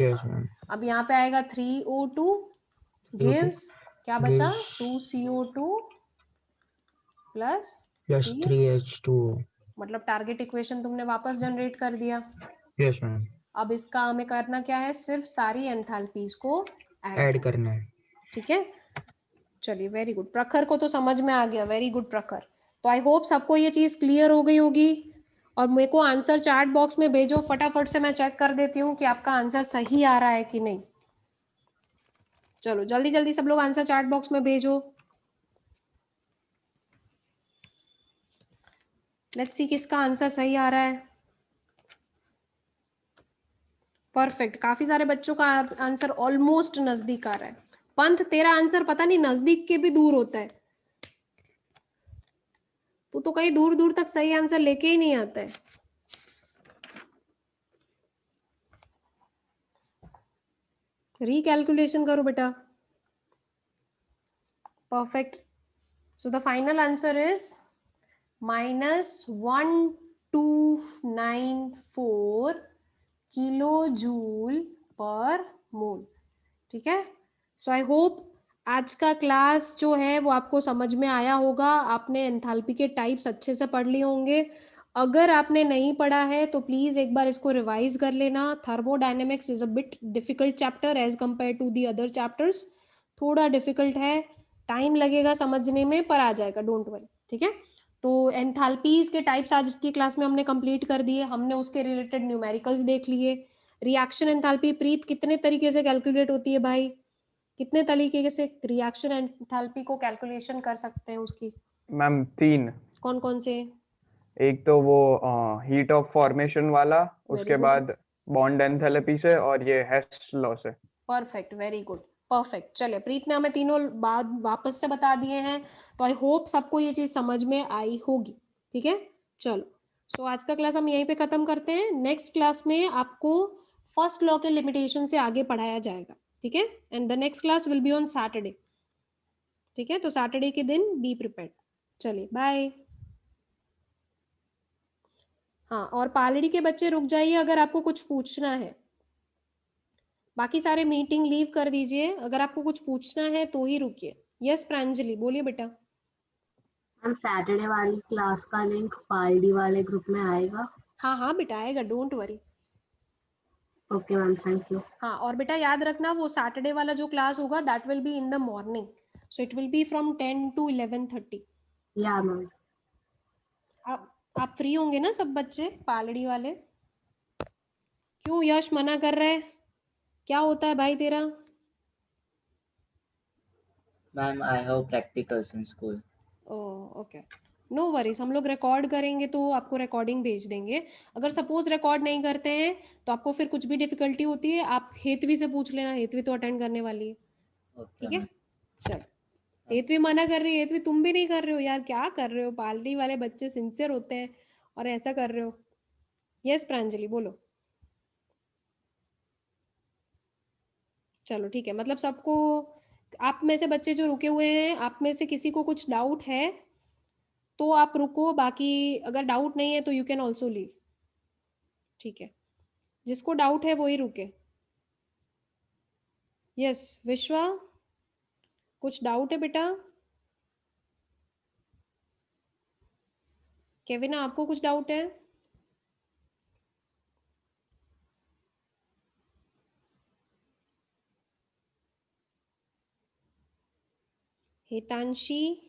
Yes ma'am. अब यहाँ पे आएगा 3O2 गिव्स क्या बचा? 2CO2 plus 3H2O। मतलब टारगेट इक्वेशन तुमने वापस जनरेट कर दिया। Yes ma'am. अब इसका हमें करना क्या है? सिर्फ सारी एंथैल्पीज को ऐड करना है। ठीक है, चलिए वेरी गुड। प्रखर को तो समझ में आ गया, वेरी गुड प्रखर। तो आई होप सबको ये चीज क्लियर हो गई होगी। और मेरे को आंसर चैट बॉक्स में भेजो, फटाफट से मैं चेक कर देती हूँ कि आपका आंसर सही आ रहा है कि नहीं। चलो जल्दी जल्दी सब लोग आंसर चैट बॉक्स में भेजो। लेट्स सी किसका आंसर सही आ रहा है। परफेक्ट, काफी सारे बच्चों का आंसर ऑलमोस्ट नजदीक आ रहा है। पंथ, तेरा आंसर पता नहीं नजदीक के भी दूर होता है। तू तो कहीं दूर दूर तक सही आंसर लेके ही नहीं आता है। रिकैलकुलेशन करो बेटा। Perfect. So the final answer is -1294 kilo joule per mole. ठीक है। सो आई होप आज का क्लास जो है वो आपको समझ में आया होगा। आपने एंथैल्पी के टाइप्स अच्छे से पढ़ लिए होंगे। अगर आपने नहीं पढ़ा है तो प्लीज एक बार इसको रिवाइज कर लेना। Thermodynamics is a bit difficult chapter as compare to the other chapters. थोड़ा डिफिकल्ट है, टाइम लगेगा समझने में, पर आ जाएगा, डोंट वरी। ठीक है। तो एंथैल्पीज के टाइप्स आज की क्लास में हमने कंप्लीट कर दिए। हमने उसके रिलेटेड न्यूमेरिकल्स देख लिए। रिएक्शन एंथैल्पी प्रीत कितने तरीके से कैलकुलेट होती है भाई? कितने तरीके से रिएक्शन एंथैल्पी को कैलकुलेशन कर सकते हैं उसकी? मैम 3। कौन कौन से? एक तो वो हीट ऑफ फॉर्मेशन वाला, उसके good. बाद बॉन्ड एंथैल्पी से, और ये हेस्ट लॉ से। Perfect, very good, perfect. चलिए प्रीत ने हमें तीनों बात वापस से बता दिए हैं, तो आई होप सबको ये चीज समझ में आई होगी। ठीक है, चलो सो आज का क्लास हम यहीं पे खत्म करते हैं। नेक्स्ट क्लास में आपको फर्स्ट लॉ के लिमिटेशन से आगे पढ़ाया जाएगा। ठीक है, and the next class will be on Saturday. ठीक है, तो सैटरडे के दिन बी प्रिपेयर्ड। चलिए बाय। हाँ, और पालड़ी के बच्चे रुक जाइए अगर आपको कुछ पूछना है, बाकी सारे मीटिंग लीव कर दीजिए। अगर आपको कुछ पूछना है तो ही रुकिए। यस प्रांजलि, बोलिए बेटा। मैम सैटरडे वाली क्लास का लिंक पालडी वाले ग्रुप में आएगा? हाँ हाँ बेटा आएगा, don't worry. Okay ma'am, thank you. हाँ, और बेटा याद रखना वो सैटरडे वाला जो क्लास होगा that will be in the morning, so it will be from 10 to 11:30। या मैम। आप फ्री होंगे ना सब बच्चे पालड़ी वाले? क्यों यश मना कर रहे हैं? क्या होता है भाई तेरा? Ma'am, I have practicals in school. Oh okay, no worries, हम लोग रिकॉर्ड करेंगे तो आपको रिकॉर्डिंग भेज देंगे। अगर सपोज रिकॉर्ड नहीं करते हैं तो आपको फिर कुछ भी डिफिकल्टी होती है, आप हेतवी से पूछ लेना, हेतवी तो अटेंड करने वाली है। ठीक है, चल। हेतवी मना कर रही है, हेतवी तुम भी नहीं कर रहे हो यार, क्या कर रहे हो? पालड़ी वाले बच्चे सिंसियर होते हैं और ऐसा कर रहे हो। यस प्रांजलि बोलो। चलो ठीक है, मतलब सबको, आप में से बच्चे जो रुके हुए हैं, आप में से किसी को कुछ डाउट है तो आप रुको, बाकी अगर डाउट नहीं है तो यू कैन ऑल्सो लीव। ठीक है, जिसको डाउट है वही रुके। यस विश्वा, कुछ डाउट है बेटा? केविन, आपको कुछ डाउट है? हितांशी,